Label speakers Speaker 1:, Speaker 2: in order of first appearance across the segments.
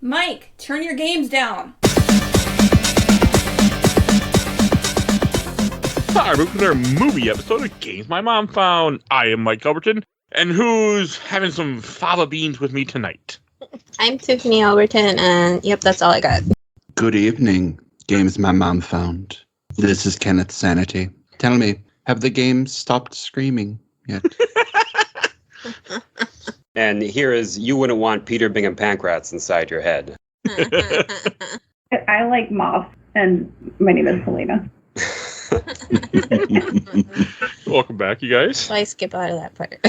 Speaker 1: Mike, turn your games down.
Speaker 2: Hi, welcome to our movie episode of Games My Mom Found. I am Mike Albertin, and who's having some fava beans with me tonight?
Speaker 3: I'm Tiffany Albertin, and yep, that's all I got.
Speaker 4: Good evening, Games My Mom Found. This is Kenneth, Sanity. Tell me, have the games stopped screaming yet?
Speaker 5: And here is You Wouldn't Want Peter Bingham-Pankratz inside your head.
Speaker 6: I like moths, and my name is Helena.
Speaker 2: Welcome back, you guys.
Speaker 3: So I skip out of that part.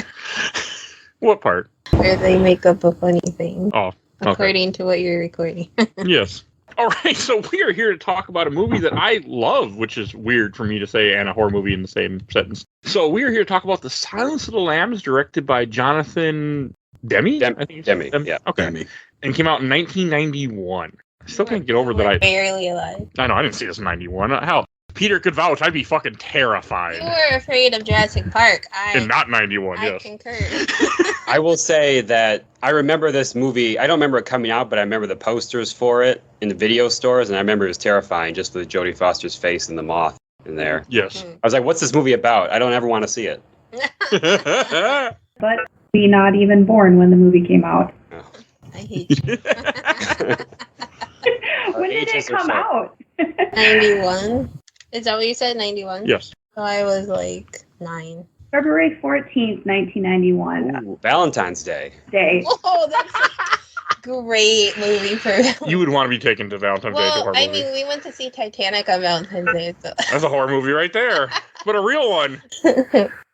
Speaker 2: What part?
Speaker 3: Where they make up a funny thing.
Speaker 2: Oh, okay.
Speaker 3: According to what you're recording.
Speaker 2: Yes. All right, so we are here to talk about a movie that I love, which is weird for me to say, and a horror movie in the same sentence. So we are here to talk about The Silence of the Lambs, directed by Jonathan Demme?
Speaker 5: Demme, yeah.
Speaker 2: Okay.
Speaker 4: Demme.
Speaker 2: And came out in 1991. I still can't get over that. I
Speaker 3: barely alive.
Speaker 2: know, I didn't see this in 91. Hell, Peter could vouch, I'd be fucking terrified.
Speaker 3: You were afraid of Jurassic Park.
Speaker 2: And not 91,
Speaker 3: I
Speaker 2: yes.
Speaker 3: concur.
Speaker 5: I will say that I remember this movie. I don't remember it coming out, but I remember the posters for it in the video stores, and I remember it was terrifying just with Jodie Foster's face and the moth in there.
Speaker 2: Yes.
Speaker 5: I was like, what's this movie about? I don't ever want to see it.
Speaker 6: But be not even born when the movie came out.
Speaker 5: Oh.
Speaker 3: I hate you.
Speaker 6: When did it
Speaker 5: ages or
Speaker 6: come
Speaker 5: so.
Speaker 6: out?
Speaker 3: 91? Is that what you said, 91?
Speaker 2: Yes.
Speaker 3: So I was like 9.
Speaker 6: February 14th, 1991.
Speaker 5: Ooh, Valentine's Day.
Speaker 6: Day.
Speaker 3: Oh, that's a great movie for
Speaker 2: You would want to be taken to Valentine's Day to a
Speaker 3: Well,
Speaker 2: horror
Speaker 3: I
Speaker 2: movie.
Speaker 3: mean, we went to see Titanic on Valentine's Day, so...
Speaker 2: That's a horror movie right there. But a real one.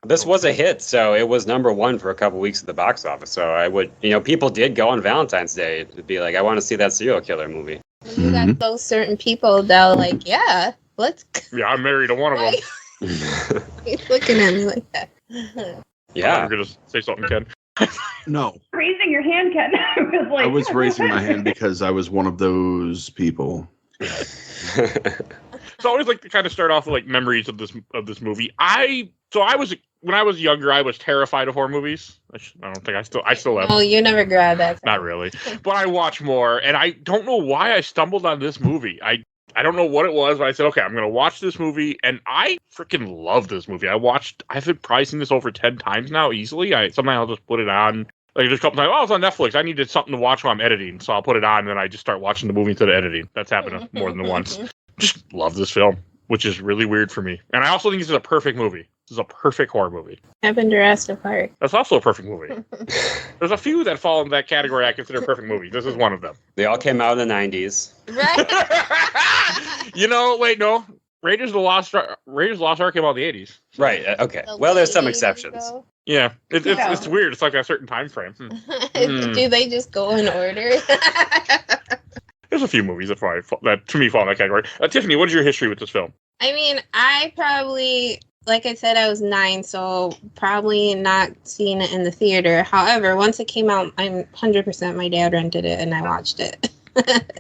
Speaker 5: This was a hit, so it was #1 for a couple weeks at the box office. So I would, people did go on Valentine's Day to be like, I want to see that serial killer movie.
Speaker 3: You got those certain people that are like, yeah, let's...
Speaker 2: Yeah, I'm married to one of them.
Speaker 3: He's looking at me like that.
Speaker 5: Yeah.
Speaker 2: You're going to say something, Ken.
Speaker 4: No,
Speaker 6: Raising your hand, Ken.
Speaker 4: I was raising my hand because I was one of those people.
Speaker 2: So I always like to kind of start off with like memories of this movie. When I was younger, I was terrified of horror movies. I don't think I still am.
Speaker 3: Oh, you never grabbed that.
Speaker 2: Not really. But I watch more, and I don't know why I stumbled on this movie. I don't know what it was, but I said, okay, I'm going to watch this movie, and I freaking love this movie. I've probably seen this over 10 times now, easily. Sometimes I'll just put it on, like just a couple times, oh, it's on Netflix, I needed something to watch while I'm editing, so I'll put it on, and then I just start watching the movie instead of editing. That's happened more than once. Just love this film, which is really weird for me. And I also think this is a perfect movie. This is a perfect horror movie.
Speaker 3: Happened to Jurassic Park.
Speaker 2: That's also a perfect movie. There's a few that fall in that category I consider perfect movies. This is one of them.
Speaker 5: They all came out in the 90s.
Speaker 3: Right?
Speaker 2: Wait, no. Raiders of the Lost Ark came out in the 80s.
Speaker 5: Right, okay. Well, there's some exceptions.
Speaker 2: Yeah, it's
Speaker 6: Yeah.
Speaker 2: it's weird. It's like a certain time frame.
Speaker 3: Do they just go in order?
Speaker 2: There's a few movies that to me fall in that category. Tiffany, what is your history with this film?
Speaker 3: I mean, I probably, like I said, I was 9, so probably not seeing it in the theater. However, once it came out, I'm 100% my dad rented it and I watched it.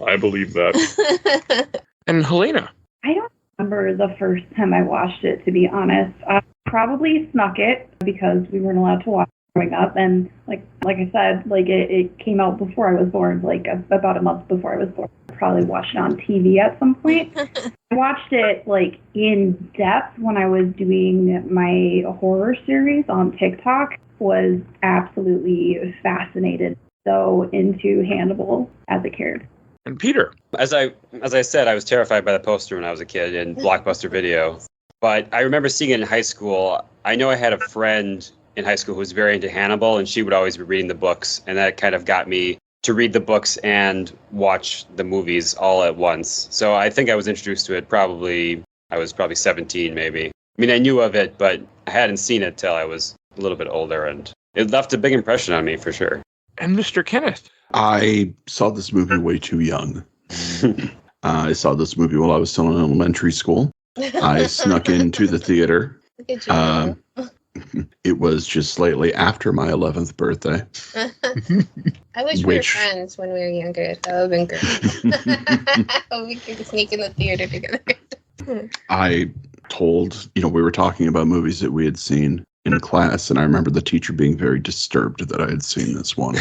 Speaker 2: I believe that. And Helena.
Speaker 6: I don't remember the first time I watched it, to be honest. I probably snuck it because we weren't allowed to watch it growing up. And like I said, it came out before I was born, about a month before I was born. I probably watched it on TV at some point. I watched it in depth when I was doing my horror series on TikTok. Was absolutely fascinated. So into Hannibal as a kid.
Speaker 2: And Peter.
Speaker 5: As I said, I was terrified by the poster when I was a kid in Blockbuster Video. But I remember seeing it in high school. I know I had a friend in high school who was very into Hannibal, and she would always be reading the books, and that kind of got me to read the books and watch the movies all at once. So I think I was introduced to it I was probably 17 maybe. I mean, I knew of it, but I hadn't seen it till I was a little bit older, and it left a big impression on me for sure.
Speaker 2: And Mr. Kenneth.
Speaker 4: I saw this movie way too young. I saw this movie while I was still in elementary school. I snuck into the theater.
Speaker 3: Look at you.
Speaker 4: It was just slightly after my 11th birthday.
Speaker 3: I wish we were friends when we were younger. That would have been great. We could sneak in the theater together.
Speaker 4: I told, we were talking about movies that we had seen in class, and I remember the teacher being very disturbed that I had seen this one.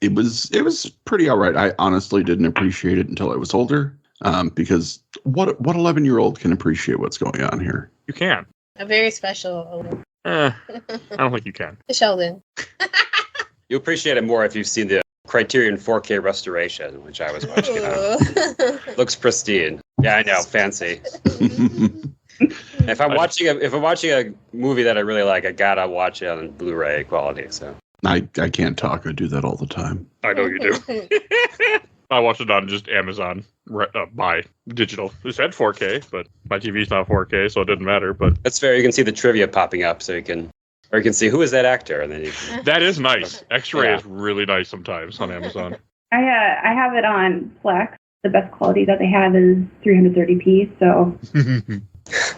Speaker 4: it was pretty all right. I honestly didn't appreciate it until I was older, because what 11-year-old can appreciate what's going on here?
Speaker 2: You can.
Speaker 3: A very special
Speaker 2: I don't think you can.
Speaker 3: Sheldon.
Speaker 5: You appreciate it more if you've seen the Criterion 4K restoration, which I was watching. Looks pristine. Yeah, I know, fancy. If I'm watching a movie that I really like, I gotta watch it on Blu-ray quality. So
Speaker 4: I can't talk. I do that all the time.
Speaker 2: I know you do. I watched it on just Amazon by digital. It said 4K, but my TV's not 4K, so it didn't matter. But
Speaker 5: that's fair. You can see the trivia popping up, so you can see who is that actor, and then
Speaker 2: that is nice. X-ray is really nice sometimes on Amazon.
Speaker 6: I have it on Plex. The best quality that they have is 330p. So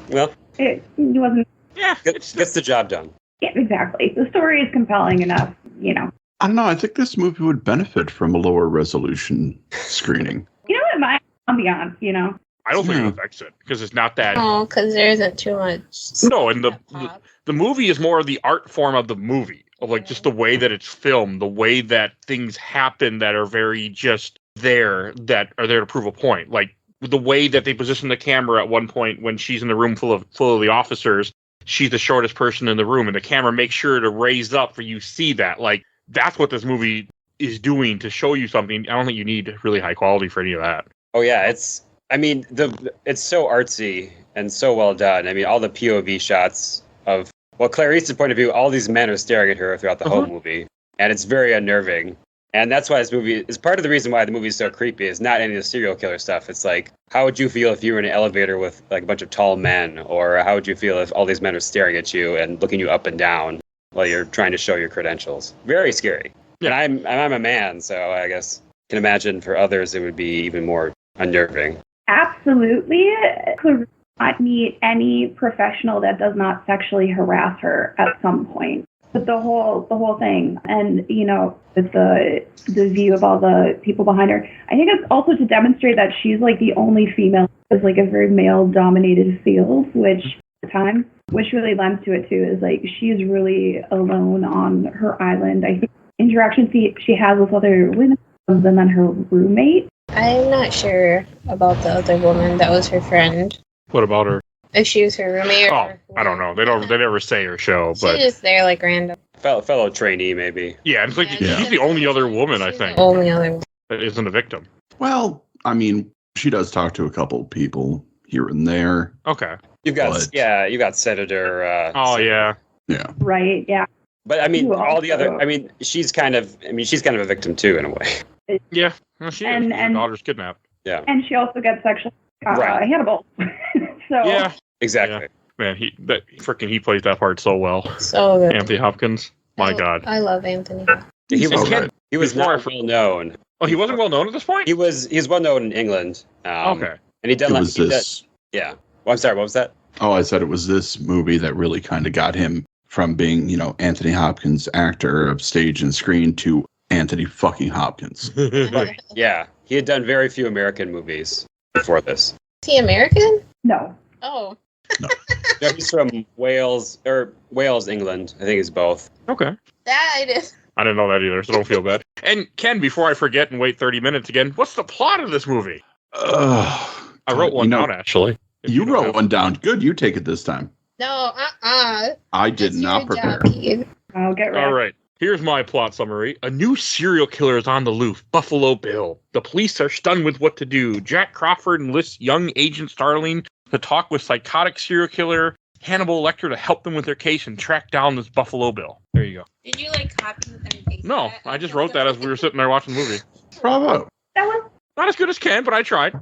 Speaker 5: well,
Speaker 6: it wasn't.
Speaker 2: Yeah,
Speaker 5: gets the job done.
Speaker 6: Yeah, exactly. The story is compelling enough, you know.
Speaker 4: I don't know. I think this movie would benefit from a lower resolution screening.
Speaker 6: You know what? My ambiance, you know.
Speaker 2: I don't think it affects it because it's not that.
Speaker 3: Oh, because there isn't too much.
Speaker 2: No, and the movie is more of the art form of the movie, of like just the way that it's filmed, the way that things happen that are very just there, that are there to prove a point. Like the way that they position the camera at one point when she's in the room full of the officers, she's the shortest person in the room, and the camera makes sure to raise up for you to see that. Like that's what this movie is doing to show you something. I don't think you need really high quality for any of that.
Speaker 5: Oh yeah, it's so artsy and so well done. I mean, all the POV shots of Clarice's point of view, all these men are staring at her throughout the whole movie, and it's very unnerving. And that's why this movie is part of the reason why the movie is so creepy. Is not any of the serial killer stuff. It's like, how would you feel if you were in an elevator with like a bunch of tall men, or how would you feel if all these men are staring at you and looking you up and down while you're trying to show your credentials? Very scary. Yeah. And I'm a man, so I guess I can imagine for others it would be even more unnerving.
Speaker 6: Absolutely. Could not meet any professional that does not sexually harass her at some point. But the whole thing, and you know, with the view of all the people behind her, I think it's also to demonstrate that she's like the only female. It's like a very male-dominated field, which at the time, which really lends to it too, is like she's really alone on her island. I think interactions she has with other women, and then her roommate.
Speaker 3: I'm not sure about the other woman that was her friend.
Speaker 2: What about her?
Speaker 3: If she was her roommate or
Speaker 2: I don't know. They never say or show, but
Speaker 3: she's just there like random.
Speaker 5: Fellow trainee, maybe.
Speaker 2: Yeah, it's like she's the only other woman, I think.
Speaker 3: Only other woman.
Speaker 2: That isn't a victim.
Speaker 4: Well, I mean, she does talk to a couple people here and there.
Speaker 2: Okay.
Speaker 5: You got Senator.
Speaker 2: Yeah.
Speaker 6: Right. Yeah.
Speaker 5: But I mean, all the other. I mean, she's kind of a victim too, in a way.
Speaker 2: Yeah. Well, she is. Her daughter's kidnapped.
Speaker 5: Yeah.
Speaker 6: And she also gets sexually Hannibal. So.
Speaker 5: Yeah. Exactly.
Speaker 2: Yeah. Man, he plays that part so well.
Speaker 3: So good.
Speaker 2: Anthony Hopkins. My God.
Speaker 3: I love Anthony.
Speaker 5: He was not well known.
Speaker 2: Oh, he wasn't well known at this point?
Speaker 5: He's well known in England.
Speaker 2: Okay.
Speaker 5: And he done yeah. Well, I'm sorry, what was that?
Speaker 4: Oh, I said it was this movie that really kind of got him from being, you know, Anthony Hopkins, actor of stage and screen, to Anthony fucking Hopkins.
Speaker 5: Right. Yeah. He had done very few American movies before this.
Speaker 3: Is he American?
Speaker 6: No.
Speaker 3: Oh.
Speaker 4: No.
Speaker 5: No, he's from Wales, England. I think it's both.
Speaker 2: Okay.
Speaker 3: That I did.
Speaker 2: I didn't know that either, so don't feel bad. And Ken, before I forget and wait 30 minutes again, what's the plot of this movie? I wrote one down, actually.
Speaker 4: You wrote one down. Good, you take it this time.
Speaker 3: No,
Speaker 4: I did not prepare.
Speaker 6: I'll get ready.
Speaker 2: All right. Here's my plot summary. A new serial killer is on the loose, Buffalo Bill. The police are stunned with what to do. Jack Crawford enlists young Agent Starling to talk with psychotic serial killer Hannibal Lecter to help them with their case and track down this Buffalo Bill. There you go.
Speaker 3: Did you copy and paste?
Speaker 2: No, I just wrote that as we were sitting there watching the movie.
Speaker 4: Bravo.
Speaker 6: That was
Speaker 2: Not as good as Ken, but I tried.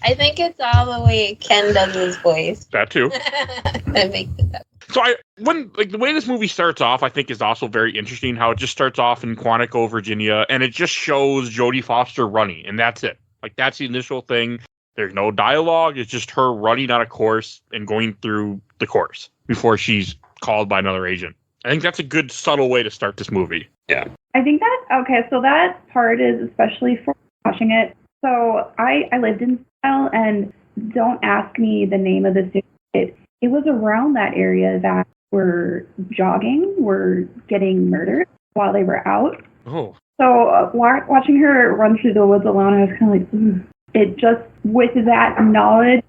Speaker 3: I think it's all the way Ken does his voice.
Speaker 2: That too.
Speaker 3: That makes it up.
Speaker 2: So the way this movie starts off, I think is also very interesting. How it just starts off in Quantico, Virginia, and it just shows Jodie Foster running, and that's it. Like that's the initial thing. There's no dialogue. It's just her running on a course and going through the course before she's called by another agent. I think that's a good subtle way to start this movie. Yeah.
Speaker 6: I think so that part is especially for watching it. So I lived in Seattle, and don't ask me the name of the city. It was around that area that were jogging, were getting murdered while they were out.
Speaker 2: Oh.
Speaker 6: So watching her run through the woods alone, I was kind of like, it just, with that knowledge,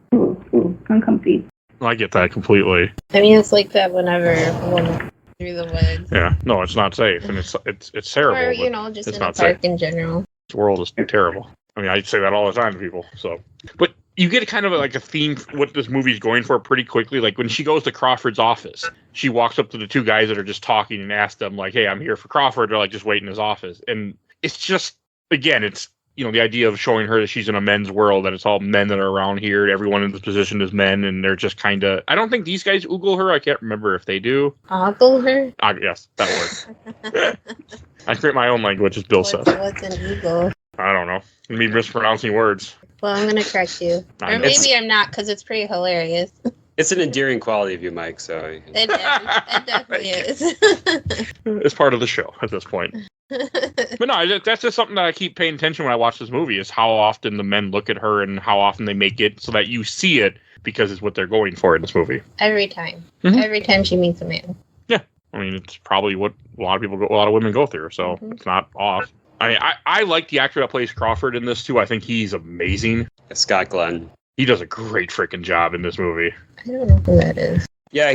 Speaker 6: uncomfy.
Speaker 2: I get that completely.
Speaker 3: I mean, it's like that whenever a woman through the woods.
Speaker 2: Yeah, no, it's not safe, and it's terrible.
Speaker 3: Or,
Speaker 2: but
Speaker 3: just
Speaker 2: it's
Speaker 3: in the
Speaker 2: not
Speaker 3: park
Speaker 2: safe.
Speaker 3: in general.
Speaker 2: This world is terrible. I mean, I say that all the time to people. So, but you get kind of like a theme what this movie's going for pretty quickly. Like when she goes to Crawford's office, she walks up to the two guys that are just talking and asks them like, "Hey, I'm here for Crawford." They're like, "Just wait in his office." And it's just, again, it's, the idea of showing her that she's in a men's world, that it's all men that are around here. Everyone in this position is men, and they're just kind of. I don't think these guys oogle her. I can't remember if they do.
Speaker 3: Ogle her?
Speaker 2: Yes, that word. I create my own language, as Bill says.
Speaker 3: What's an eagle?
Speaker 2: I don't know. Me mispronouncing words.
Speaker 3: Well, I'm going to correct you. Or maybe I'm not, because it's pretty hilarious.
Speaker 5: It's an endearing quality of you, Mike. So
Speaker 3: It definitely is.
Speaker 2: It's part of the show at this point. But no, that's just something that I keep paying attention when I watch this movie, is how often the men look at her and how often they make it so that you see it, because it's what they're going for in this movie.
Speaker 3: Every time.
Speaker 2: Mhm.
Speaker 3: Every time she meets a man.
Speaker 2: Yeah. I mean, it's probably what a lot of women go through, so It's not off. I like the actor that plays Crawford in this, too. I think he's amazing.
Speaker 5: Scott Glenn.
Speaker 2: He does a great freaking job in this movie.
Speaker 3: I don't know who that is.
Speaker 5: Yeah,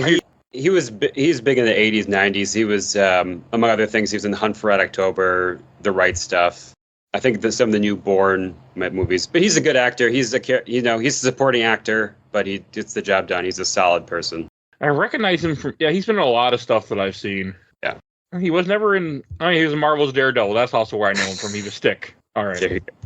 Speaker 5: he's big in the 80s, 90s. He was, among other things, he was in The Hunt for Red October, The Right Stuff. I think some of the new Bourne movies. But he's a good actor. He's he's a supporting actor, but he gets the job done. He's a solid person.
Speaker 2: I recognize him from, he's been in a lot of stuff that I've seen.
Speaker 5: Yeah.
Speaker 2: He was never in, he was in Marvel's Daredevil. That's also where I know him from. He was Stick. All right.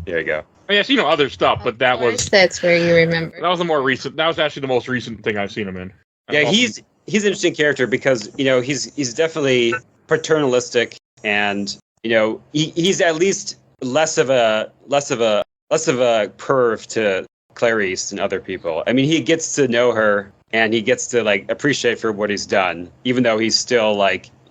Speaker 5: There you go.
Speaker 2: Yes, other stuff, but that was...
Speaker 3: That's where you remember.
Speaker 2: That was the more recent... That was actually the most recent thing I've seen him in.
Speaker 5: Yeah, he's an interesting character because, he's definitely paternalistic, and, he's at least less of a perv to Clarice and other people. I mean, he gets to know her, and he gets to, appreciate for what he's done, even though he's still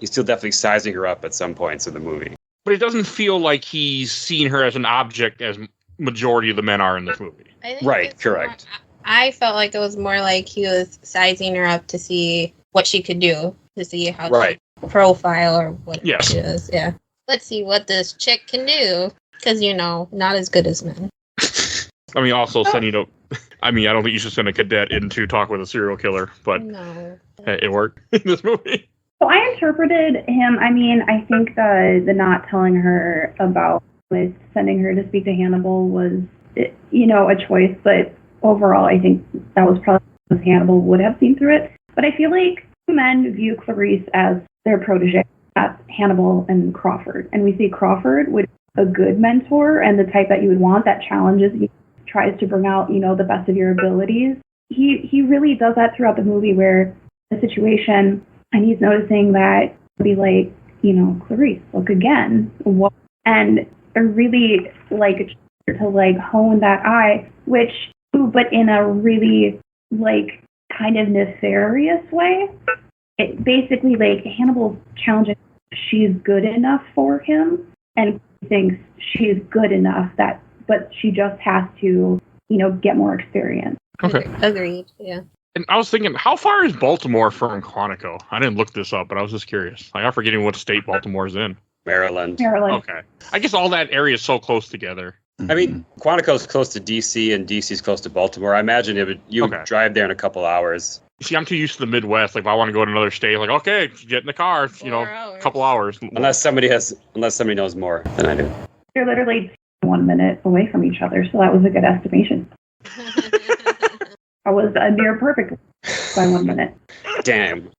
Speaker 5: definitely sizing her up at some points in the movie.
Speaker 2: But it doesn't feel like he's seen her as an object as majority of the men are in this movie.
Speaker 5: Right, correct.
Speaker 3: I felt like it was more like he was sizing her up to see what she could do, to see how she profile or what she is. Yeah. Let's see what this chick can do, because, not as good as men.
Speaker 2: I mean, also, I don't think you should send a cadet in to talk with a serial killer, but it worked in this movie.
Speaker 6: So I interpreted him, I think the not telling her about with sending her to speak to Hannibal was, a choice, but overall I think that was probably because Hannibal would have seen through it. But I feel like men view Clarice as their protege. That's Hannibal and Crawford. And we see Crawford with a good mentor and the type that you would want, that challenges you, tries to bring out, the best of your abilities. He really does that throughout the movie, where the situation, and he's noticing that be like, Clarice, look again. And I really to hone that eye, but in a really kind of nefarious way. It basically Hannibal's challenging, she's good enough for him, and he thinks she's good enough but she just has to, get more experience.
Speaker 2: Okay.
Speaker 3: Agreed. Yeah.
Speaker 2: And I was thinking, how far is Baltimore from Quantico? I didn't look this up, but I was just curious. I'm forgetting what state Baltimore's in.
Speaker 5: Maryland.
Speaker 2: Okay. I guess all that area is so close together.
Speaker 5: I mean, Quantico's close to D.C. and D.C.'s close to Baltimore. I imagine you would drive there in a couple hours.
Speaker 2: See, I'm too used to the Midwest. If I want to go to another state, okay, get in the car, a couple hours.
Speaker 5: Unless somebody knows more than I do.
Speaker 6: They're literally 1 minute away from each other, so that was a good estimation. I was near perfect by 1 minute.
Speaker 5: Damn.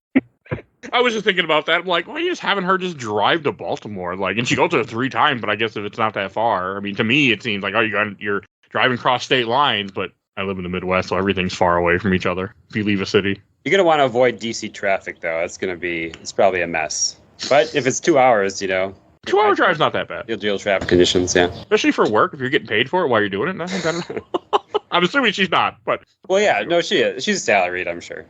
Speaker 2: I was just thinking about that. I'm like, why are you just having her just drive to Baltimore? And she goes to it 3 times, but I guess if it's not that far, to me, it seems like, you're driving across state lines, but I live in the Midwest, so everything's far away from each other if you leave a city.
Speaker 5: You're going to want to avoid DC traffic, though. It's probably a mess. But if it's 2 hours,
Speaker 2: 2-hour drive's not that bad.
Speaker 5: You'll deal with traffic conditions, yeah.
Speaker 2: Especially for work, if you're getting paid for it while you're doing it. I think that I'm assuming she's not, but...
Speaker 5: Well, yeah, no, she is. She's salaried, I'm sure.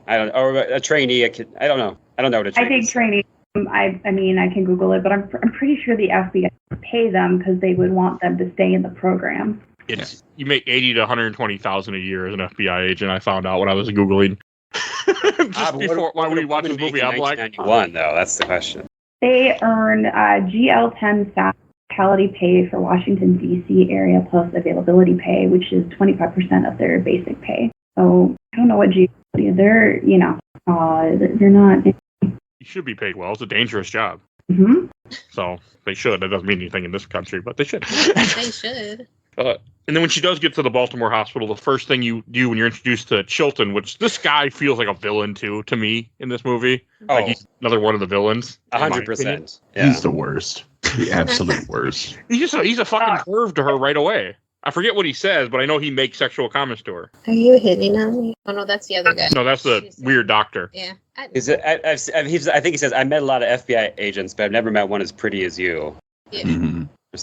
Speaker 5: I don't, or a trainee. I don't know. I don't know what a trainee is.
Speaker 6: I think trainee, I can Google it, but I'm pretty sure the FBI pay them because they would want them to stay in the program.
Speaker 2: You make $80,000 to $120,000 a year as an FBI agent. I found out when I was Googling. Just before when we watched this movie, I'm like...
Speaker 5: 1991, though, that's the question.
Speaker 6: They earn GL10 salary brutality pay for Washington, D.C. area plus availability pay, which is 25% of their basic pay. So I don't know what they're, they're not.
Speaker 2: You should be paid well. It's a dangerous job.
Speaker 6: Mm-hmm.
Speaker 2: So they should. That doesn't mean anything in this country, but they should.
Speaker 3: They should.
Speaker 2: And then when she does get to the Baltimore hospital, the first thing you do when you're introduced to Chilton, which this guy feels like a villain to me in this movie. Like he's another one of the villains.
Speaker 5: 100%.
Speaker 4: Yeah. He's the worst. The absolute worst.
Speaker 2: He's a fucking curve to her right away. I forget what he says, but I know he makes sexual comments to her.
Speaker 3: Are you hitting on me? Oh no, that's the other guy.
Speaker 2: No, that's the weird doctor.
Speaker 3: Yeah.
Speaker 5: I think he says, I met a lot of FBI agents, but I've never met one as pretty as you.
Speaker 3: Yeah.
Speaker 4: Mm-hmm.
Speaker 5: Or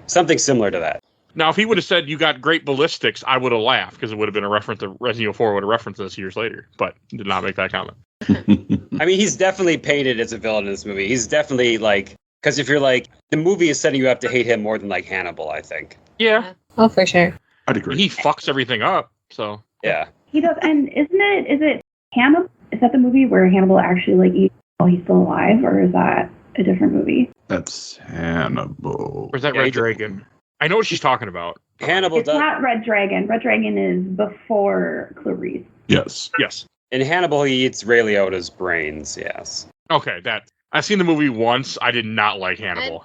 Speaker 5: something similar to that.
Speaker 2: Now, if he would have said you got great ballistics, I would have laughed because it would have been a reference to Resident Evil 4 would have referenced this years later, but did not make that comment.
Speaker 5: I mean, he's definitely painted as a villain in this movie. He's definitely because if you're the movie is setting you up to hate him more than Hannibal, I think.
Speaker 2: Yeah.
Speaker 3: Oh, for sure.
Speaker 4: I'd agree.
Speaker 2: He fucks everything up, so.
Speaker 5: Yeah.
Speaker 6: He does, and is it Hannibal? Is that the movie where Hannibal actually eats while he's still alive, or is that a different movie?
Speaker 4: That's Hannibal.
Speaker 2: Or is that Red Dragon? I know what she's talking about.
Speaker 5: Hannibal
Speaker 6: It's not Red Dragon. Red Dragon is before Clarice.
Speaker 4: Yes.
Speaker 2: Yes.
Speaker 5: In Hannibal, he eats Ray Liotta's brains, yes.
Speaker 2: Okay, I've seen the movie once. I did not like Hannibal.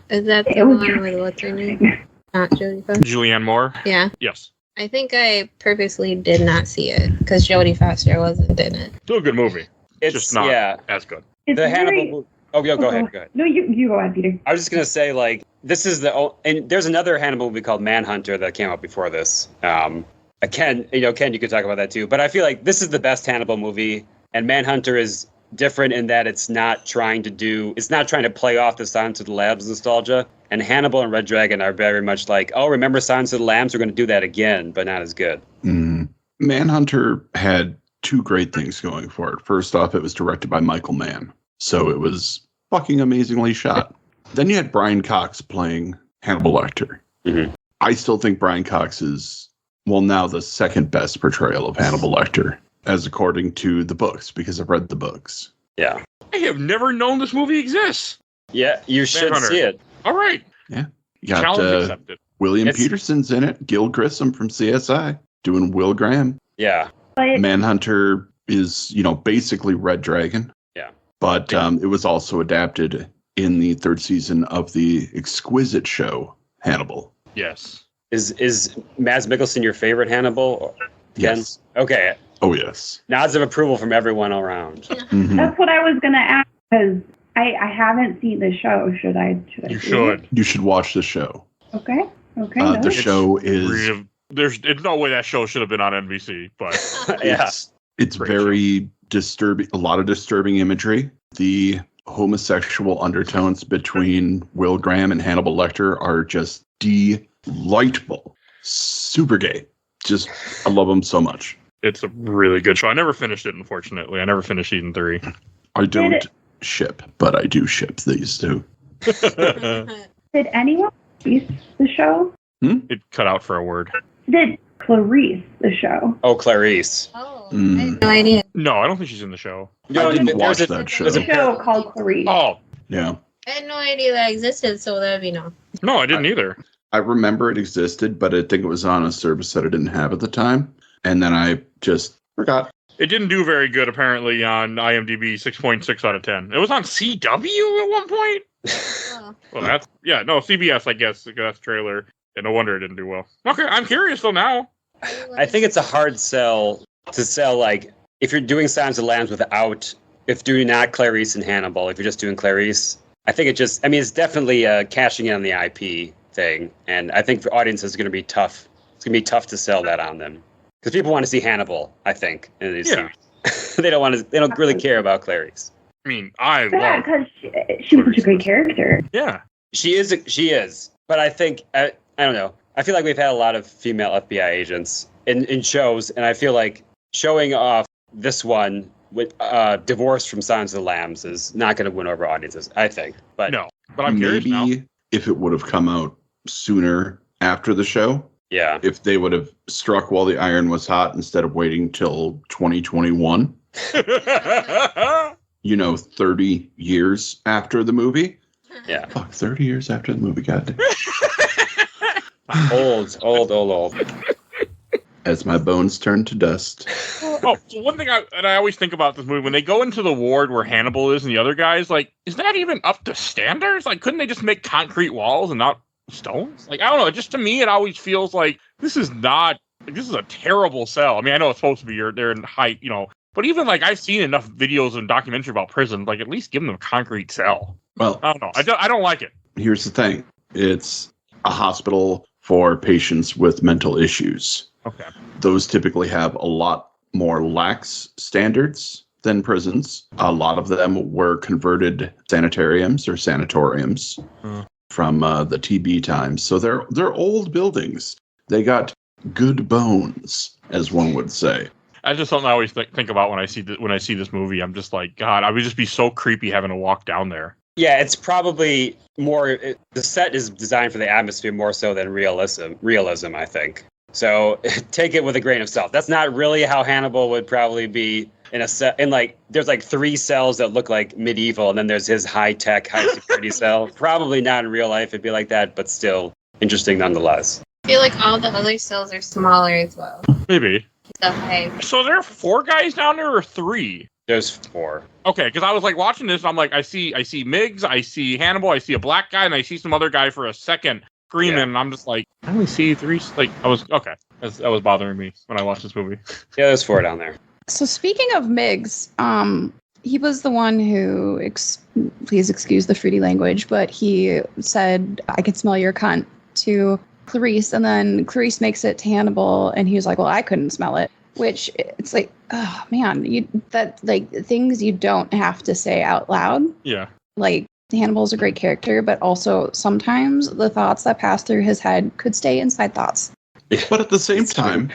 Speaker 3: Is that the one with what's her name? Not Jodie Foster.
Speaker 2: Julianne Moore?
Speaker 3: Yeah.
Speaker 2: Yes.
Speaker 3: I think I purposely did not see it because Jodie Foster wasn't in it.
Speaker 2: Still a good movie.
Speaker 5: It's
Speaker 2: just not as good.
Speaker 6: It's
Speaker 5: the Hannibal movie. Oh, yeah, go ahead.
Speaker 6: No, you go ahead, Peter.
Speaker 5: I was just going to say, this is and there's another Hannibal movie called Manhunter that came out before this. Ken, you could talk about that too. But I feel like this is the best Hannibal movie, and Manhunter is different in that it's not trying to play off the Silence of the Lambs nostalgia. And Hannibal and Red Dragon are very much remember Silence of the Lambs? We're going to do that again, but not as good.
Speaker 4: Manhunter had two great things going for it. First off, it was directed by Michael Mann, so it was fucking amazingly shot. Then you had Brian Cox playing Hannibal Lecter.
Speaker 5: Mm-hmm.
Speaker 4: I still think Brian Cox is, now the second best portrayal of Hannibal Lecter, as according to the books, because I've read the books.
Speaker 5: Yeah.
Speaker 2: I have never known this movie exists.
Speaker 5: Yeah, you should
Speaker 2: Manhunter.
Speaker 5: see it.
Speaker 2: All right.
Speaker 4: Yeah. You got
Speaker 2: Challenge accepted.
Speaker 4: William Peterson's in it. Gil Grissom from CSI doing Will Graham.
Speaker 5: Yeah.
Speaker 4: Manhunter is, basically Red Dragon.
Speaker 5: Yeah.
Speaker 4: But it was also adapted in the third season of the exquisite show Hannibal.
Speaker 2: Yes.
Speaker 5: Is Mads Mikkelsen your favorite Hannibal?
Speaker 4: Yes.
Speaker 5: Okay.
Speaker 4: Oh, yes.
Speaker 5: Nods of approval from everyone around.
Speaker 4: Mm-hmm.
Speaker 6: That's what I was going to ask, because I haven't seen the show. Should I
Speaker 2: You
Speaker 6: see
Speaker 2: should.
Speaker 6: it?
Speaker 4: You should watch the show.
Speaker 6: Okay.
Speaker 4: The show is...
Speaker 2: There's no way that show should have been on NBC, but...
Speaker 5: Yeah.
Speaker 4: It's very disturbing, a lot of disturbing imagery. The homosexual undertones between Will Graham and Hannibal Lecter are just delightful. Super gay. Just, I love them so much.
Speaker 2: It's a really good show. I never finished it, unfortunately. I never finished season 3.
Speaker 4: I don't ship, but I do ship these two.
Speaker 6: Did anyone Clarice the show?
Speaker 2: It cut out for a word.
Speaker 6: Did Clarice the show?
Speaker 5: Oh, Clarice.
Speaker 3: Oh, I had no idea.
Speaker 2: No, I don't think she's in the show.
Speaker 4: I didn't watch that show.
Speaker 6: There's a show called Clarice.
Speaker 2: Oh.
Speaker 4: Yeah.
Speaker 3: I had no idea that existed, so that would be no.
Speaker 2: No, I didn't either.
Speaker 4: I remember it existed, but I think it was on a service that I didn't have at the time. And then I just forgot.
Speaker 2: It didn't do very good, apparently, on IMDb, 6.6 out of 10. It was on CW at one point?
Speaker 3: Oh.
Speaker 2: Well, CBS, I guess, because that's a trailer. And no wonder it didn't do well. Okay, I'm curious, though, now.
Speaker 5: I think it's a hard sell to sell, if you're doing Silence of the Lambs if doing not Clarice and Hannibal, if you're just doing Clarice, I think it's definitely cashing in on the IP thing. And I think for audiences, it's going to be tough. It's going to be tough to sell that on them. Because people want to see Hannibal, I think. And they don't really care about Clarice.
Speaker 2: I mean, I love
Speaker 6: because she was such a great character.
Speaker 2: Yeah.
Speaker 5: She is. But I think, I don't know. I feel like we've had a lot of female FBI agents in shows, and I feel like showing off this one with divorce from Silence of the Lambs is not going to win over audiences, I think. But
Speaker 2: no, but I'm curious now.
Speaker 4: Maybe if it would have come out sooner after the show.
Speaker 5: Yeah.
Speaker 4: If they would have struck while the iron was hot instead of waiting till 2021. 30 years after the movie.
Speaker 5: Yeah.
Speaker 4: Fuck, 30 years after the movie, goddamn.
Speaker 5: Old.
Speaker 4: As my bones turn to dust.
Speaker 2: Oh, so one thing I always think about this movie, when they go into the ward where Hannibal is and the other guys, like, is that even up to standards? Like, couldn't they just make concrete walls and not stones? Like, I don't know. Just to me, it always feels like this is a terrible cell. I mean, I know it's supposed to be they're in height, but even like I've seen enough videos and documentary about prison, like at least give them a concrete cell.
Speaker 4: Well,
Speaker 2: I don't know. I don't like it.
Speaker 4: Here's the thing. It's a hospital for patients with mental issues.
Speaker 2: Okay.
Speaker 4: Those typically have a lot more lax standards than prisons. A lot of them were converted sanitariums or sanatoriums from the TB times. So they're old buildings. They got good bones, as one would say.
Speaker 2: That's just something I always think about when I see this movie. I'm just like, God, I would just be so creepy having to walk down there.
Speaker 5: Yeah, it's probably more. The set is designed for the atmosphere more so than realism, I think. So take it with a grain of salt. That's not really how Hannibal would probably be in a set. And like, there's like 3 cells that look like medieval, and then there's his high-tech, high-security cell. Probably not in real life it'd be like that, but still interesting nonetheless.
Speaker 3: I feel like all the other cells are smaller as well.
Speaker 2: Maybe.
Speaker 3: So
Speaker 2: there are 4 guys down there or 3?
Speaker 5: There's 4.
Speaker 2: Okay, because I was like watching this, and I'm like, I see Miggs, I see Hannibal, I see a black guy, and I see some other guy for a second screaming, and I'm just like, I only see 3. Like, that was bothering me when I watched this movie.
Speaker 5: Yeah, there's 4 down there.
Speaker 7: So speaking of Miggs, he was the one who, please excuse the fruity language, but he said, I can smell your cunt to Clarice, and then Clarice makes it to Hannibal, and he was like, well, I couldn't smell it, which it's like, oh man, things you don't have to say out loud.
Speaker 2: Yeah.
Speaker 7: Like, Hannibal's a great character, but also sometimes the thoughts that pass through his head could stay inside thoughts.
Speaker 4: But at the same time,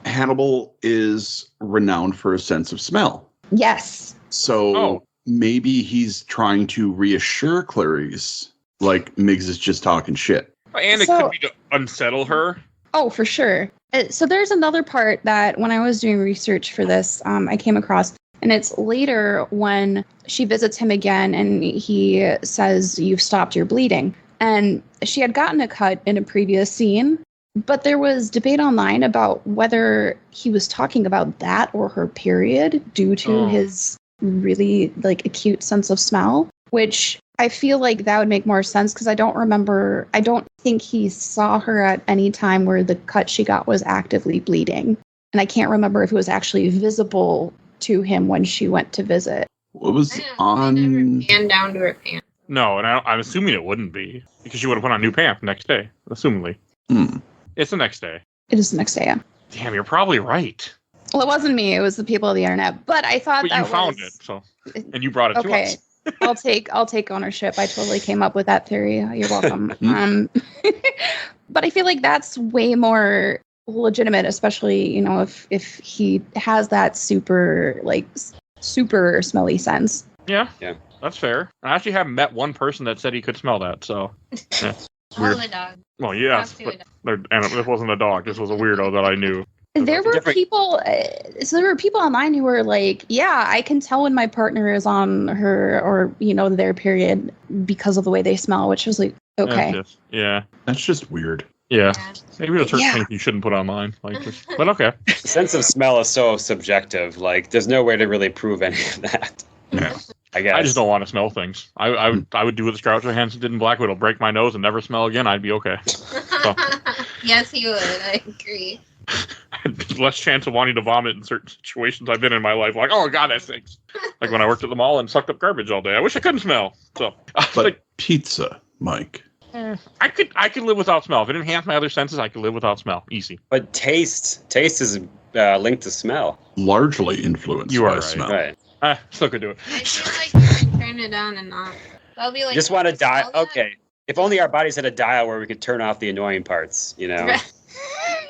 Speaker 4: Hannibal is renowned for a sense of smell.
Speaker 7: Yes.
Speaker 4: So maybe he's trying to reassure Clarice, like Miggs is just talking shit.
Speaker 2: And it could be to unsettle her.
Speaker 7: Oh, for sure. So there's another part that when I was doing research for this, I came across. And it's later when she visits him again and he says, you've stopped your bleeding. And she had gotten a cut in a previous scene, but there was debate online about whether he was talking about that or her period due to his really acute sense of smell, which I feel like that would make more sense because I don't think he saw her at any time where the cut she got was actively bleeding. And I can't remember if it was actually visible to him when she went to visit.
Speaker 4: What was on?
Speaker 3: Pan down to her pants.
Speaker 2: No, and I'm assuming it wouldn't be because she would have put on new pants the next day. Assumingly, It's the next day.
Speaker 7: It is the next day. Yeah.
Speaker 2: Damn, you're probably right.
Speaker 7: Well, it wasn't me; it was the people of the internet. But I thought
Speaker 2: but
Speaker 7: that
Speaker 2: you found it, so and you brought it to us.
Speaker 7: I'll take ownership. I totally came up with that theory. You're welcome. But I feel like that's way more legitimate, especially if he has that super smelly sense.
Speaker 2: Yeah, that's fair. I actually haven't met one person that said he could smell that. So, yeah.
Speaker 3: All the dogs.
Speaker 2: Well, yes, but this wasn't a dog. This was a weirdo that I knew.
Speaker 7: There were people. So there were people online who were like, "Yeah, I can tell when my partner is on her or their period because of the way they smell," which was like, okay,
Speaker 4: That's just weird.
Speaker 2: Yeah, maybe there's certain things you shouldn't put online, but okay.
Speaker 5: The sense of smell is so subjective. Like, there's no way to really prove any of that.
Speaker 2: Yeah.
Speaker 5: I guess.
Speaker 2: I just don't want to smell things. I would do what Scarlett Johansson did in Black Widow: break my nose and never smell again. I'd be okay. So.
Speaker 3: Yes, you would. I agree.
Speaker 2: Less chance of wanting to vomit in certain situations I've been in my life. Like, oh god, that stinks. Like when I worked at the mall and sucked up garbage all day. I wish I couldn't smell. So,
Speaker 4: but pizza, Mike.
Speaker 2: I could live without smell. If it enhanced my other senses, I could live without smell. Easy.
Speaker 5: But taste is linked to smell.
Speaker 4: Largely influenced by smell.
Speaker 5: Right.
Speaker 2: Still could do it.
Speaker 3: I feel like you can turn it on and off. I'll be like,
Speaker 5: just want to dial. Okay. If only our bodies had a dial where we could turn off the annoying parts,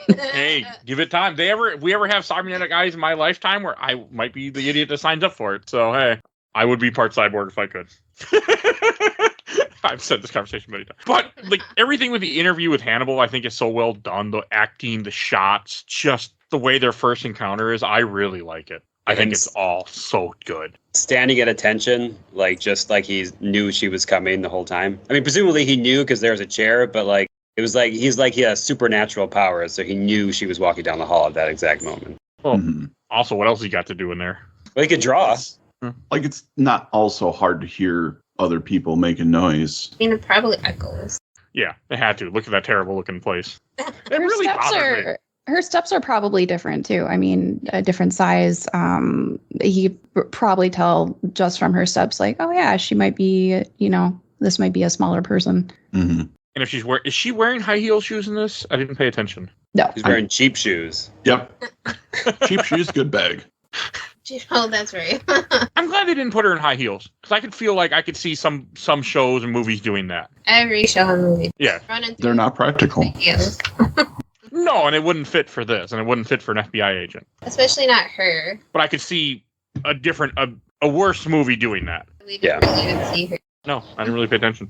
Speaker 2: Hey, give it time. We ever have cybernetic eyes in my lifetime where I might be the idiot that signs up for it. So, hey, I would be part cyborg if I could. I've said this conversation many times. But everything with the interview with Hannibal, I think is so well done. The acting, the shots, just the way their first encounter is. I really like it. I think it's all so good.
Speaker 5: Standing at attention, like just like he knew she was coming the whole time. I mean, presumably he knew because there was a chair, but like it was like he has supernatural powers, so he knew she was walking down the hall at that exact moment.
Speaker 2: Well, also, what else he got to do in there?
Speaker 5: Well, he could draw.
Speaker 4: Like it's not also hard to hear other people making noise.
Speaker 3: I mean, it probably echoes.
Speaker 2: Yeah, they had to. Look at that terrible looking place. It
Speaker 7: Her
Speaker 2: really
Speaker 7: steps
Speaker 2: bothered me.
Speaker 7: her steps are probably different too. I mean, a different size. He could probably tell just from her steps, like, oh yeah, she might be, this might be a smaller person.
Speaker 4: Mm-hmm.
Speaker 2: And if is she wearing high heel shoes in this? I didn't pay attention.
Speaker 7: No,
Speaker 5: He's wearing cheap shoes.
Speaker 4: Yep. Cheap shoes, good bag.
Speaker 3: Oh, that's right.
Speaker 2: I'm glad they didn't put her in high heels because I could feel like I could see some shows and movies doing that.
Speaker 3: Every show and movie.
Speaker 2: Yeah,
Speaker 4: They're not practical.
Speaker 3: Videos.
Speaker 2: no, and it wouldn't fit for this, and it wouldn't fit for an FBI agent.
Speaker 3: Especially not her.
Speaker 2: But I could see a worse movie doing that.
Speaker 3: We didn't really even see her.
Speaker 2: No, I didn't really pay attention.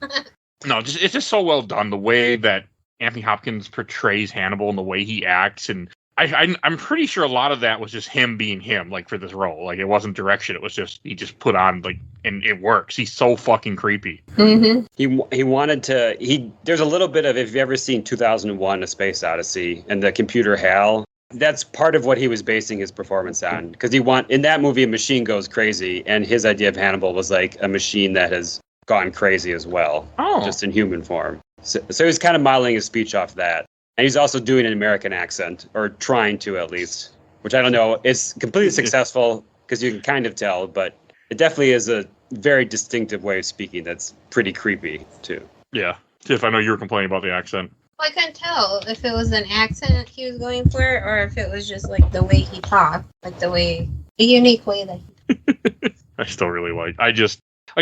Speaker 2: No, it's just so well done the way that Anthony Hopkins portrays Hannibal and the way he acts, and I'm pretty sure a lot of that was just him being him, like for this role. Like it wasn't direction; it was just he just put on like, and it works. He's so fucking creepy.
Speaker 3: Mm-hmm.
Speaker 5: He wanted to. There's a little bit of, if you've ever seen 2001: A Space Odyssey and the computer HAL. That's part of what he was basing his performance on, because in that movie a machine goes crazy, and his idea of Hannibal was like a machine that has gone crazy as well, just in human form. So he's kind of modeling his speech off that. And he's also doing an American accent, or trying to at least, which I don't know is completely successful because you can kind of tell, but it definitely is a very distinctive way of speaking that's pretty creepy too.
Speaker 2: Yeah. Tiff, I know you were complaining about the accent.
Speaker 3: Well, I couldn't tell if it was an accent he was going for or if it was just like the way he talked, like the unique way that he
Speaker 2: I still really like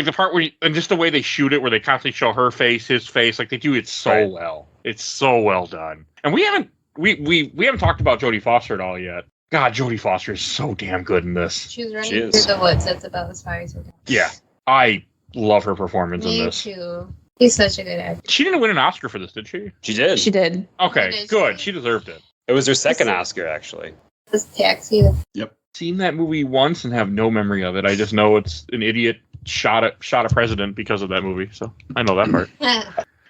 Speaker 2: the part where and just the way they shoot it, where they constantly show her face, his face, like they do it so well. It's so well done. And we haven't talked about Jodie Foster at all yet. God, Jodie Foster is so damn good in this.
Speaker 3: She was running through the woods. That's about as far as we got.
Speaker 2: Yeah, I love her performance in
Speaker 3: Me
Speaker 2: this.
Speaker 3: too. He's such a good actor.
Speaker 2: She didn't win an Oscar for this, did she?
Speaker 5: She did.
Speaker 7: she did.
Speaker 2: Okay, good. She deserved it.
Speaker 5: It was her second Oscar, actually.
Speaker 3: This Taxi.
Speaker 4: Yep.
Speaker 2: Seen that movie once and have no memory of it. I just know it's an idiot shot a president because of that movie. So I know that part.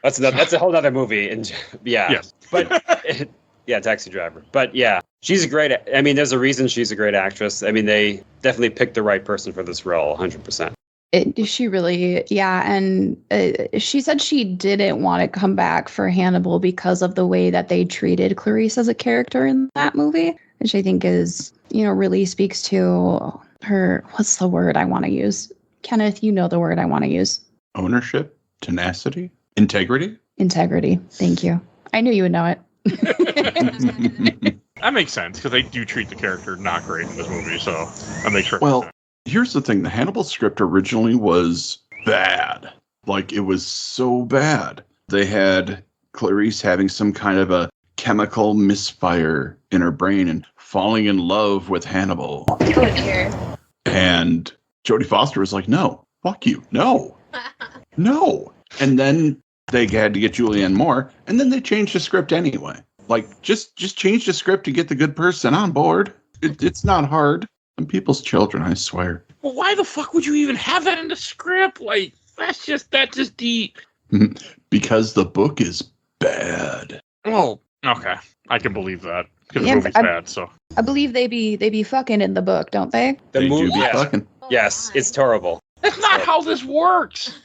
Speaker 5: That's a whole other movie. And
Speaker 2: Yes.
Speaker 5: But yeah, Taxi Driver. But yeah, she's a great. I mean, there's a reason she's a great actress. I mean, they definitely picked the right person for this role, 100%.
Speaker 7: She really, and she said she didn't want to come back for Hannibal because of the way that they treated Clarice as a character in that movie, which I think is, really speaks to her. What's the word I want to use? Kenneth, you know the word I want to use.
Speaker 4: Ownership, tenacity, integrity.
Speaker 7: Integrity. Thank you. I knew you would know it.
Speaker 2: That makes sense because they do treat the character not great in this movie, so that makes perfect
Speaker 4: Well,
Speaker 2: sense.
Speaker 4: here's the thing. The Hannibal script originally was bad. Like, it was so bad. They had Clarice having some kind of a chemical misfire in her brain and falling in love with Hannibal.
Speaker 3: Oh dear.
Speaker 4: And Jodie Foster was like, no, fuck you. No. No. And then they had to get Julianne Moore, and then they changed the script anyway. Like, just change the script to get the good person on board. It's not hard. Some people's children, I swear.
Speaker 2: Well, why the fuck would you even have that in the script? Like, that's just deep.
Speaker 4: Because the book is bad.
Speaker 2: Oh, okay. I can believe that. Because
Speaker 7: Yeah,
Speaker 2: the movie's bad, so.
Speaker 7: I believe they be fucking in the book, don't they?
Speaker 4: They
Speaker 5: movie,
Speaker 4: do be fucking.
Speaker 5: Yes, it's terrible.
Speaker 2: That's not how this works.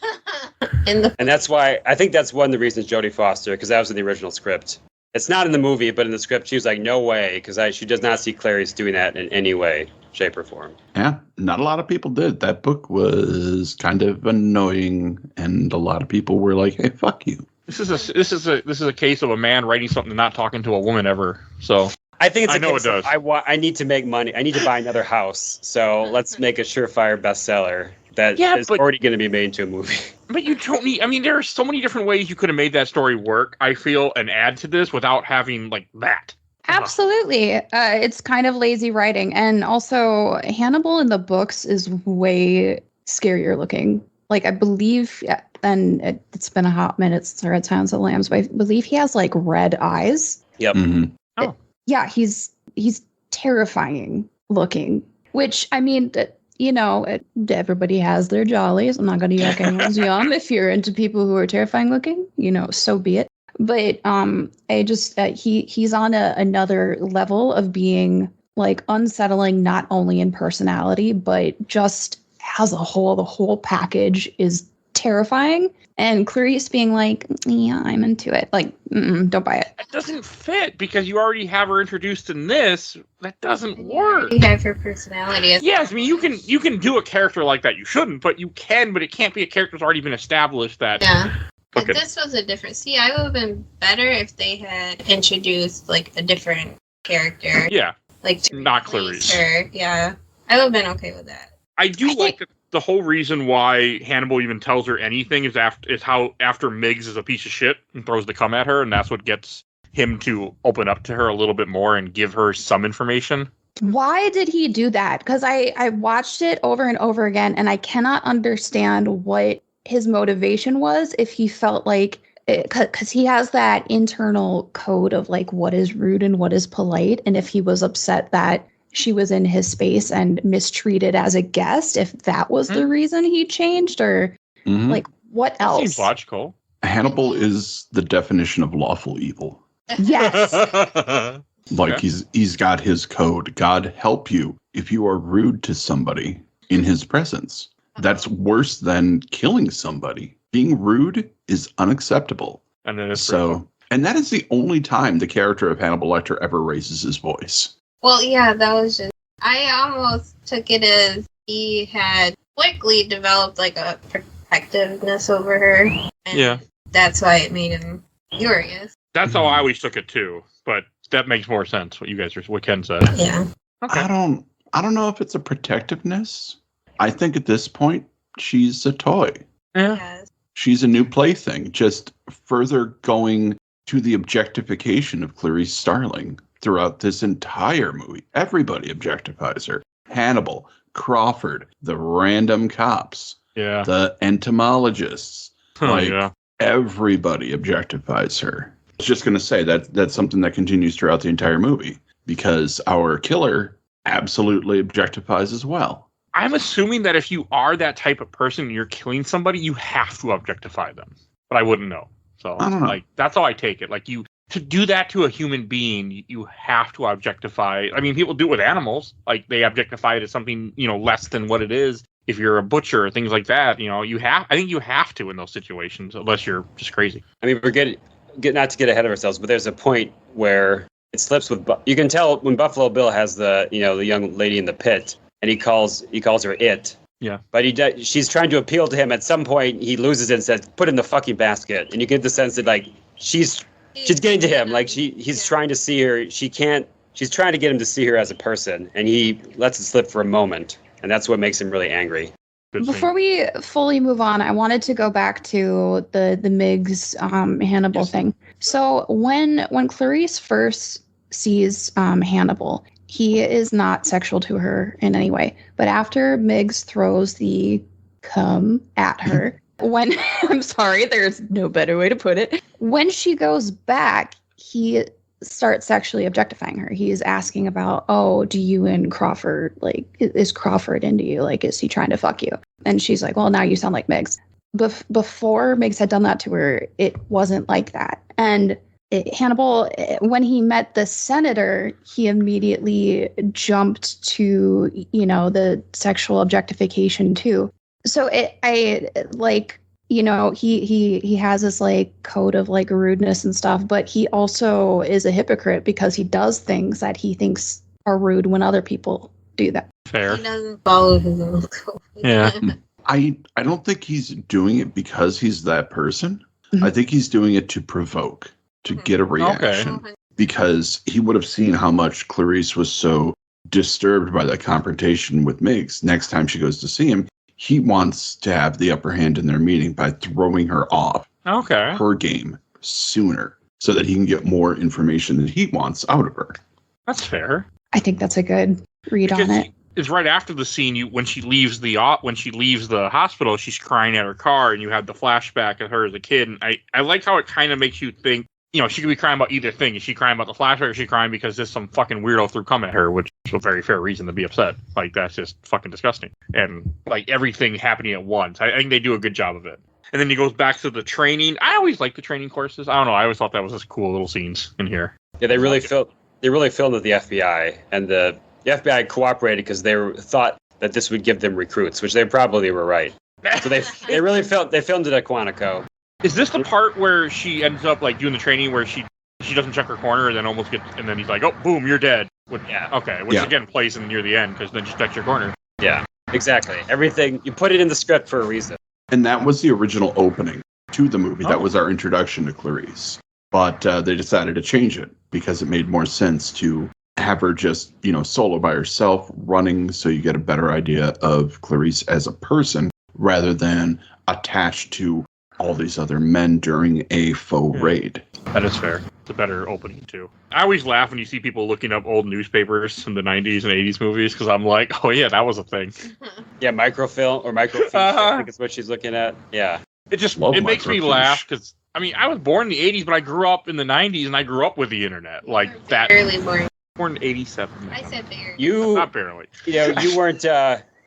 Speaker 5: And that's why, I think that's one of the reasons Jodie Foster, because that was in the original script. It's not in the movie, but in the script, she was like, no way, because she does not see Clarice doing that in any way, shape, or form.
Speaker 4: Yeah, not a lot of people did. That book was kind of annoying, and a lot of people were like, hey, fuck you.
Speaker 2: This is a case of a man writing something and not talking to a woman ever. So
Speaker 5: I think it's
Speaker 2: I know it does.
Speaker 5: I need to make money. I need to buy another house. So let's make a surefire bestseller that is already going to be made into a movie.
Speaker 2: But you don't need. I mean, there are so many different ways you could have made that story work. I feel and add to this without having like that.
Speaker 7: Absolutely. It's kind of lazy writing. And also, Hannibal in the books is way scarier looking. Like, I believe, and it's been a hot minute since I read Silence of the Lambs, but I believe he has, like, red eyes.
Speaker 5: Yep.
Speaker 4: Mm-hmm.
Speaker 2: Oh.
Speaker 7: Yeah, he's terrifying looking. Which, I memean, everybody has their jollies. I'm not going to yuck anyone's yum. If you're into people who are terrifying looking, so be it. But he's on another level of being like unsettling, not only in personality, but just as a whole. The whole package is terrifying. And Clarice being like, yeah, I'm into it. Like, don't buy it.
Speaker 2: It doesn't fit because you already have her introduced in this. That doesn't work.
Speaker 3: You have her personality.
Speaker 2: Yes, I mean, you can do a character like that. You shouldn't, but you can. But it can't be a character that's already been established. That
Speaker 3: But this was a different. See, I would have been better if they had introduced like a different character.
Speaker 2: Yeah,
Speaker 3: like
Speaker 2: not Clarice.
Speaker 3: Her. Yeah, I would have been okay with that.
Speaker 2: I like that. The whole reason why Hannibal even tells her anything is how after Miggs is a piece of shit and throws the cum at her, and that's what gets him to open up to her a little bit more and give her some information.
Speaker 7: Why did he do that? Because I watched it over and over again, and I cannot understand what his motivation was. If he felt like, because he has that internal code of like what is rude and what is polite, and if he was upset that she was in his space and mistreated as a guest, if that was the reason he changed, or like what else?
Speaker 2: Seems logical.
Speaker 4: Hannibal is the definition of lawful evil.
Speaker 7: Yes.
Speaker 4: Like he's got his code. God help you if you are rude to somebody in his presence. That's worse than killing somebody. Being rude is unacceptable.
Speaker 2: And then
Speaker 4: and that is the only time the character of Hannibal Lecter ever raises his voice.
Speaker 3: Well, yeah, that was just... I almost took it as he had quickly developed, like, a protectiveness over her. And that's why it made him furious.
Speaker 2: That's how I always took it, too. But that makes more sense, what Ken said.
Speaker 3: Yeah.
Speaker 2: Okay.
Speaker 4: I don't know if it's a protectiveness. I think at this point, she's a toy.
Speaker 2: Yeah.
Speaker 3: Yes.
Speaker 4: She's a new plaything, just further going to the objectification of Clarice Starling. Throughout this entire movie, everybody objectifies her. Hannibal, Crawford, the random cops, the entomologists, everybody objectifies her. I was just going to say that's something that continues throughout the entire movie because our killer absolutely objectifies as well.
Speaker 2: I'm assuming that if you are that type of person and you're killing somebody, you have to objectify them. But I wouldn't know. So
Speaker 4: I don't know.
Speaker 2: Like that's how I take it. Like to do that to a human being, you have to objectify. I mean, people do it with animals. Like they objectify it as something, less than what it is. If you're a butcher or things like that, I think you have to in those situations, unless you're just crazy.
Speaker 5: I mean, we're getting not to get ahead of ourselves, but there's a point where it slips with. You can tell when Buffalo Bill has the young lady in the pit, and he calls her it.
Speaker 2: Yeah.
Speaker 5: But she's trying to appeal to him. At some point, he loses it and says, "Put in the fucking basket." And you get the sense that like she's getting to him. Like he's trying to see her. She's trying to get him to see her as a person, and he lets it slip for a moment, and that's what makes him really angry.
Speaker 7: Before we fully move on, I wanted to go back to the Miggs Hannibal thing. So when Clarice first sees Hannibal, he is not sexual to her in any way. But after Miggs throws the cum at her, when I'm sorry, there's no better way to put it. When she goes back, he starts sexually objectifying her. He is asking about, oh, do you and Crawford, like, is Crawford into you? Like, is he trying to fuck you? And she's like, well, now you sound like Miggs. Before Miggs had done that to her, it wasn't like that. And Hannibal, when he met the senator, he immediately jumped to, the sexual objectification too. So he has this like code of like rudeness and stuff, but he also is a hypocrite because he does things that he thinks are rude when other people do that.
Speaker 2: Fair.
Speaker 3: He doesn't follow his own code.
Speaker 2: Yeah.
Speaker 4: I don't think he's doing it because he's that person. Mm-hmm. I think he's doing it to provoke, to get a reaction. Okay. Because he would have seen how much Clarice was so disturbed by that confrontation with Miggs. Next time she goes to see him, he wants to have the upper hand in their meeting by throwing her off her game sooner so that he can get more information that he wants out of her.
Speaker 2: That's fair.
Speaker 7: I think that's a good read on it.
Speaker 2: It's right after the scene when she leaves the hospital, she's crying at her car and you have the flashback of her as a kid. And I like how it kind of makes you think she could be crying about either thing. Is she crying about the flashback, or is she crying because there's some fucking weirdo threw cum at her, which is a very fair reason to be upset. Like, that's just fucking disgusting. And, like, everything happening at once. I think they do a good job of it. And then he goes back to the training. I always like the training courses. I don't know. I always thought that was just cool little scenes in here.
Speaker 5: Yeah, they really filmed with the FBI, and the FBI cooperated because they thought that this would give them recruits, which they probably were right. So they really filmed it at Quantico.
Speaker 2: Is this the part where she ends up like doing the training where she doesn't check her corner and then almost gets, and then he's like, oh, boom, you're dead.
Speaker 5: Yeah.
Speaker 2: Okay, which again plays in near the end because then she checks your corner.
Speaker 5: Yeah, exactly. Everything, you put it in the script for a reason.
Speaker 4: And that was the original opening to the movie. That was our introduction to Clarice. But they decided to change it because it made more sense to have her just, solo by herself running, so you get a better idea of Clarice as a person rather than attached to all these other men during a faux raid.
Speaker 2: That is fair. It's a better opening, too. I always laugh when you see people looking up old newspapers from the 90s and 80s movies, because I'm like, oh, yeah, that was a thing.
Speaker 5: Yeah, microfilm or microfiche, I think is what she's looking at. Yeah.
Speaker 2: It makes me laugh, because, I was born in the 80s, but I grew up in the 90s, and I grew up with the internet. Like, that.
Speaker 3: Barely born.
Speaker 2: Born in 87.
Speaker 3: I said barely.
Speaker 2: Not barely.
Speaker 5: You weren't...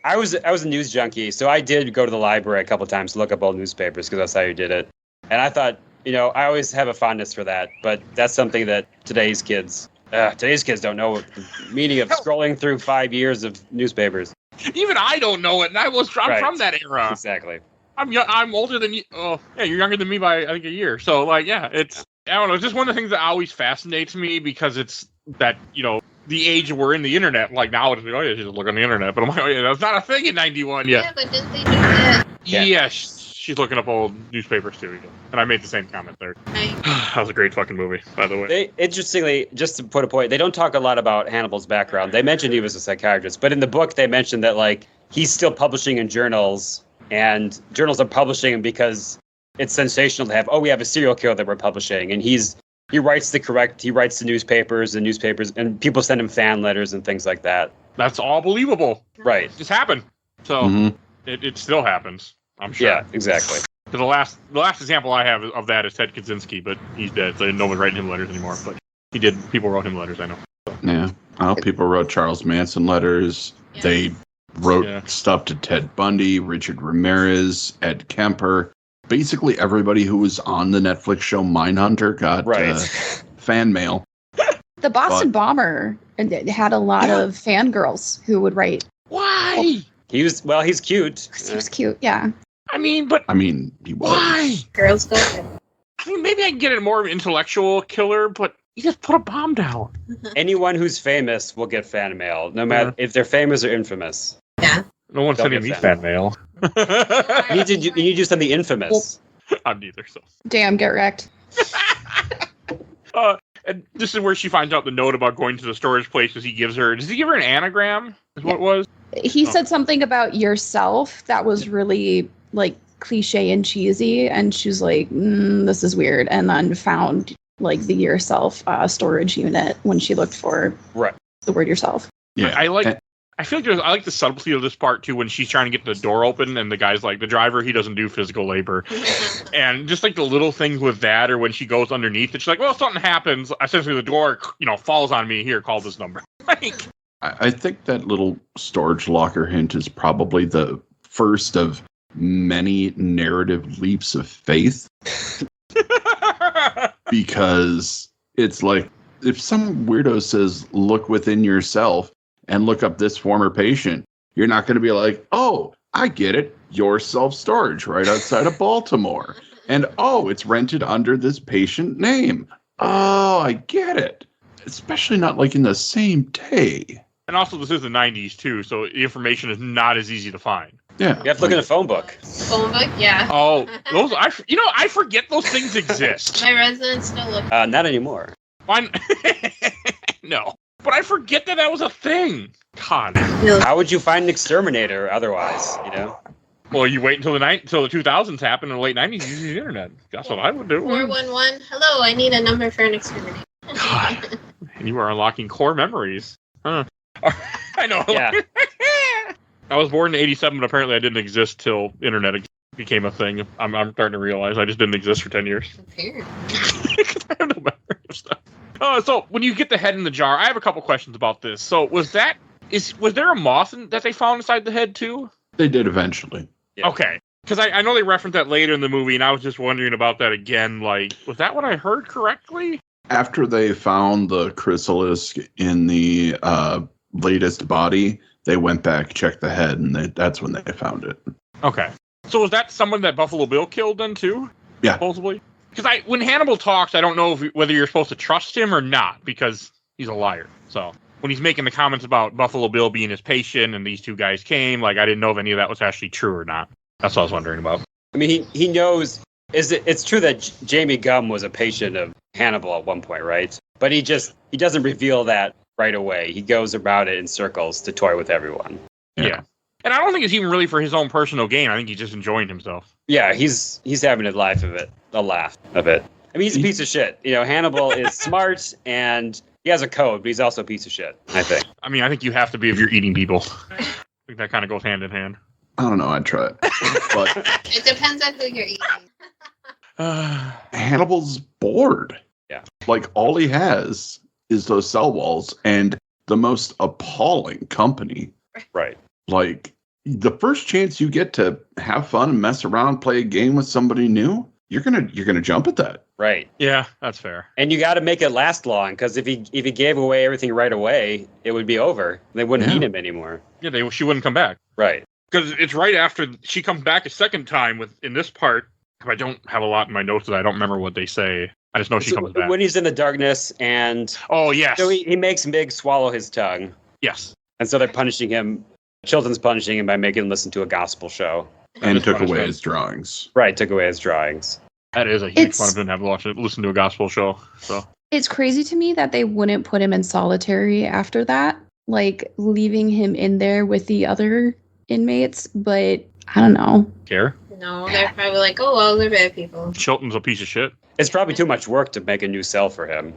Speaker 5: I was a news junkie, so I did go to the library a couple times to look up old newspapers because that's how you did it. And I thought, I always have a fondness for that, but that's something that today's kids don't know the meaning of scrolling through 5 years of newspapers.
Speaker 2: Even I don't know it, and I'm from that era.
Speaker 5: Exactly.
Speaker 2: I'm older than you. Oh, yeah, you're younger than me by I think a year. So it's I don't know. It's just one of the things that always fascinates me because it's that the age we're in the internet. Like now, it's like, oh yeah, just look on the internet. But I'm like, oh yeah, that's not a thing in '91 yet.
Speaker 3: Yeah, but didn't they do that?
Speaker 2: Yeah, she's looking up old newspapers too. And I made the same comment there.
Speaker 3: Right.
Speaker 2: That was a great fucking movie, by the way.
Speaker 5: Interestingly, just to put a point, they don't talk a lot about Hannibal's background. They mentioned he was a psychiatrist, but in the book they mentioned that like he's still publishing in journals, and journals are publishing him because it's sensational to have. Oh, we have a serial killer that we're publishing, and he writes the newspapers, and people send him fan letters and things like that.
Speaker 2: That's all believable.
Speaker 5: Right.
Speaker 2: It just happened. So it still happens, I'm sure.
Speaker 5: Yeah, exactly.
Speaker 2: The last example I have of that is Ted Kaczynski, but he's dead, so no one's writing him letters anymore. But people wrote him letters, I know.
Speaker 4: Yeah. Well, people wrote Charles Manson letters. Yeah. They wrote stuff to Ted Bundy, Richard Ramirez, Ed Kemper. Basically, everybody who was on the Netflix show Mindhunter got fan mail.
Speaker 7: The Boston Bomber had a lot of fangirls who would write.
Speaker 2: Why?
Speaker 5: He's cute.
Speaker 7: He was cute, yeah.
Speaker 4: He was.
Speaker 2: Why?
Speaker 3: Girls go.
Speaker 2: Maybe I can get it more of an intellectual killer, but you just put a bomb down.
Speaker 5: Anyone who's famous will get fan mail, no matter if they're famous or infamous.
Speaker 3: Yeah.
Speaker 2: No one's sending me fan mail.
Speaker 5: You need to do something infamous.
Speaker 2: I'm neither, so.
Speaker 7: Damn, get wrecked.
Speaker 2: And this is where she finds out the note about going to the storage place because he gives her. Does he give her an anagram? Is what it was?
Speaker 7: He said something about yourself that was really like cliche and cheesy, and she's like, this is weird, and then found like the yourself storage unit when she looked for the word yourself.
Speaker 2: Yeah, I feel like I like the subtlety of this part too when she's trying to get the door open and the guy's like, the driver, he doesn't do physical labor. And just like the little things with that, or when she goes underneath it, she's like, well, if something happens, essentially the door, falls on me. Here, call this number.
Speaker 4: I think that little storage locker hint is probably the first of many narrative leaps of faith. Because it's like, if some weirdo says, look within yourself, and look up this former patient, you're not going to be like, oh, I get it. Your self-storage right outside of Baltimore. And, oh, it's rented under this patient name. Oh, I get it. Especially not like in the same day.
Speaker 2: And also, this is the 90s, too, so the information is not as easy to find.
Speaker 4: Yeah.
Speaker 5: You have to look in a phone book.
Speaker 3: Phone book, yeah.
Speaker 2: Oh, those I forget those things exist.
Speaker 3: My residents still look.
Speaker 5: Not anymore.
Speaker 2: Fine. No. But I forget that was a thing. God.
Speaker 5: How would you find an exterminator otherwise,
Speaker 2: Well, you wait until the 2000s happened in the late 90s using the internet. That's what I would do.
Speaker 3: 411. Hello, I need a number for an exterminator.
Speaker 2: God. You are unlocking core memories. Huh. I know.
Speaker 5: Yeah.
Speaker 2: I was born in 87, but apparently I didn't exist till internet became a thing. I'm starting to realize I just didn't exist for 10 years. I have no memory of stuff. So when you get the head in the jar, I have a couple questions about this. So was there a moth that they found inside the head too?
Speaker 4: They did eventually.
Speaker 2: Yeah. Okay. Because I know they referenced that later in the movie, and I was just wondering about that again. Like, was that what I heard correctly?
Speaker 4: After they found the chrysalis in the latest body, they went back, checked the head, and that's when they found it.
Speaker 2: Okay. So was that someone that Buffalo Bill killed then too?
Speaker 4: Yeah.
Speaker 2: Supposedly? Because when Hannibal talks, I don't know whether you're supposed to trust him or not, because he's a liar. So when he's making the comments about Buffalo Bill being his patient and these two guys came, like, I didn't know if any of that was actually true or not. That's what I was wondering about.
Speaker 5: I mean, he knows. It's true that Jamie Gum was a patient of Hannibal at one point, right? But he doesn't reveal that right away. He goes about it in circles to toy with everyone.
Speaker 2: Yeah. And I don't think it's even really for his own personal gain. I think he's just enjoying himself.
Speaker 5: Yeah, he's having a laugh of it. I mean, he's a piece of shit. You know, Hannibal is smart and he has a code, but he's also a piece of shit, I think.
Speaker 2: I mean, I think you have to be if you're eating people. I think that kind of goes hand in hand.
Speaker 4: I don't know. I'd try it. But
Speaker 3: it depends on who you're eating.
Speaker 4: Hannibal's bored.
Speaker 5: Yeah.
Speaker 4: Like, all he has is those cell walls and the most appalling company.
Speaker 5: Right.
Speaker 4: Like, the first chance you get to have fun and mess around, play a game with somebody new, you're gonna jump at that.
Speaker 5: Right.
Speaker 2: Yeah, that's fair.
Speaker 5: And you got to make it last long, because if he gave away everything right away, it would be over. They wouldn't need him anymore.
Speaker 2: Yeah, she wouldn't come back.
Speaker 5: Right.
Speaker 2: Because it's right after she comes back a second time in this part. I don't have a lot in my notes that I don't remember what they say. I just know she comes back.
Speaker 5: When he's in the darkness and...
Speaker 2: Oh, yes.
Speaker 5: So he makes Mig swallow his tongue.
Speaker 2: Yes.
Speaker 5: And so they're punishing him. Chilton's punishing him by making him listen to a gospel show.
Speaker 4: And took away his drawings.
Speaker 5: Right, took away his drawings.
Speaker 2: That is a huge fun of him to listen to a gospel show. So
Speaker 7: it's crazy to me that they wouldn't put him in solitary after that, like leaving him in there with the other inmates, but I don't know.
Speaker 2: Care?
Speaker 3: No, they're probably like, oh, well, they're bad people.
Speaker 2: Chilton's a piece of shit.
Speaker 5: It's probably too much work to make a new cell for him.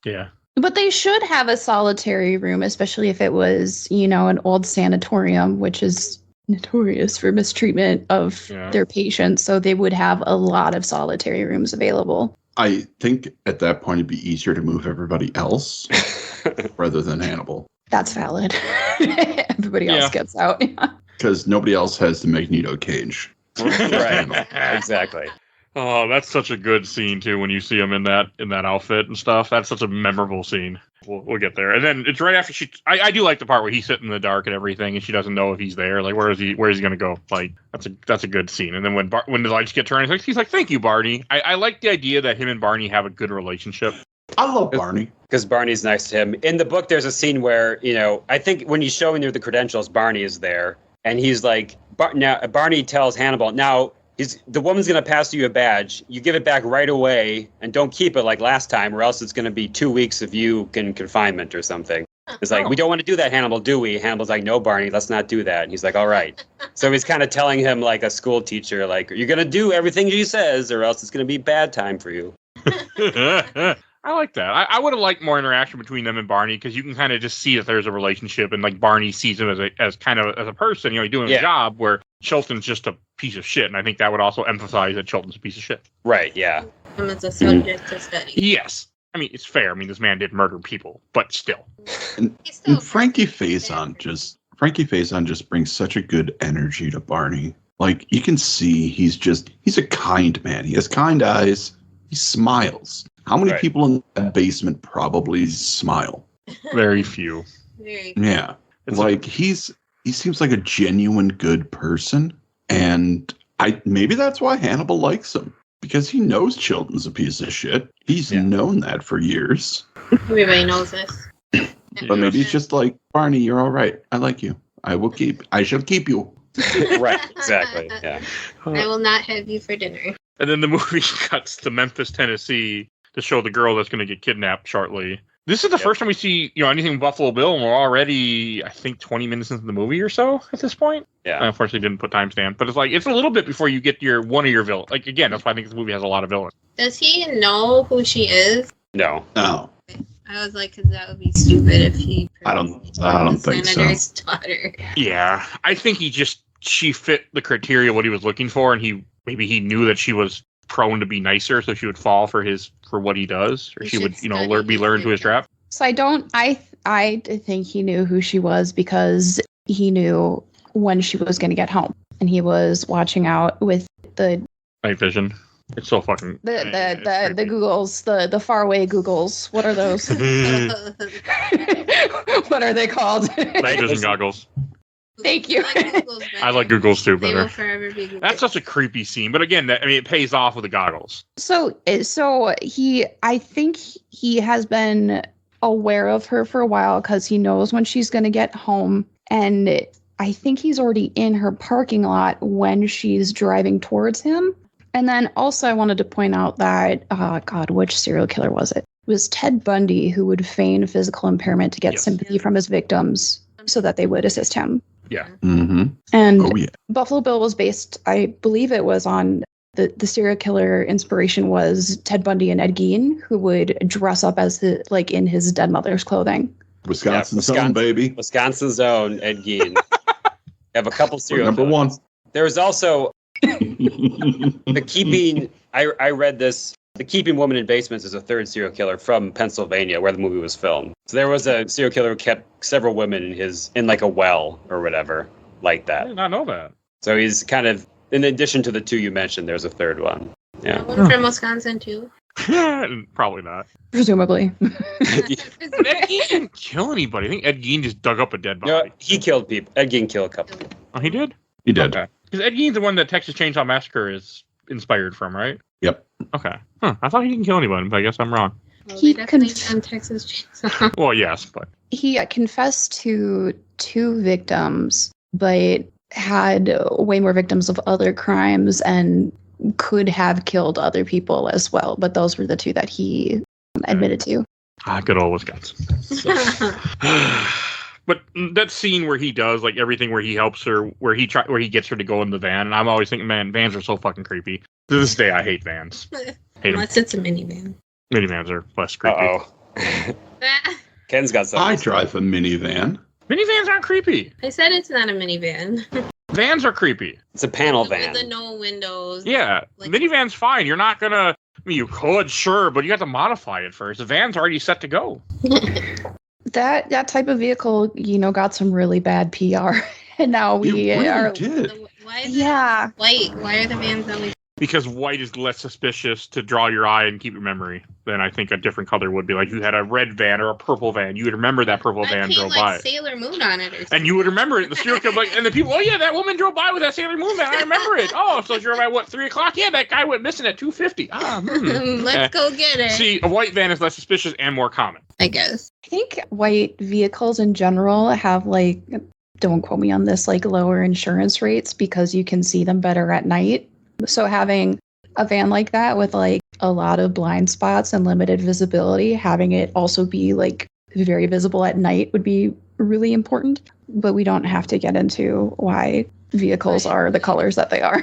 Speaker 2: Yeah.
Speaker 7: But they should have a solitary room, especially if it was, an old sanatorium, which is notorious for mistreatment of their patients. So they would have a lot of solitary rooms available.
Speaker 4: I think at that point it'd be easier to move everybody else rather than Hannibal.
Speaker 7: That's valid. Everybody else gets out.
Speaker 4: Because nobody else has the Magneto cage.
Speaker 5: Right. Exactly.
Speaker 2: Oh, that's such a good scene too when you see him in that outfit and stuff. That's such a memorable scene. We'll get there. And then it's right after I do like the part where he's sitting in the dark and everything, and she doesn't know if he's there. Like, where is he going to go? Like, that's a good scene. And then when the lights get turned, he's like, "Thank you, Barney." I like the idea that him and Barney have a good relationship.
Speaker 4: I love Barney.
Speaker 5: Because Barney's nice to him. In the book, there's a scene where, I think when he's showing her the credentials, Barney is there. And he's like, Barney tells Hannibal, now, the woman's going to pass you a badge. You give it back right away and don't keep it like last time, or else it's going to be 2 weeks of you in confinement or something. It's like, we don't want to do that, Hannibal, do we? Hannibal's like, no, Barney, let's not do that. And he's like, all right. So he's kind of telling him like a school teacher, like, you're going to do everything she says, or else it's going to be bad time for you.
Speaker 2: I like that. I would have liked more interaction between them and Barney, because you can kind of just see that there's a relationship, and like Barney sees him as kind of a person, he's doing a job, where Chilton's just a piece of shit, and I think that would also emphasize that Chilton's a piece of shit.
Speaker 5: Right, yeah.
Speaker 3: Him as a subject to study.
Speaker 2: Yes. I mean, it's fair. I mean, this man did murder people, but still.
Speaker 4: And Frankie Faison just brings such a good energy to Barney. Like, you can see he's a kind man. He has kind eyes. He smiles. How many people in that basement probably smile?
Speaker 2: Very few.
Speaker 4: Yeah. He seems like a genuine good person. And maybe that's why Hannibal likes him. Because he knows Chilton's a piece of shit. He's known that for years.
Speaker 3: Everybody knows this.
Speaker 4: But maybe he's just like, Barney, you're all right. I like you. I shall keep you.
Speaker 5: Right, exactly. Yeah.
Speaker 3: I will not have you for dinner.
Speaker 2: And then the movie cuts to Memphis, Tennessee, to show the girl that's going to get kidnapped shortly. This is the first time we see, anything Buffalo Bill, and we're already, I think, 20 minutes into the movie or so at this point.
Speaker 5: Yeah.
Speaker 2: I unfortunately didn't put timestamp, but it's a little bit before you get one of your villains. Like, again, that's why I think this movie has a lot of villains.
Speaker 3: Does he know who she is?
Speaker 5: No.
Speaker 3: I was like, because that would be stupid if he.
Speaker 4: I don't think so.
Speaker 3: Senator's daughter.
Speaker 2: Yeah, I think she fit the criteria what he was looking for, and maybe he knew that she was prone to be nicer, so she would fall for what he does, or she would, be learned to his trap.
Speaker 7: So I think he knew who she was because he knew when she was going to get home, and he was watching out with the
Speaker 2: night vision. It's so fucking
Speaker 7: the Googles, the faraway Googles. What are those? What are they called?
Speaker 2: Night vision goggles.
Speaker 7: Thank you.
Speaker 2: I like Googles too better.
Speaker 3: They will forever be Googles.
Speaker 2: That's such a creepy scene, but again, it pays off with the goggles.
Speaker 7: So I think he has been aware of her for a while because he knows when she's going to get home, and I think he's already in her parking lot when she's driving towards him. And then also I wanted to point out that, which serial killer was it? It was Ted Bundy, who would feign physical impairment to get sympathy from his victims so that they would assist him.
Speaker 2: Yeah.
Speaker 4: Mm-hmm.
Speaker 7: And Buffalo Bill was based, I believe it was on the serial killer inspiration was Ted Bundy and Ed Gein, who would dress up as in his dead mother's clothing.
Speaker 4: Wisconsin's own, baby.
Speaker 5: Wisconsin's own Ed Gein. Have a couple serial
Speaker 4: number
Speaker 5: killers.
Speaker 4: One.
Speaker 5: There was also the keeping. I read this. The Keeping Woman in Basements is a third serial killer from Pennsylvania, where the movie was filmed. So there was a serial killer who kept several women in like a well or whatever, like that.
Speaker 2: I did not know that.
Speaker 5: So he's kind of, in addition to the two you mentioned, there's a third one. Yeah.
Speaker 3: One from Wisconsin too.
Speaker 2: Probably not.
Speaker 7: Presumably.
Speaker 2: Ed Gein didn't kill anybody. I think Ed Gein just dug up a dead body.
Speaker 5: No, he killed people. Ed Gein killed a couple people.
Speaker 2: Oh, he did?
Speaker 4: He did.
Speaker 2: Okay. Because Ed Gein's the one that Texas Chainsaw Massacre is inspired from, right?
Speaker 4: Yep.
Speaker 2: Okay. I thought he didn't kill anyone, but I guess I'm wrong.
Speaker 3: Well,
Speaker 7: He
Speaker 3: they definitely done Texas Chainsaw.
Speaker 2: Well, yes, but...
Speaker 7: He confessed to 2 victims, but had way more victims of other crimes and could have killed other people as well. But those were the 2 that he admitted to.
Speaker 2: Good old Wisconsin. But that scene where he does like everything, where he helps her, where he gets her to go in the van, and I'm always thinking, man, vans are so fucking creepy. To this day, I hate vans.
Speaker 3: Unless it's a minivan.
Speaker 2: Minivans are less creepy.
Speaker 5: Uh-oh. Ken's got something.
Speaker 4: I drive a minivan.
Speaker 2: Minivans aren't creepy.
Speaker 3: I said it's not a minivan.
Speaker 2: Vans are creepy.
Speaker 5: It's a panel van.
Speaker 3: With the no windows.
Speaker 2: Yeah, minivan's fine. You're not gonna. I mean, you could, sure, but you have to modify it first. The van's already set to go.
Speaker 7: That type of vehicle, got some really bad PR, and now we are.
Speaker 4: Did.
Speaker 3: Why is it white? Why are the vans always?
Speaker 2: Because white is less suspicious to draw your eye and keep your memory than I think a different color would be. Like you had a red van or a purple van, you would remember that purple van drove by.
Speaker 3: Sailor Moon on it, or something.
Speaker 2: And you would remember it. The serial killer, and the people, oh yeah, that woman drove by with that Sailor Moon van. I remember it. Oh, so you're about what 3:00? Yeah, that guy went missing at 2:50.
Speaker 3: Let's go get her.
Speaker 2: See, a white van is less suspicious and more common.
Speaker 3: I guess.
Speaker 7: I think white vehicles in general have don't quote me on this, lower insurance rates because you can see them better at night. So having a van like that with a lot of blind spots and limited visibility, having it also be very visible at night would be really important. But we don't have to get into why vehicles are the colors that they are.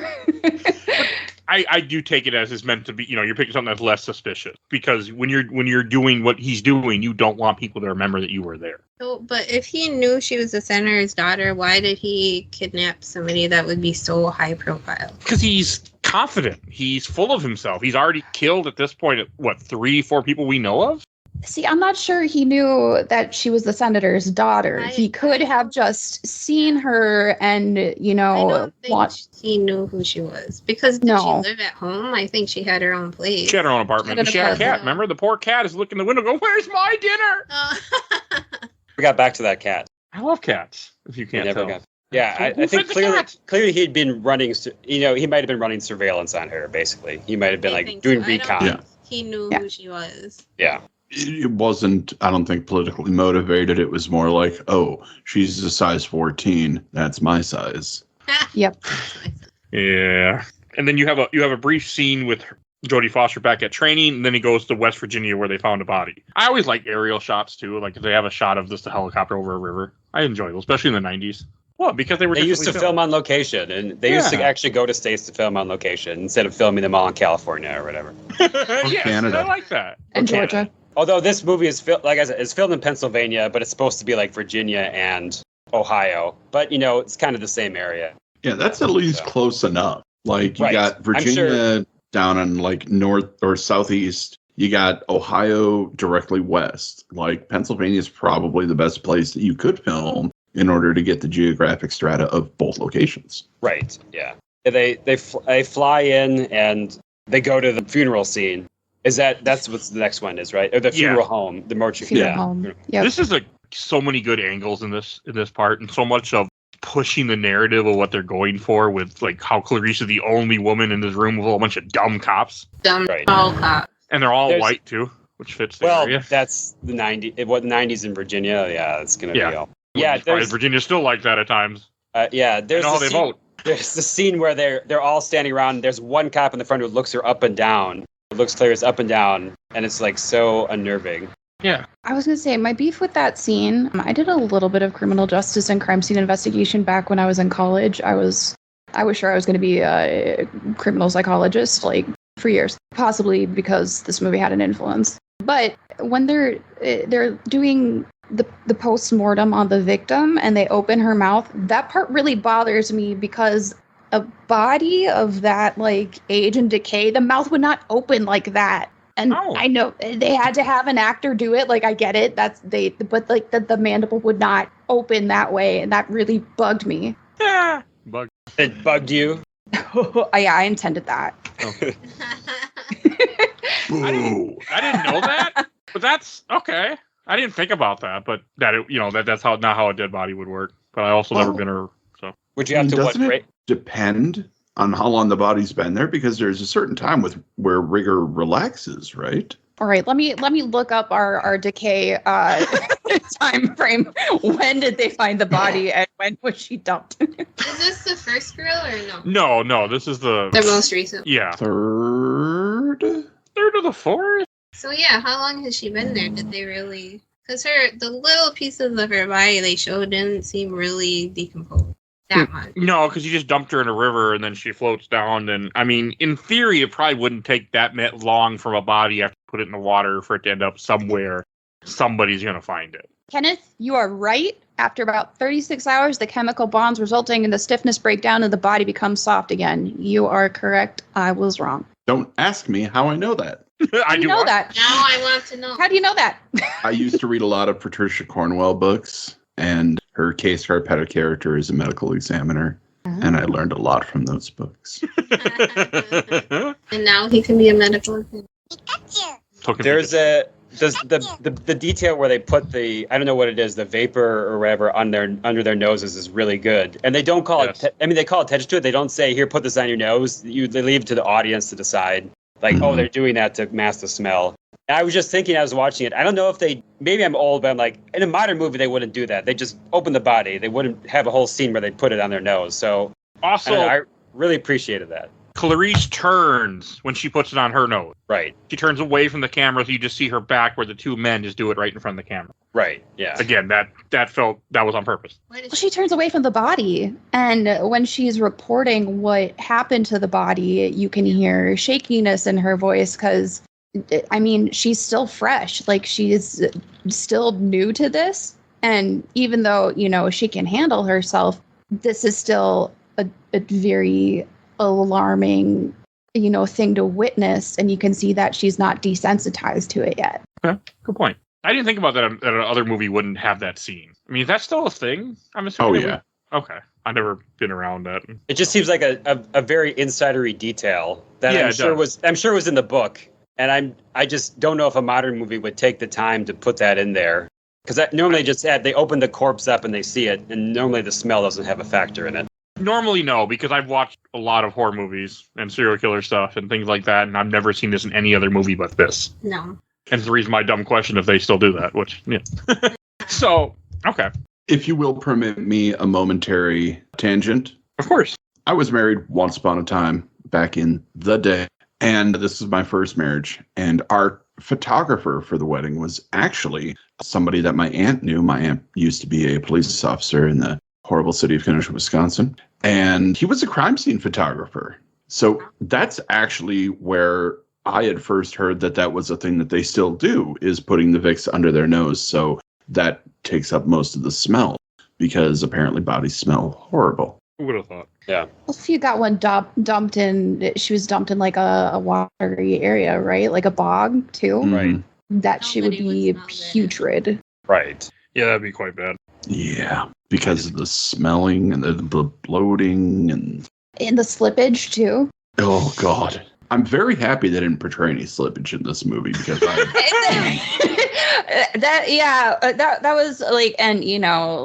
Speaker 2: I do take it as it's meant to be. You're picking something that's less suspicious because when you're doing what he's doing, you don't want people to remember that you were there.
Speaker 3: So, but if he knew she was the senator's daughter, why did he kidnap somebody that would be so high profile?
Speaker 2: Because he's confident. He's full of himself. He's already killed at this point, 3-4 people we know of?
Speaker 7: See, I'm not sure he knew that she was the senator's daughter. He could have just seen her and,
Speaker 3: I don't think he knew who she was. Because did she live at home? I think she had her own place.
Speaker 2: She had her own apartment. She had a cat. Remember? The poor cat is looking in the window going, where's my dinner?
Speaker 5: We got back to that cat.
Speaker 2: I love cats, if you can't tell.
Speaker 5: Yeah, I think clearly he'd been running, he might have been running surveillance on her, basically. He might have been doing recon.
Speaker 3: Yeah. He knew who she was.
Speaker 5: Yeah.
Speaker 4: It wasn't, I don't think, politically motivated. It was more like, oh, she's a size 14. That's my size.
Speaker 7: Yep.
Speaker 2: Yeah. And then you have a brief scene with Jodie Foster back at training, and then he goes to West Virginia where they found a body. I always like aerial shots, too. Like, if they have a shot of just a helicopter over a river. I enjoy those, especially in the 90s. Well, because they used
Speaker 5: to film on location, and they used to actually go to states to film on location instead of filming them all in California or whatever.
Speaker 2: Yes,
Speaker 4: Canada.
Speaker 2: I like that.
Speaker 7: And Georgia.
Speaker 5: Although this movie is, like I said, it's filmed in Pennsylvania, but it's supposed to be like Virginia and Ohio. But, it's kind of the same area.
Speaker 4: Yeah, that's at least close enough. Like, you got Virginia down in like north or southeast. You got Ohio directly west. Like Pennsylvania is probably the best place that you could film in order to get the geographic strata of both locations.
Speaker 5: Right. Yeah. They fly in and they go to the funeral scene. That's what the next one is, right? Or the funeral home, the mortuary.
Speaker 7: Funeral home. Yep.
Speaker 2: This is so many good angles in this part, and so much of pushing the narrative of what they're going for with like how Clarice is the only woman in this room with a whole bunch of dumb cops.
Speaker 3: All cops.
Speaker 2: And they're all white too, which fits the area.
Speaker 5: That's the 90s. What 90s in Virginia? Yeah, it's gonna be all. Yeah,
Speaker 2: Virginia's still like that at times.
Speaker 5: There's
Speaker 2: how they vote.
Speaker 5: There's the scene where they're all standing around. And there's one cop in the front who looks her up and down. Looks Clarice up and down, and it's like so unnerving.
Speaker 2: Yeah.
Speaker 7: I was going to say, my beef with that scene, I did a little bit of criminal justice and crime scene investigation back when I was in college. I was sure I was going to be a criminal psychologist, like, for years, possibly because this movie had an influence. But when they're doing the post-mortem on the victim and they open her mouth, that part really bothers me because a body of that, like, age and decay, the mouth would not open like that. And I know they had to have an actor do it. Like, I get it. But like the mandible would not open that way. And that really bugged me.
Speaker 2: Yeah.
Speaker 5: It bugged you?
Speaker 7: Yeah, I intended that.
Speaker 2: Oh. I didn't know that, but that's okay. I didn't think about that, but that's not how a dead body would work. But I also never been her. So
Speaker 5: would you have to
Speaker 4: doesn't it depend on how long the body's been there, because there's a certain time where rigor relaxes, right?
Speaker 7: All right, let me look up our decay time frame. When did they find the body, and when was she dumped?
Speaker 3: Is this the first girl or no?
Speaker 2: No, this is the
Speaker 3: most recent.
Speaker 2: Yeah,
Speaker 4: third
Speaker 2: or the fourth.
Speaker 3: So yeah, how long has she been there? Did they really? Because the little pieces of her body they showed didn't seem really decomposed. That much.
Speaker 2: No, because you just dumped her in a river and then she floats down. And I mean, in theory, it probably wouldn't take that long from a body after you put it in the water for it to end up somewhere. Somebody's going to find it.
Speaker 7: Kenneth, you are right. After about 36 hours, the chemical bonds resulting in the stiffness break down and the body becomes soft again. You are correct. I was wrong.
Speaker 4: Don't ask me how I know that.
Speaker 7: I do know that.
Speaker 3: Now I want to know.
Speaker 7: How do you know that?
Speaker 4: I used to read a lot of Patricia Cornwell books, and her Kay Scarpetta character is a medical examiner, and I learned a lot from those books.
Speaker 3: And now he can be a medical examiner.
Speaker 5: There's the detail where they put the, I don't know what it is, the vapor or whatever under their noses is really good. And they don't call it, they call attention to it. They don't say, here, put this on your nose. They leave it to the audience to decide. Like, they're doing that to mask the smell. And I was just thinking, I was watching it. I don't know if maybe I'm old, but I'm like, in a modern movie, they wouldn't do that. They just open the body. They wouldn't have a whole scene where they put it on their nose. So
Speaker 2: also,
Speaker 5: I really appreciated that.
Speaker 2: Clarice turns when she puts it on her nose.
Speaker 5: Right.
Speaker 2: She turns away from the camera, so you just see her back where the two men just do it right in front of the camera.
Speaker 5: Right, yeah.
Speaker 2: Again, that was on purpose.
Speaker 7: Well, she turns away from the body, and when she's reporting what happened to the body, you can hear shakiness in her voice because, I mean, she's still fresh. Like, she's still new to this, and even though, she can handle herself, this is still a very alarming, thing to witness, and you can see that she's not desensitized to it yet.
Speaker 2: Okay, good point. I didn't think about that another movie wouldn't have that scene. I mean, is that still a thing? I'm assuming.
Speaker 4: Oh, yeah.
Speaker 2: Okay. I've never been around that.
Speaker 5: It just seems like a very insidery detail that I'm sure was in the book. And I just don't know if a modern movie would take the time to put that in there. Because normally they open the corpse up and they see it, and normally the smell doesn't have a factor in it.
Speaker 2: Normally, no, because I've watched a lot of horror movies and serial killer stuff and things like that, and I've never seen this in any other movie but this.
Speaker 3: No.
Speaker 2: Hence the reason my dumb question if they still do that, which, yeah. So, okay.
Speaker 4: If you will permit me a momentary tangent.
Speaker 2: Of course.
Speaker 4: I was married once upon a time back in the day, and this was my first marriage. And our photographer for the wedding was actually somebody that my aunt knew. My aunt used to be a police officer in the horrible city of Kenosha, Wisconsin. And he was a crime scene photographer. So that's actually where I had first heard that was a thing that they still do, is putting the Vicks under their nose. So that takes up most of the smell, because apparently bodies smell horrible.
Speaker 2: Who would have thought?
Speaker 5: Yeah.
Speaker 7: Well, if you got one dumped in, she was dumped in like a watery area, right? Like a bog too.
Speaker 5: Right.
Speaker 7: That she would be putrid.
Speaker 5: Right.
Speaker 2: Yeah, that'd be quite bad.
Speaker 4: Yeah, because of the smelling and the bloating and
Speaker 7: the slippage too.
Speaker 4: Oh God. I'm very happy they didn't portray any slippage in this movie because
Speaker 7: that was like, and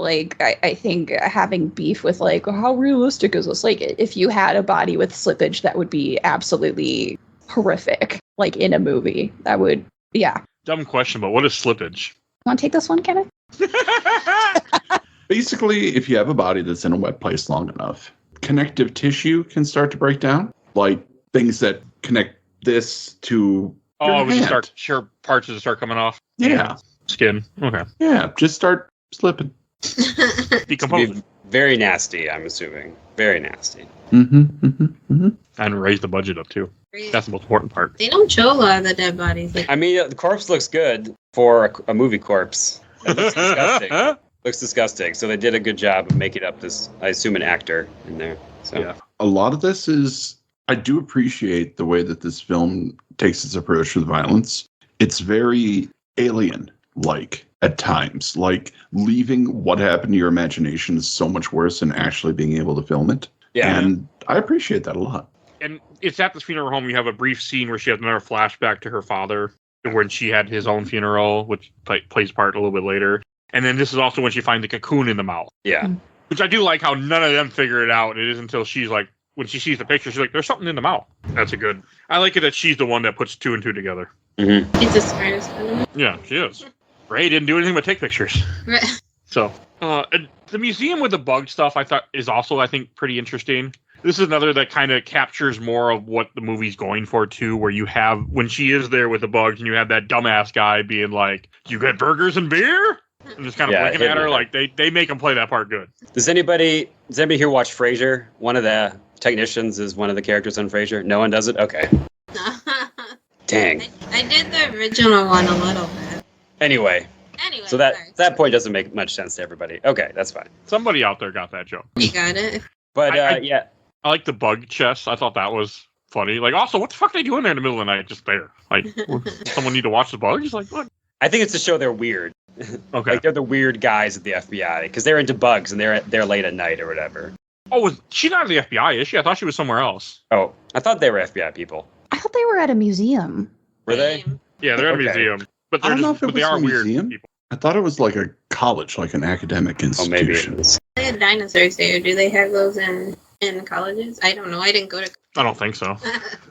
Speaker 7: like I think having beef with like how realistic is this? Like if you had a body with slippage, that would be absolutely horrific. Like in a movie, that would
Speaker 2: Dumb question, but what is slippage?
Speaker 7: Want to take this one, Kenneth?
Speaker 4: basically if you have a body that's in a wet place long enough, connective tissue can start to break down, like things that connect this to your hand.
Speaker 2: Parts just start coming off.
Speaker 4: Yeah.
Speaker 2: Skin. Okay.
Speaker 4: Yeah, just start slipping.
Speaker 2: Decomposing.
Speaker 5: Very nasty, I'm assuming. Very nasty.
Speaker 2: And raise the budget up too. That's the most important part.
Speaker 3: They don't show a lot of the dead bodies.
Speaker 5: I mean, the corpse looks good for a movie corpse. It looks disgusting. Looks disgusting. So they did a good job of making up this, I assume, an actor in there. So
Speaker 2: yeah.
Speaker 4: A lot of this is, I do appreciate the way that this film takes its approach to the violence. It's very Alien-like at times, like leaving what happened to your imagination is so much worse than actually being able to film it.
Speaker 5: Yeah.
Speaker 4: And I appreciate that a lot.
Speaker 2: And it's at this funeral home. You have a brief scene where she has another flashback to her father, when she had his own funeral, which plays part a little bit later. And then this is also when she finds the cocoon in the mouth.
Speaker 5: Yeah.
Speaker 2: Which I do like how none of them figure it out. It is until she's like, when she sees the picture, she's like, there's something in the mouth. That's a good. I like it that she's the one that puts two and two together.
Speaker 5: Mm-hmm.
Speaker 3: It's the smartest one.
Speaker 2: Yeah, she is. Ray didn't do anything but take pictures.
Speaker 3: Right.
Speaker 2: So, the museum with the bug stuff I thought is also, I think, pretty interesting. This is another that kind of captures more of what the movie's going for, too, where you have, when she is there with the bugs, and you have that dumbass guy being like, you get burgers and beer? And just kind of looking at her like they make him play that part good.
Speaker 5: Does anybody here watch Frasier? One of the technicians is one of the characters on Frasier. No one does it? Okay. Dang.
Speaker 3: I did the original one a little bit.
Speaker 5: Anyway, so that point doesn't make much sense to everybody. Okay, that's fine.
Speaker 2: Somebody out there got that joke.
Speaker 3: You got it.
Speaker 5: But
Speaker 2: I like the bug chest. I thought that was funny. Like, also, what the fuck are they doing there in the middle of the night just there? Like, someone need to watch the bugs? Like, what?
Speaker 5: I think it's to show they're weird.
Speaker 2: Okay.
Speaker 5: Like they're the weird guys at the FBI because they're into bugs and they're late at night or whatever.
Speaker 2: Oh, was she not at the FBI? Is she? I thought she was somewhere else.
Speaker 5: Oh, I thought they were FBI people.
Speaker 7: I thought they were at a museum.
Speaker 5: Were they?
Speaker 2: Yeah, they're at a museum, but
Speaker 4: I don't know if it was
Speaker 2: they are
Speaker 4: a
Speaker 2: weird
Speaker 4: museum.
Speaker 2: people.
Speaker 4: I thought it was like a college, like an academic institution.
Speaker 5: Oh, maybe.
Speaker 3: They had dinosaurs there. Do they have those in colleges? I don't know. I didn't go to.
Speaker 2: I don't think so.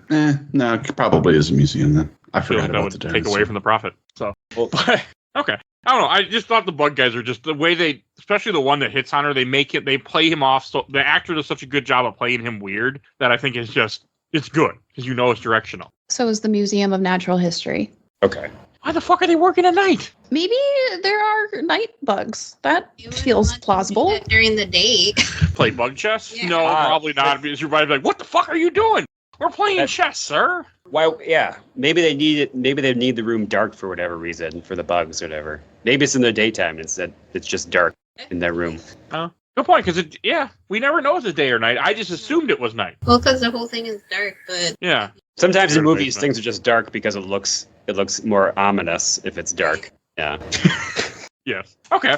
Speaker 4: No, it probably is a museum then. I
Speaker 2: feel
Speaker 4: forgot
Speaker 2: like that
Speaker 4: about
Speaker 2: would
Speaker 4: the
Speaker 2: take
Speaker 4: dinosaur.
Speaker 2: away from the profit. So, but okay. I don't know. I just thought the bug guys are just the way they, especially the one that hits on her, they play him off. So the actor does such a good job of playing him weird that I think it's good because it's directional.
Speaker 7: So is the Museum of Natural History.
Speaker 5: Okay.
Speaker 2: Why the fuck are they working at night?
Speaker 7: Maybe there are night bugs. That feels plausible.
Speaker 3: During the day.
Speaker 2: Play bug chess?
Speaker 3: Yeah.
Speaker 2: No, probably not. Because you're probably like, what the fuck are you doing? We're playing chess, sir.
Speaker 5: Why? Yeah. Maybe they need it. Maybe they need the room dark for whatever reason, for the bugs or whatever. Maybe it's in the daytime instead. It's just dark in their room.
Speaker 2: Good point. Because we never know if it's day or night. I just assumed it was night.
Speaker 3: Well, because the whole thing is dark, but
Speaker 2: yeah.
Speaker 5: Sometimes in movies things are just dark because it looks more ominous if it's dark. Yeah.
Speaker 2: Yes. Okay.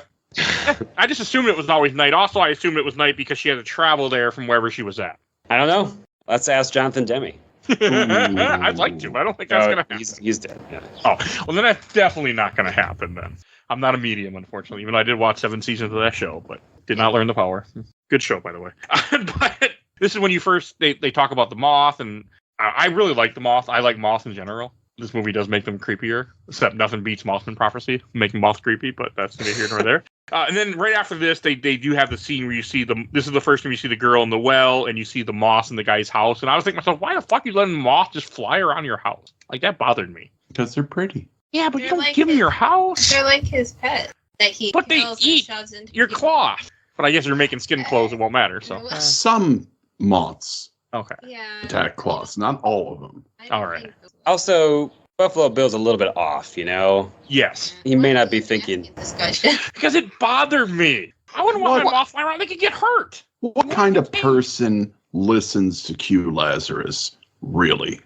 Speaker 2: I just assumed it was always night. Also, I assumed it was night because she had to travel there from wherever she was at.
Speaker 5: I don't know. Let's ask Jonathan Demme.
Speaker 2: I'd like to, but I don't think that's going to happen.
Speaker 5: He's dead. Yeah.
Speaker 2: Oh, well, then that's definitely not going to happen then. I'm not a medium, unfortunately, even though I did watch 7 seasons of that show, but did not learn the power. Good show, by the way. But this is when they talk about the moth, and I really like the moth. I like moths in general. This movie does make them creepier, except nothing beats Mothman Prophecy, making moths creepy, but that's neither here nor there. And then right after this, they do have the scene where you see this is the first time you see the girl in the well, and you see the moths in the guy's house. And I was thinking to myself, why the fuck are you letting moths just fly around your house? Like, that bothered me.
Speaker 4: Because they're pretty.
Speaker 2: Yeah, but you don't give them your house.
Speaker 3: They're like his pet that he
Speaker 2: but they
Speaker 3: kills
Speaker 2: eat
Speaker 3: and shoves into
Speaker 2: your
Speaker 3: people.
Speaker 2: cloth. But I guess you're making skin clothes, it won't matter. So
Speaker 4: Some moths
Speaker 2: okay.
Speaker 3: Yeah.
Speaker 4: attack cloths, not all of them.
Speaker 2: All right.
Speaker 5: Also, Buffalo Bill's a little bit off, you know?
Speaker 2: Yes.
Speaker 5: He may not be thinking.
Speaker 3: Discussion.
Speaker 2: Because it bothered me. I wouldn't want my moth flying around. They could get hurt.
Speaker 4: What kind of person listens to Q Lazarus? Really?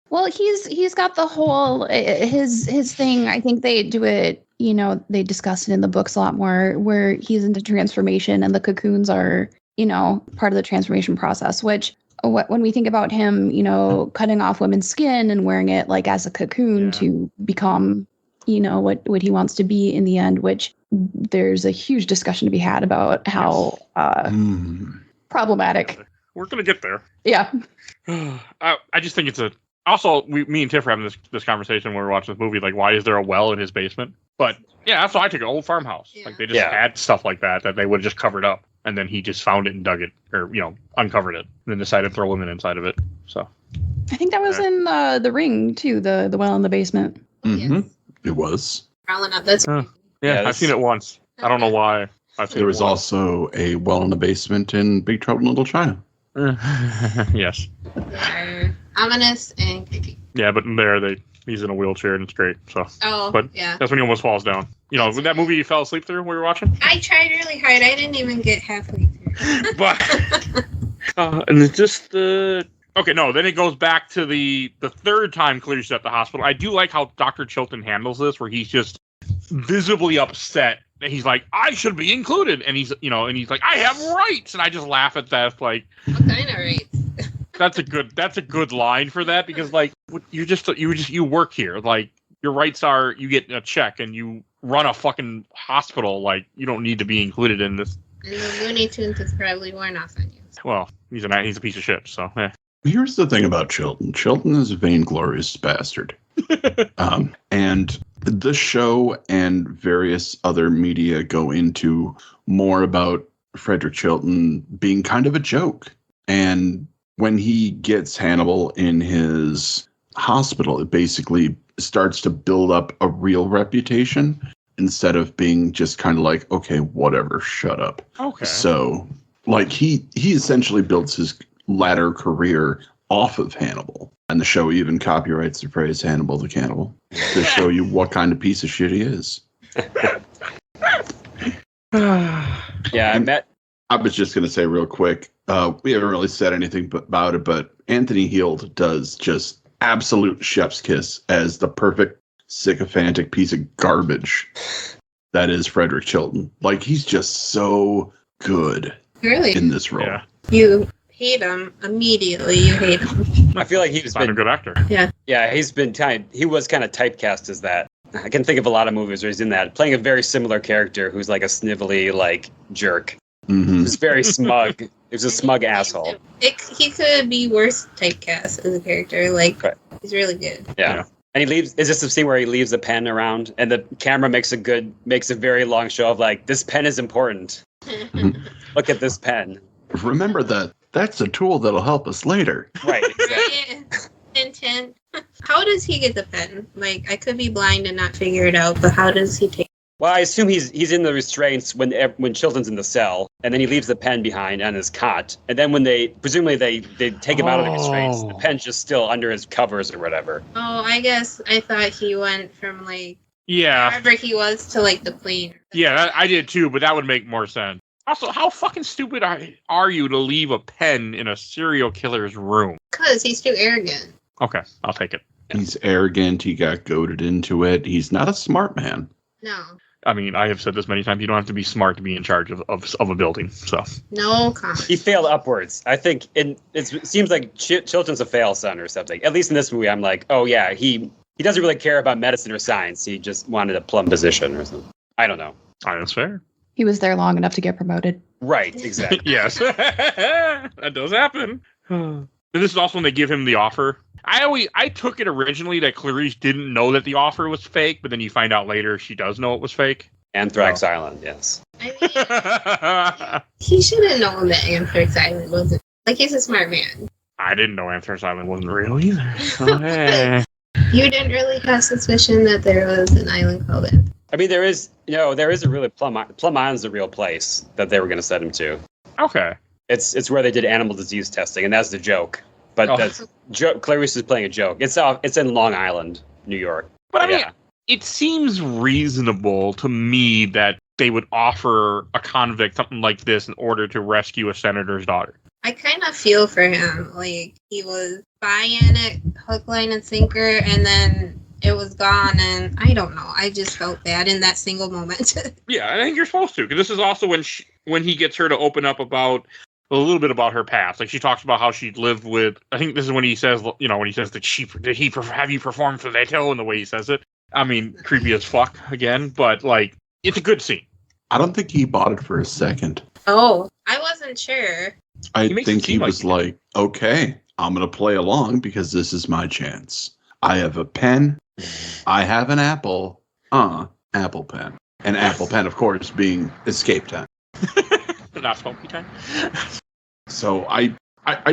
Speaker 7: Well, he's got the whole his thing. I think they do it. They discuss it in the books a lot more, where he's into transformation, and the cocoons are part of the transformation process. Which when we think about him, cutting off women's skin and wearing it like as a cocoon to become, what he wants to be in the end. Which there's a huge discussion to be had about how problematic.
Speaker 2: We're gonna get there.
Speaker 7: Yeah.
Speaker 2: I just think it's Also, me and Tiff were having this conversation when we were watching this movie. Like, why is there a well in his basement? But yeah, that's why I took an old farmhouse. Yeah. Like, they just had stuff like that they would have just covered up, and then he just found it and dug it, or uncovered it, and then decided to throw women inside of it. So,
Speaker 7: I think that was in the Ring too. The well in the basement.
Speaker 4: Mm-hmm. Yes. It was.
Speaker 3: Probably not this.
Speaker 2: I've seen it once. I don't know why.
Speaker 4: There was also a well in the basement in Big Trouble in Little China.
Speaker 2: Yes.
Speaker 3: They're ominous and creepy.
Speaker 2: Yeah, but he's in a wheelchair and it's great. So.
Speaker 3: But
Speaker 2: that's when he almost falls down. With that movie you fell asleep through we were watching?
Speaker 3: I tried really hard. I didn't even get halfway through.
Speaker 2: But and it's just okay, no, then it goes back to the third time Clarice at the hospital. I do like how Dr. Chilton handles this, where he's just visibly upset. He's like, I should be included, and he's like, I have rights, and I just laugh at that. Like,
Speaker 3: what kind of rights?
Speaker 2: That's a good line for that, because like you work here. Like, your rights are you get a check and you run a fucking hospital. Like, you don't need to be included in this.
Speaker 3: And the Looney Tunes is probably worn off on you.
Speaker 2: Well, he's a piece of shit. So yeah.
Speaker 4: Here's the thing about Chilton. Chilton is a vainglorious bastard. And the show and various other media go into more about Frederick Chilton being kind of a joke. And when he gets Hannibal in his hospital, it basically starts to build up a real reputation instead of being just kind of like, okay, whatever, shut up.
Speaker 2: Okay.
Speaker 4: So, like, he essentially builds his latter career off of Hannibal. And the show even copyrights the phrase Hannibal the Cannibal to show you what kind of piece of shit he is. I was just going to say real quick, we haven't really said anything about it, but Anthony Heald does just absolute chef's kiss as the perfect sycophantic piece of garbage that is Frederick Chilton. Like, he's just so good in this role. Yeah.
Speaker 3: You hate him immediately. You hate him.
Speaker 5: I feel like he's been
Speaker 2: a good actor.
Speaker 3: Yeah.
Speaker 5: Yeah, he was kind of typecast as that. I can think of a lot of movies where he's in that, playing a very similar character who's like a snivelly, like, jerk.
Speaker 4: Mm-hmm.
Speaker 5: He's very smug. He was a smug asshole.
Speaker 3: He could be worse typecast as a character. Like, he's really good.
Speaker 5: Yeah. And he leaves. Is this the scene where he leaves the pen around, and the camera makes a very long show of like, this pen is important. Look at this pen.
Speaker 4: Remember that. That's a tool that'll help us later.
Speaker 5: Right. Exactly.
Speaker 3: Intent. How does he get the pen? Like, I could be blind and not figure it out, but how does he take?
Speaker 5: Well, I assume he's in the restraints when Chilton's in the cell, and then he leaves the pen behind on his cot, and then when they take him out of the restraints, the pen's just still under his covers or whatever.
Speaker 3: Oh, I guess I thought he went from like
Speaker 2: wherever
Speaker 3: he was to like the plane.
Speaker 2: Yeah, I did too, but that would make more sense. Also, how fucking stupid are you to leave a pen in a serial killer's room?
Speaker 3: Because he's too arrogant.
Speaker 2: Okay, I'll take it.
Speaker 4: He's arrogant. He got goaded into it. He's not a smart man.
Speaker 3: No.
Speaker 2: I mean, I have said this many times. You don't have to be smart to be in charge of a building. So
Speaker 3: no comment.
Speaker 5: He failed upwards. I think it seems like Chilton's a fail son or something. At least in this movie, I'm like, oh yeah, he doesn't really care about medicine or science. He just wanted a plum position or something. I don't know.
Speaker 2: That's fair.
Speaker 7: He was there long enough to get promoted.
Speaker 5: Right, exactly.
Speaker 2: Yes. That does happen. And this is also when they give him the offer. I took it originally that Clarice didn't know that the offer was fake, but then you find out later she does know it was fake.
Speaker 5: Anthrax Island, yes.
Speaker 3: I mean, he should have known that Anthrax Island wasn't. Like, he's a smart man.
Speaker 2: I didn't know Anthrax Island wasn't real either. So, hey.
Speaker 3: You didn't really have suspicion that there was an island called Anthrax.
Speaker 5: I mean, there is a really Plum Island's a real place that they were going to send him to.
Speaker 2: Okay.
Speaker 5: It's where they did animal disease testing, and that's the joke. But Clarice is playing a joke. It's in Long Island, New York.
Speaker 2: But I mean, it seems reasonable to me that they would offer a convict something like this in order to rescue a senator's daughter.
Speaker 3: I kind of feel for him. Like, he was buying it hook, line, and sinker, and then it was gone, and I don't know. I just felt bad in that single moment.
Speaker 2: Yeah, I think you're supposed to, because this is also when he gets her to open up about a little bit about her past. Like, she talks about how she lived with, I think this is when he says, that did he have you perform for that and the way he says it. I mean, creepy as fuck again, but like, it's a good scene.
Speaker 4: I don't think he bought it for a second.
Speaker 3: Oh, I wasn't sure.
Speaker 4: I think he was like, okay, I'm going to play along because this is my chance. I have a pen. I have an apple. Apple pen. And apple pen, of course, being escape time.
Speaker 2: Not smoky time.
Speaker 4: So I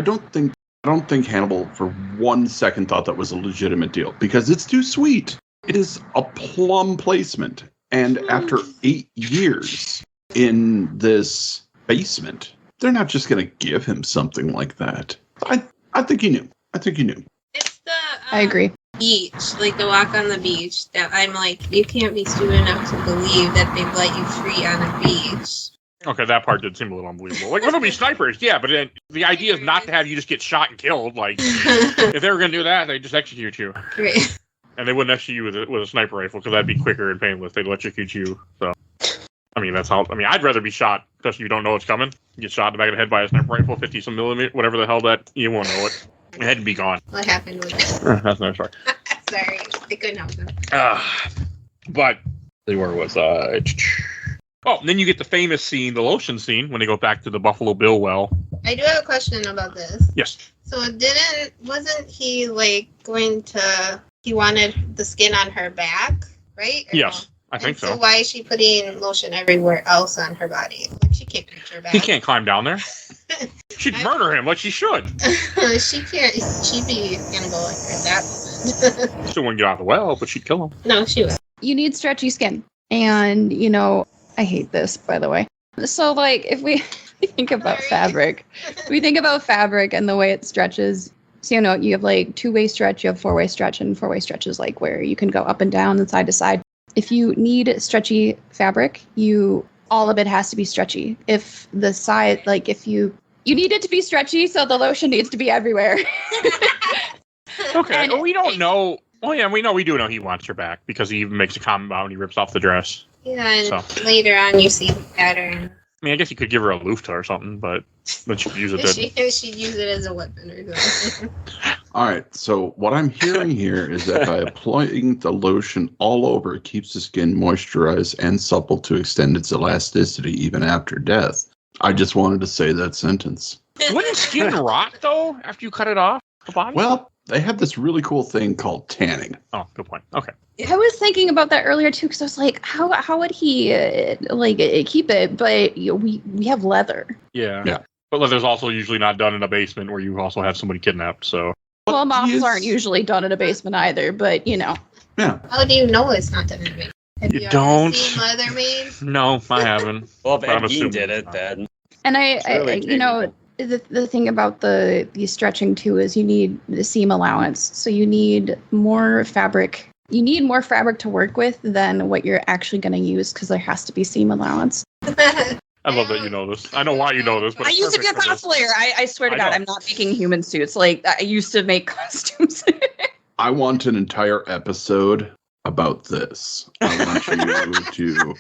Speaker 4: don't think Hannibal for 1 second thought that was a legitimate deal because it's too sweet. It is a plum placement. And after 8 years in this basement, they're not just going to give him something like that. I think he knew.
Speaker 3: It's the
Speaker 7: I agree.
Speaker 3: beach, like the walk on the beach, that I'm like, you can't be stupid enough to believe that they'd let you free on a beach.
Speaker 2: Okay, that part did seem a little unbelievable. Like, there'll be snipers, yeah, but then the idea is not to have you just get shot and killed. Like, if they were going to do that, they'd just execute you.
Speaker 3: Right.
Speaker 2: And they wouldn't execute you with a sniper rifle, because that'd be quicker and painless. They'd electrocute you, so... I mean, I'd rather be shot, especially if you don't know it's coming. You get shot in the back of the head by a sniper rifle, 50-some millimeter, whatever the hell that, you won't know it. Your head would be gone.
Speaker 3: What happened with it?
Speaker 2: That's another story.
Speaker 3: Sorry, I couldn't help them.
Speaker 2: But, where was I? Oh, and then you get the famous scene, the lotion scene, when they go back to the Buffalo Bill well.
Speaker 3: I do have a question about this.
Speaker 2: Yes.
Speaker 3: So wasn't he like he wanted the skin on her back, right? Or
Speaker 2: yes,
Speaker 3: no?
Speaker 2: I think so.
Speaker 3: So why is she putting lotion everywhere else on her body? Like, she can't reach her back.
Speaker 2: He can't climb down there. She'd murder him like she should.
Speaker 3: She can't. She'd be Hannibal like at that moment.
Speaker 2: Still wouldn't get out of the well, but she'd kill him.
Speaker 3: No, she would.
Speaker 7: You need stretchy skin. And, I hate this, by the way. So, like, if we think about fabric, and the way it stretches. So, you have, like, two-way stretch, you have four-way stretch, and four-way stretch is, like, where you can go up and down and side to side. If you need stretchy fabric, all of it has to be stretchy. If the side, like, if you need it to be stretchy, so the lotion needs to be everywhere.
Speaker 2: Okay, well, we don't know. Oh, yeah, we do know he wants her back, because he even makes a comment about when he rips off the dress.
Speaker 3: Yeah, and later on you see the pattern.
Speaker 2: I mean, I guess you could give her a loofah or something, but then she'd use it.
Speaker 3: She'd use it as a weapon or something.
Speaker 4: All right, so what I'm hearing here is that by applying the lotion all over, it keeps the skin moisturized and supple to extend its elasticity even after death. I just wanted to say that sentence.
Speaker 2: Wouldn't skin rot, though, after you cut it off the body?
Speaker 4: Well, they have this really cool thing called tanning.
Speaker 2: Oh, good point. Okay.
Speaker 7: I was thinking about that earlier too, because I was like, how would he keep it? But we have leather.
Speaker 2: Yeah. But leather's also usually not done in a basement where you also have somebody kidnapped. So.
Speaker 7: Well, moths aren't usually done in a basement either. But
Speaker 4: Yeah.
Speaker 3: How do you know it's not done in a basement? Have you
Speaker 2: don't.
Speaker 3: Seen leather made?
Speaker 2: No, I haven't.
Speaker 5: Well, if Ed Gein did it, then.
Speaker 7: And the thing about the stretching too is you need the seam allowance. So you need more fabric. You need more fabric to work with than what you're actually going to use, because there has to be seam allowance.
Speaker 2: I love that you know this. I know why you know this, but
Speaker 7: I used to be a cosplayer. I swear to God, I'm not making human suits. Like, I used to make costumes.
Speaker 4: I want an entire episode about this. I want you to...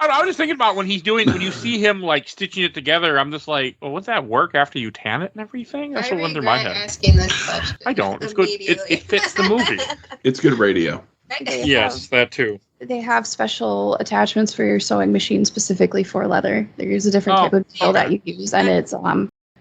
Speaker 2: I was just thinking about when you see him like stitching it together, I'm just like, well, would that work after you tan it and everything? That's what went through my head.
Speaker 3: Asking this question.
Speaker 2: I don't. It's good. It fits the movie.
Speaker 4: It's good radio.
Speaker 2: Yes, that too.
Speaker 7: They have special attachments for your sewing machine specifically for leather. There's a different type of needle that you use, and it's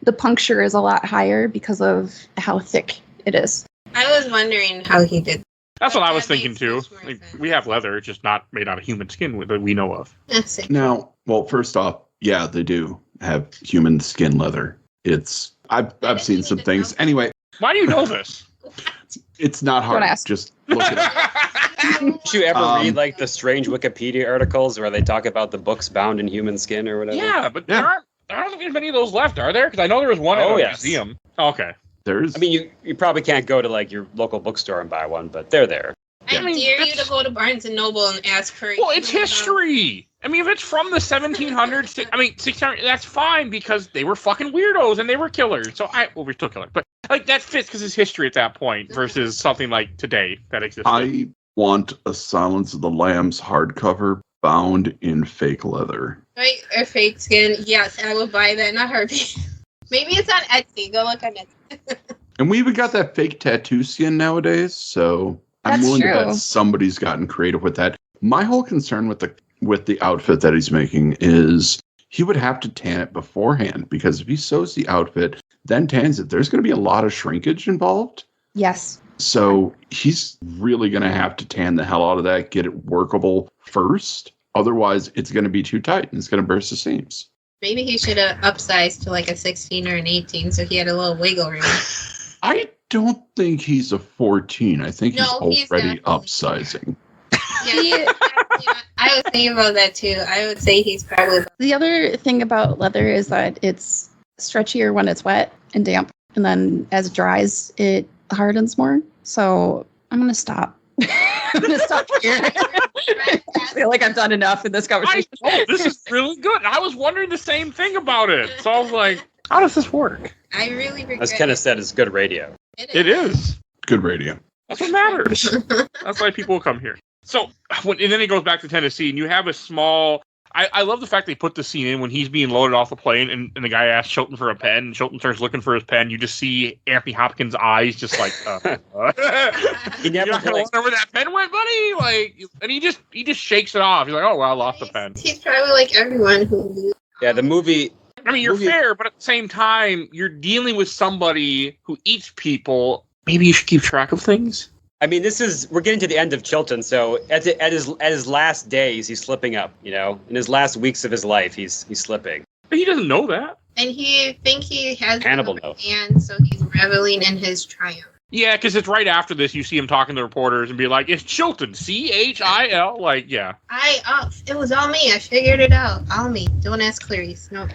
Speaker 7: the puncture is a lot higher because of how thick it is.
Speaker 3: I was wondering how he did.
Speaker 2: That's what I was thinking too. Like, we have leather, it's just not made out of human skin that we know of.
Speaker 3: That's it.
Speaker 4: Now, well, first off, yeah, they do have human skin leather. I've seen some things. Anyway.
Speaker 2: Why do you know this?
Speaker 4: It's not hard.
Speaker 7: Don't ask.
Speaker 4: Just look it up.
Speaker 5: Did you ever read like the strange Wikipedia articles where they talk about the books bound in human skin or whatever?
Speaker 2: Yeah, but there aren't. I don't think there's many of those left, are there? Because I know there was one at a museum. Oh, okay.
Speaker 4: There's.
Speaker 5: I mean, you probably can't go to like your local bookstore and buy one, but they're there.
Speaker 3: I dare you to go to Barnes & Noble and ask for...
Speaker 2: Well, it's history. I mean, if it's from the 1700s, I mean, 600, that's fine because they were fucking weirdos and they were killers. So we're still killers. But, like, that fits because it's history at that point versus something like today that exists.
Speaker 4: I want a Silence of the Lambs hardcover bound in fake leather.
Speaker 3: Right, or fake skin. Yes, I would buy that in a heartbeat. Maybe it's on Etsy. Go look on Etsy.
Speaker 4: And we even got that fake tattoo skin nowadays, so I'm willing to bet somebody's gotten creative with that. My whole concern with the outfit that he's making is he would have to tan it beforehand, because if he sews the outfit, then tans it, there's going to be a lot of shrinkage involved.
Speaker 7: Yes.
Speaker 4: So he's really going to have to tan the hell out of that, get it workable first. Otherwise, it's going to be too tight and it's going to burst the seams.
Speaker 3: Maybe he should have upsized to like a 16 or an 18 so he had a little wiggle room.
Speaker 4: I don't think he's a 14. I think he's already upsizing.
Speaker 3: Yeah, I was thinking about that too. I would say he's probably...
Speaker 7: The other thing about leather is that it's stretchier when it's wet and damp. And then as it dries, it hardens more. So I'm going to stop. I'm going to stop here. I feel like I've done enough in this conversation.
Speaker 2: This is really good. I was wondering the same thing about it. So I was like, how does this work?
Speaker 3: I really regret
Speaker 5: As Kenneth said, it's good radio.
Speaker 2: It is.
Speaker 4: Good radio.
Speaker 2: That's what matters. That's why people will come here. So, and then he goes back to Tennessee, and you have a small... I love the fact they put the scene in when he's being loaded off the plane, and the guy asks Chilton for a pen, and Chilton starts looking for his pen. You just see Anthony Hopkins' eyes just like...
Speaker 5: He never
Speaker 2: wonder where that pen went, buddy? Like, and he just shakes it off. He's like, oh, well, I lost the pen.
Speaker 3: He's probably like everyone who...
Speaker 5: Yeah, the movie...
Speaker 2: I mean, you're fair, but at the same time, you're dealing with somebody who eats people. Maybe you should keep track of things.
Speaker 5: I mean, we're getting to the end of Chilton, so at his last days, he's slipping up, you know? In his last weeks of his life, he's slipping.
Speaker 2: But he doesn't know that.
Speaker 3: And he has
Speaker 5: Hannibal knows.
Speaker 3: And so he's reveling in his triumph.
Speaker 2: Yeah, because it's right after this, you see him talking to reporters and be like, it's Chilton, Chil. Like, yeah.
Speaker 3: It was all me. I figured it out. All me. Don't ask Clarice. No.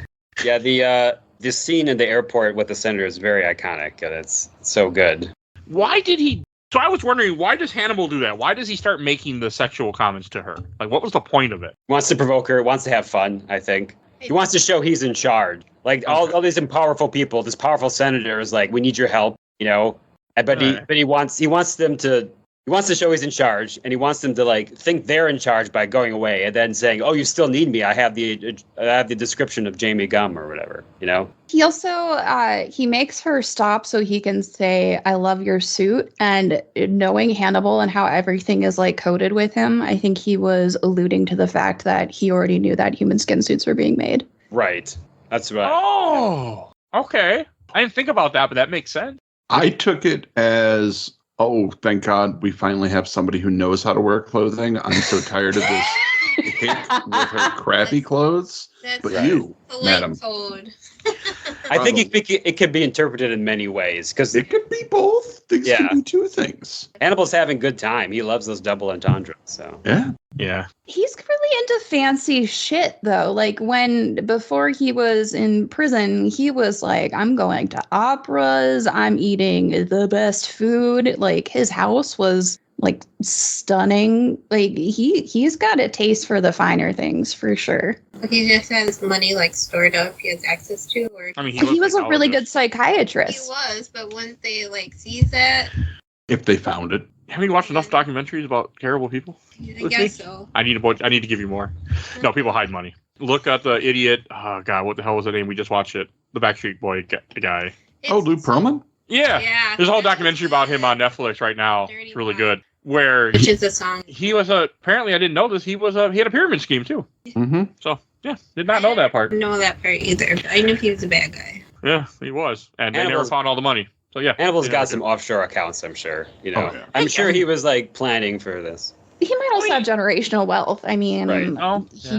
Speaker 5: Yeah, the scene in the airport with the senator is very iconic, and it's so good.
Speaker 2: Why did he... So I was wondering, why does Hannibal do that? Why does he start making the sexual comments to her? Like, what was the point of it?
Speaker 5: Wants to provoke her, wants to have fun, I think. He wants to show he's in charge. Like, all these powerful people, this powerful senator is like, we need your help, you know? But he wants to show he's in charge, and he wants them to like think they're in charge by going away and then saying, "Oh, you still need me. I have the description of Jamie Gum or whatever." You know.
Speaker 7: He also he makes her stop so he can say, "I love your suit." And knowing Hannibal and how everything is like coded with him, I think he was alluding to the fact that he already knew that human skin suits were being made.
Speaker 5: Right. That's right.
Speaker 2: Oh, okay. I didn't think about that, but that makes sense.
Speaker 4: I took it as, oh, thank God we finally have somebody who knows how to wear clothing. I'm so tired of this hit with her crappy clothes. But you, madam.
Speaker 5: I think it could be interpreted in many ways. Because
Speaker 4: it could be both. Things can be two things.
Speaker 5: Hannibal's having a good time. He loves those double entendres. So
Speaker 2: Yeah.
Speaker 7: He's really into fancy shit, though. Like, before he was in prison, he was like, I'm going to operas. I'm eating the best food. Like, his house was, like, stunning. Like, he's got a taste for the finer things, for sure.
Speaker 3: He just has money, like, stored up he has access to? Or...
Speaker 2: I mean,
Speaker 7: he was a really good psychiatrist.
Speaker 3: He was, but wouldn't they, like, seize that?
Speaker 4: If they found it.
Speaker 2: Haven't you watched enough documentaries about terrible people?
Speaker 3: I guess so.
Speaker 2: I need to give you more. No, people hide money. Look at the idiot. Oh God, what the hell was the name? We just watched it. The Backstreet Boy guy.
Speaker 4: Lou Pearlman?
Speaker 2: Yeah. There's a whole documentary about him on Netflix right now. It's really good. Which
Speaker 3: is a song.
Speaker 2: He was apparently I didn't know this. He had a pyramid scheme too.
Speaker 4: Mm-hmm.
Speaker 2: So yeah, did not know that part.
Speaker 3: I didn't know that part either. But I knew he was a bad guy.
Speaker 2: Yeah, he was, and they never found all the money. So yeah,
Speaker 5: Hannibal's got some offshore accounts, I'm sure. You know, I'm sure he was like planning for this.
Speaker 7: He might also have generational wealth. I mean,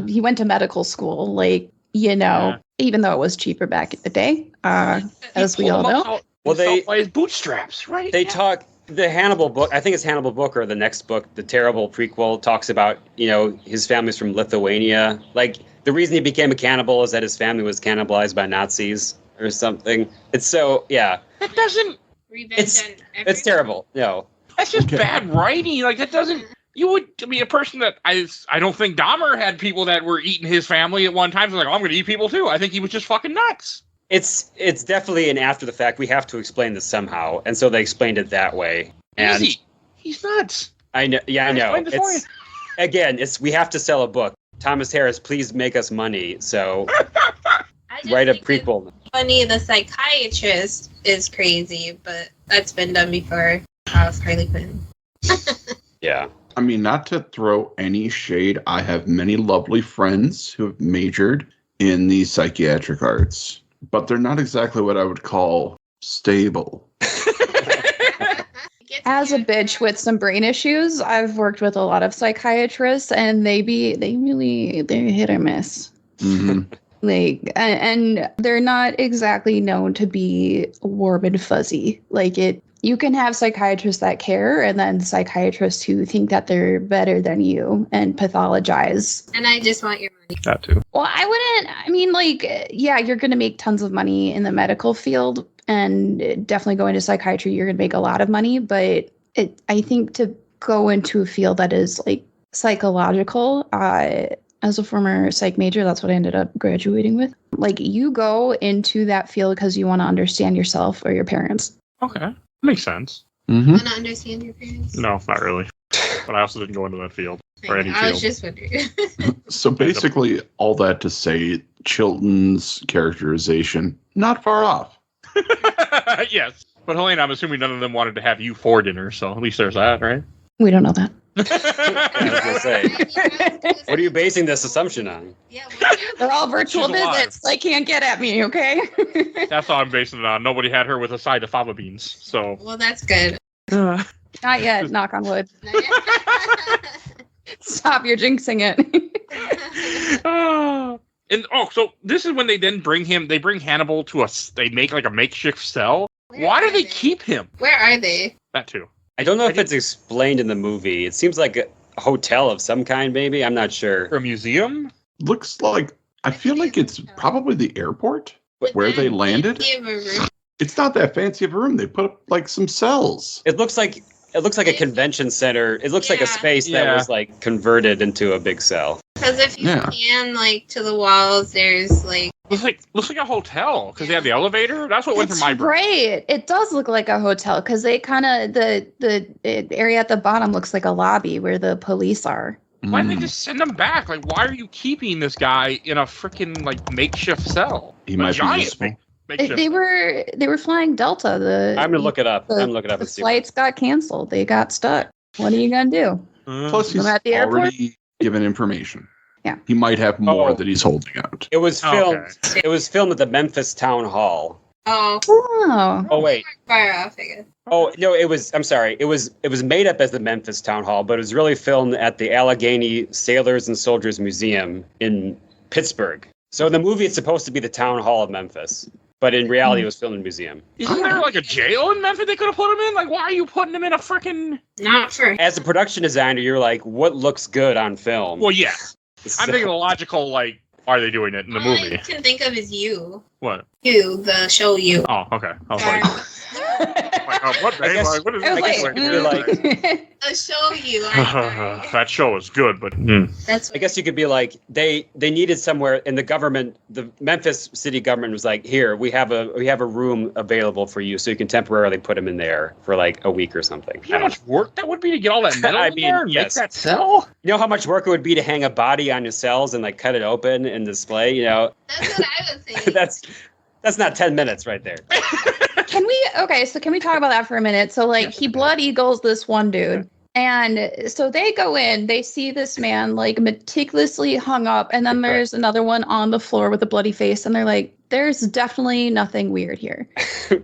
Speaker 7: he went to medical school, like, you know, even though it was cheaper back in the day, as we all know.
Speaker 2: Well, they by his bootstraps, right?
Speaker 5: They talk. The Hannibal book, I think it's Hannibal book or the next book, the terrible prequel, talks about, you know, his family's from Lithuania. Like, the reason he became a cannibal is that his family was cannibalized by Nazis or something. It's so, yeah.
Speaker 2: That doesn't...
Speaker 5: It's terrible. No.
Speaker 2: That's just bad writing. Like, that doesn't... You would be a person that... I don't think Dahmer had people that were eating his family at one time. So like, I'm going to eat people too. I think he was just fucking nuts.
Speaker 5: It's definitely an after the fact. We have to explain this somehow. And so they explained it that way. And
Speaker 2: Easy. He's nuts.
Speaker 5: I know. Yeah, I know.
Speaker 2: Again,
Speaker 5: we have to sell a book. Thomas Harris, please make us money. So
Speaker 3: I
Speaker 5: write a prequel.
Speaker 3: Funny, the psychiatrist is crazy, but that's been done before. Harley Quinn.
Speaker 5: Yeah.
Speaker 4: I mean, not to throw any shade, I have many lovely friends who have majored in the psychiatric arts, but they're not exactly what I would call stable.
Speaker 7: As a bitch with some brain issues, I've worked with a lot of psychiatrists, and they hit or miss.
Speaker 4: Mm-hmm.
Speaker 7: And they're not exactly known to be warm and fuzzy. You can have psychiatrists that care, and then psychiatrists who think that they're better than you and pathologize.
Speaker 3: And I just want your money.
Speaker 2: That too.
Speaker 7: Well, yeah, you're going to make tons of money in the medical field, and definitely going to psychiatry, you're going to make a lot of money. But I think to go into a field that is psychological, as a former psych major, that's what I ended up graduating with. You go into that field because you want to understand yourself or your parents.
Speaker 2: Okay. Makes sense.
Speaker 4: Mm-hmm.
Speaker 3: Want to understand your parents?
Speaker 2: No, not really. But I also didn't go into that field. Or any
Speaker 3: I
Speaker 2: field.
Speaker 3: was just wondering.
Speaker 4: So basically, all that to say, Chilton's characterization, not far off.
Speaker 2: Yes. But Helena, I'm assuming none of them wanted to have you for dinner, so at least there's that, right?
Speaker 7: We don't know that.
Speaker 5: I was going to say, what are you basing this assumption on?
Speaker 3: Yeah,
Speaker 7: They're all virtual
Speaker 2: She's alive.
Speaker 7: visits. They can't get at me, okay?
Speaker 2: That's all I'm basing it on. Nobody had her with a side of fava beans, so...
Speaker 3: well, that's good.
Speaker 7: Not yet, knock on wood. Stop, you're jinxing it.
Speaker 2: So this is when they then bring Hannibal to they make a makeshift cell. Why do they keep him?
Speaker 3: Where are they?
Speaker 2: That too.
Speaker 5: I don't know if it's explained in the movie. It seems like a hotel of some kind, maybe. I'm not sure.
Speaker 2: Or a museum?
Speaker 4: Looks like, I feel like it's probably the airport where they landed. It's not that fancy of a room. They put up some cells.
Speaker 5: It looks like a convention center. It looks like a space that was converted into a big cell.
Speaker 3: Because if you pan to the walls, there's
Speaker 2: looks like a hotel because they have the elevator. That's what went through my brain.
Speaker 7: Right. It does look like a hotel because they kind of the area at the bottom looks like a lobby where the police are.
Speaker 2: Why didn't they just send him back? Why are you keeping this guy in a freaking makeshift cell?
Speaker 4: He might be useful.
Speaker 7: They were flying Delta.
Speaker 5: I'm gonna look it up.
Speaker 7: The flights got canceled. They got stuck. What are you gonna do?
Speaker 4: Plus, he's
Speaker 7: at the airport?
Speaker 4: already given information.
Speaker 7: Yeah,
Speaker 4: he might have more that he's holding out.
Speaker 5: It was filmed. It was filmed at the Memphis Town Hall.
Speaker 3: Oh.
Speaker 5: Oh wait.
Speaker 3: Far off, I guess.
Speaker 5: Oh no! It was. I'm sorry. It was made up as the Memphis Town Hall, but it was really filmed at the Allegheny Sailors and Soldiers Museum in Pittsburgh. So in the movie, it's supposed to be the Town Hall of Memphis. But in reality, it was filmed in a museum.
Speaker 2: Isn't there a jail in Memphis they could have put him in? Why are you putting him in a freaking...
Speaker 3: Not for...
Speaker 5: As a production designer, you're what looks good on film?
Speaker 2: Well, yeah. I'm thinking the logical, why are they doing it in the movie?
Speaker 3: All I can think of is You.
Speaker 2: What?
Speaker 3: You, the show You.
Speaker 2: Oh, okay. I was what, babe? What is
Speaker 3: The show You.
Speaker 2: That show is good, but...
Speaker 3: That's
Speaker 5: I guess you could be they needed somewhere, and the Memphis city government was here, we have a room available for you, so you can temporarily put him in there for a week or something.
Speaker 2: You know how much work that would be to get all that metal in there and make that cell?
Speaker 5: You know how much work it would be to hang a body on your cells and cut it open and display?
Speaker 3: That's what I was saying.
Speaker 5: That's not 10 minutes right there.
Speaker 7: Can we talk about that for a minute? So he blood eagles this one dude. And so they go in, they see this man meticulously hung up, and then there's another one on the floor with a bloody face, and they're like, there's definitely nothing weird here.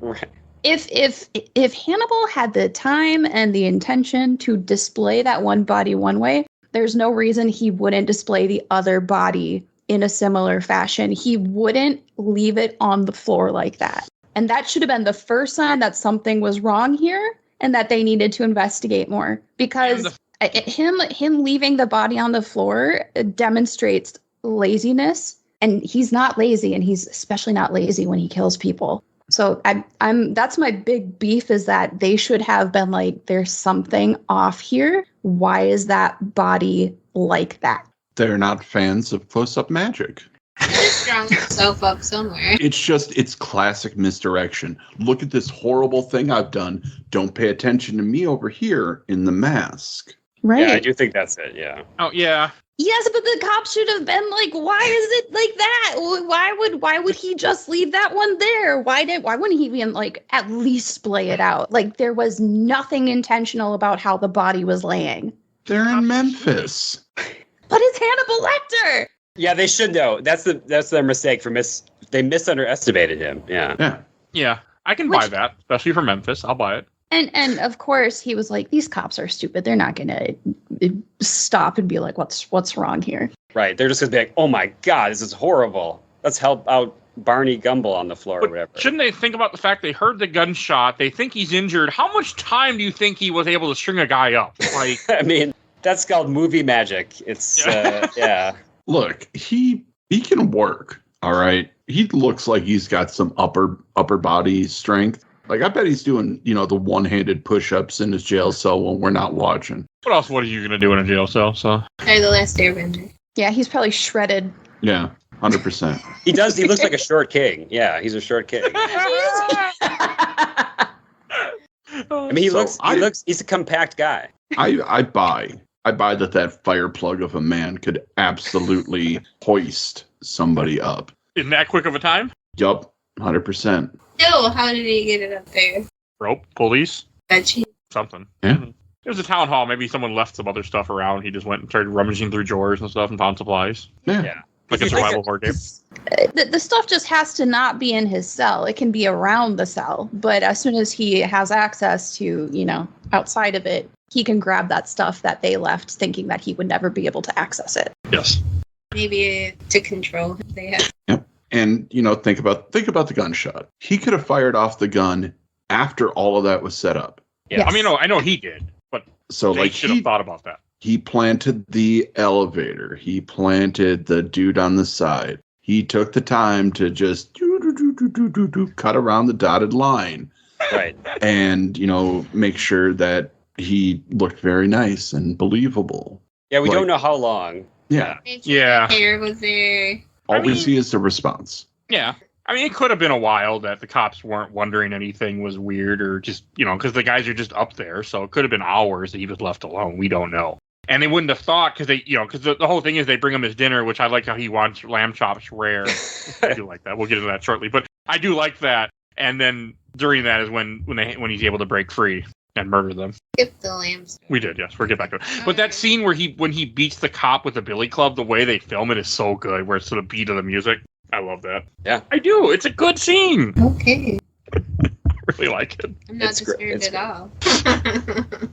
Speaker 5: Right.
Speaker 7: If Hannibal had the time and the intention to display that one body one way, there's no reason he wouldn't display the other body in a similar fashion. He wouldn't leave it on the floor like that. And that should have been the first sign that something was wrong here and that they needed to investigate more. Because him leaving the body on the floor demonstrates laziness. And he's not lazy, and he's especially not lazy when he kills people. So I'm that's my big beef, is that they should have been like, there's something off here. Why is that body like that?
Speaker 4: They're not fans of close-up magic.
Speaker 3: Strong yourself up somewhere.
Speaker 4: It's classic misdirection. Look at this horrible thing I've done. Don't pay attention to me over here in the mask.
Speaker 7: Right.
Speaker 5: Yeah, I do think that's it. Yeah.
Speaker 2: Oh yeah.
Speaker 7: Yes, but the cop should have been like, why is it like that? Why would he just leave that one there? Why wouldn't he even like at least splay it out? Like, there was nothing intentional about how the body was laying.
Speaker 4: They're in Memphis.
Speaker 7: But it's Hannibal Lecter.
Speaker 5: Yeah, they should know. That's their mistake they misunderestimated him. Yeah.
Speaker 4: Yeah.
Speaker 2: Yeah. I can buy that, especially for Memphis. I'll buy it.
Speaker 7: And of course he was like, these cops are stupid. They're not gonna stop and be like, what's wrong here?
Speaker 5: Right. They're just gonna be like, oh my God, this is horrible. Let's help out Barney Gumble on the floor or whatever.
Speaker 2: Shouldn't they think about the fact they heard the gunshot? They think he's injured. How much time do you think he was able to string a guy up? Like,
Speaker 5: I mean, that's called movie magic. It's yeah.
Speaker 4: Look, he can work. All right. He looks like he's got some upper body strength. Like, I bet he's doing, the one-handed push-ups in his jail cell when we're not watching.
Speaker 2: what are you gonna do in a jail cell? So,
Speaker 3: Or The Last Airbender.
Speaker 7: Yeah, he's probably shredded.
Speaker 4: Yeah, 100%.
Speaker 5: He does. He looks like a short king. Yeah, he's a short king. I mean, he's a compact guy.
Speaker 4: I buy that fire plug of a man could absolutely hoist somebody up.
Speaker 2: in that quick of a time?
Speaker 4: Yup, 100%.
Speaker 3: No, how did he get it up there?
Speaker 2: Rope, police,
Speaker 3: Veggie.
Speaker 2: something.
Speaker 4: Yeah.
Speaker 2: Mhm. It was a town hall. Maybe someone left some other stuff around. He just went and started rummaging through drawers and stuff and found supplies.
Speaker 4: Yeah.
Speaker 5: Yeah.
Speaker 2: Like a survival horror game.
Speaker 7: The stuff just has to not be in his cell. It can be around the cell. But as soon as he has access to, outside of it, he can grab that stuff that they left, thinking that he would never be able to access it.
Speaker 2: Yes.
Speaker 3: Maybe to control if they have.
Speaker 4: Yep. And, think about the gunshot. He could have fired off the gun after all of that was set up.
Speaker 2: Yeah.
Speaker 7: Yes.
Speaker 2: I mean, no, I know he did, but
Speaker 4: So
Speaker 2: they should have thought about that.
Speaker 4: He planted the elevator. He planted the dude on the side. He took the time to just cut around the dotted line.
Speaker 5: Right.
Speaker 4: And, make sure that he looked very nice and believable.
Speaker 5: Yeah, we
Speaker 4: Like-
Speaker 5: don't know how long.
Speaker 4: Yeah.
Speaker 3: Make sure
Speaker 2: Yeah.
Speaker 3: the hair was there.
Speaker 4: All we see is the response.
Speaker 2: Yeah. I mean, it could have been a while that the cops weren't wondering anything was weird or just, because the guys are just up there. So it could have been hours that he was left alone. We don't know. And they wouldn't have thought because the whole thing is they bring him his dinner, which I like how he wants lamb chops rare. I do like that. We'll get into that shortly. But I do like that. And then during that is when he's able to break free and murder them.
Speaker 3: Skip the lambs.
Speaker 2: We did, yes. We'll get back to it. But that scene when he beats the cop with the billy club, the way they film it is so good, where it's to the beat of the music. I love that.
Speaker 5: Yeah.
Speaker 2: I do. It's a good scene.
Speaker 3: Okay.
Speaker 2: I really like it.
Speaker 3: I'm not
Speaker 5: It's great.
Speaker 3: disturbed at all.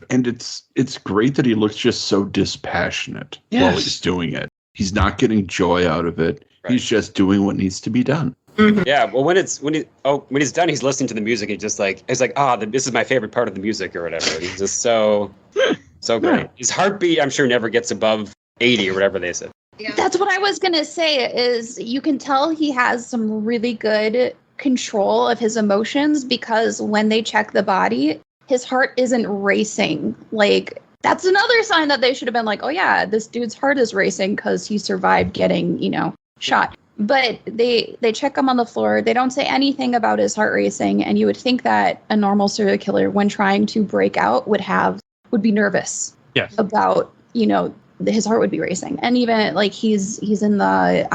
Speaker 4: And it's great that he looks just so dispassionate while
Speaker 2: Yes.
Speaker 4: he's doing it. He's not getting joy out of it.
Speaker 5: Right.
Speaker 4: He's just doing what needs to be done.
Speaker 5: Yeah. Well, when he's done, he's listening to the music. He's just like, this is my favorite part of the music or whatever. He's just so great.
Speaker 4: Yeah.
Speaker 5: His heartbeat, I'm sure, never gets above 80 or whatever they said.
Speaker 3: Yeah.
Speaker 7: That's what I was going to say, is you can tell he has some really good control of his emotions, because when they check the body, his heart isn't racing. Like, that's another sign that they should have been like, oh yeah, this dude's heart is racing because he survived getting, shot. But they check him on the floor. They don't say anything about his heart racing. And you would think that a normal serial killer, when trying to break out, would be nervous.
Speaker 2: Yes.
Speaker 7: About, his heart would be racing. And even like he's in the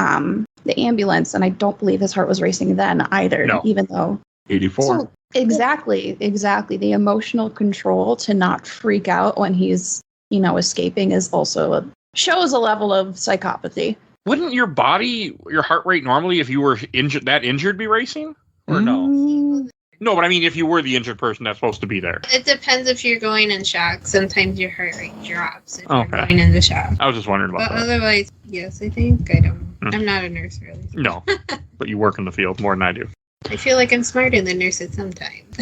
Speaker 7: ambulance, and I don't believe his heart was racing then either.
Speaker 2: No.
Speaker 7: Even though
Speaker 4: 84.
Speaker 7: So, exactly. The emotional control to not freak out when he's, escaping is also shows a level of psychopathy.
Speaker 2: Wouldn't your heart rate normally, if you were injured, be racing? Or no? No, but I mean, if you were the injured person that's supposed to be there.
Speaker 3: It depends if you're going in shock. Sometimes your heart rate drops if
Speaker 2: Okay.
Speaker 3: you're going into shock.
Speaker 2: I was just wondering about
Speaker 3: But
Speaker 2: that.
Speaker 3: otherwise, yes, I think. I don't. I'm not a nurse, really.
Speaker 2: No, but you work in the field more than I do.
Speaker 3: I feel like I'm smarter than nurses sometimes.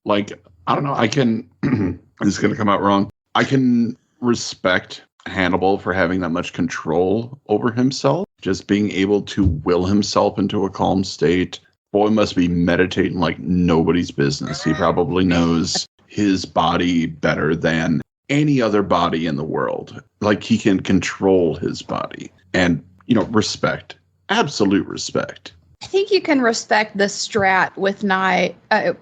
Speaker 4: Like, I don't know. I can, this is going to come out wrong. I can respect Hannibal for having that much control over himself, just being able to will himself into a calm state, boy must be meditating like nobody's business. He probably knows his body better than any other body in the world. Like, he can control his body. And, respect. Absolute respect.
Speaker 7: I think you can respect the strat with not,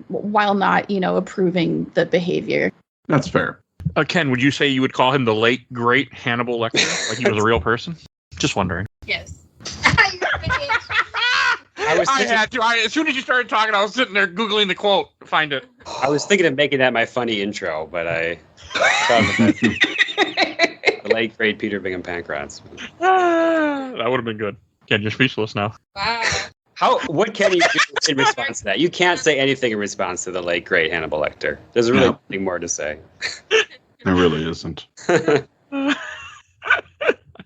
Speaker 7: while not, approving the behavior.
Speaker 4: That's fair.
Speaker 2: Ken, would you say you would call him the late, great Hannibal Lecter? Like he was a real person? Just wondering.
Speaker 3: Yes.
Speaker 2: I had to. As soon as you started talking, I was sitting there Googling the quote to find it.
Speaker 5: I was thinking of making that my funny intro, but I thought of the late, great Peter Bingham-Pankratz.
Speaker 2: That would have been good. Ken, you're speechless now.
Speaker 3: Wow.
Speaker 5: What can you do in response to that? You can't say anything in response to the late, great Hannibal Lecter. There's really nothing more to say.
Speaker 4: There really isn't.
Speaker 2: I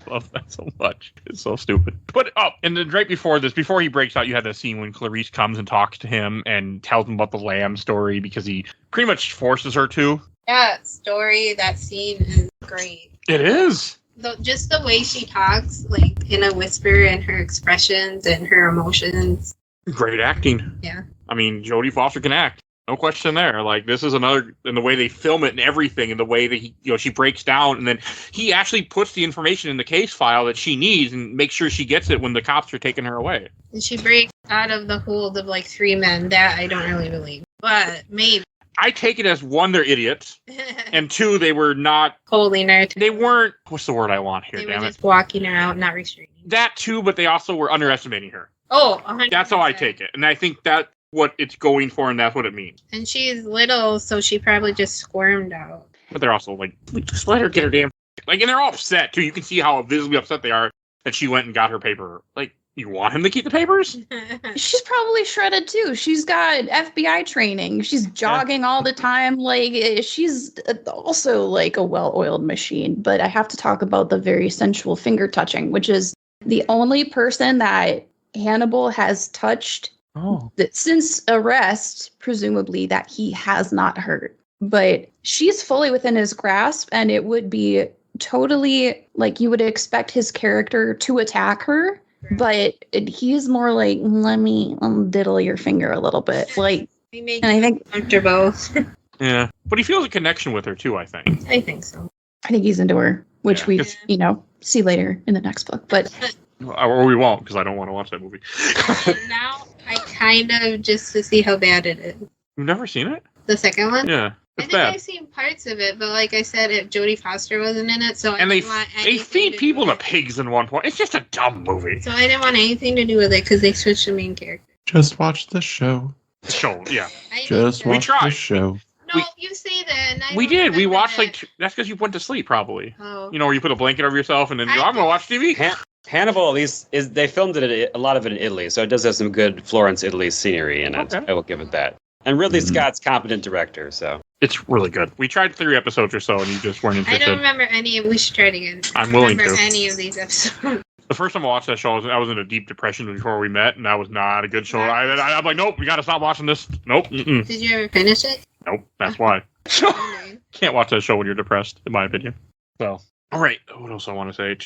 Speaker 2: love that so much. It's so stupid. But, and then right before this, before he breaks out, you had the scene when Clarice comes and talks to him and tells him about the lamb story because he pretty much forces her to.
Speaker 3: That scene is great.
Speaker 2: It is.
Speaker 3: Just the way she talks, like in a whisper, and her expressions and her emotions.
Speaker 2: Great acting.
Speaker 3: Yeah.
Speaker 2: I mean, Jodie Foster can act. No question there. Like, this is another, in the way they film it and everything, and the way that she breaks down, and then he actually puts the information in the case file that she needs and makes sure she gets it when the cops are taking her away.
Speaker 3: And she breaks out of the hold of like 3 men. That I don't really believe, but maybe.
Speaker 2: I take it as 1, they're idiots, and 2, they were not
Speaker 3: holding her.
Speaker 2: They weren't. What's the word I want here?
Speaker 3: They
Speaker 2: damn
Speaker 3: were
Speaker 2: it.
Speaker 3: just walking her out, not restraining.
Speaker 2: That too, but they also were underestimating her.
Speaker 3: Oh, 100%.
Speaker 2: That's how I take it, and I think that's what it's going for, and that's what it means.
Speaker 3: And she's little, so she probably just squirmed out.
Speaker 2: But they're also like, just let her get her damn. Like, and they're all upset too. You can see how visibly upset they are that she went and got her paper. Like, you want him to keep the papers?
Speaker 7: She's probably shredded too. She's got FBI training. She's jogging all the time. Like, she's also like a well-oiled machine. But I have to talk about the very sensual finger touching, which is the only person that Hannibal has touched since arrest, presumably, that he has not hurt. But she's fully within his grasp, and it would be totally like you would expect his character to attack her. But he's more like, let me diddle your finger a little bit. Like, and I think
Speaker 3: comfortable.
Speaker 2: Yeah, but he feels a connection with her too, I think.
Speaker 3: I think so.
Speaker 7: I think he's into her, which we, see later in the next book. But
Speaker 2: or we won't, because I don't want to watch that movie.
Speaker 3: Now I kind of just to see how bad it is.
Speaker 2: You've never seen it?
Speaker 3: The second one?
Speaker 2: Yeah.
Speaker 3: I think I've seen parts of it, but like I said, Jodie Foster wasn't in it, so
Speaker 2: they feed people to pigs in one point. It's just a dumb movie.
Speaker 3: So I didn't want anything to do with it because they switched the main character.
Speaker 4: Just watch the show.
Speaker 2: Yeah.
Speaker 4: Just watch the show.
Speaker 3: No, you say that. And
Speaker 2: we did. We watched that's because you went to sleep probably.
Speaker 3: Oh.
Speaker 2: Where you put a blanket over yourself and then I'm going to watch TV.
Speaker 5: Hannibal, at least, they filmed it a lot of it in Italy, so it does have some good Florence, Italy scenery in it. Okay. I will give it that. And Ridley Scott's competent director, so.
Speaker 2: It's really good. We tried 3 episodes or so, and you just weren't interested.
Speaker 3: I don't remember any. We should try it again.
Speaker 2: I'm willing to.
Speaker 3: I don't remember any of these episodes.
Speaker 2: The first time I watched that show, I was in a deep depression before we met, and that was not a good show. I'm like, nope, we got to stop watching this. Nope. Mm-mm.
Speaker 3: Did you ever finish it?
Speaker 2: Nope. That's why. Can't watch that show when you're depressed, in my opinion. So, all right. What else I want to say?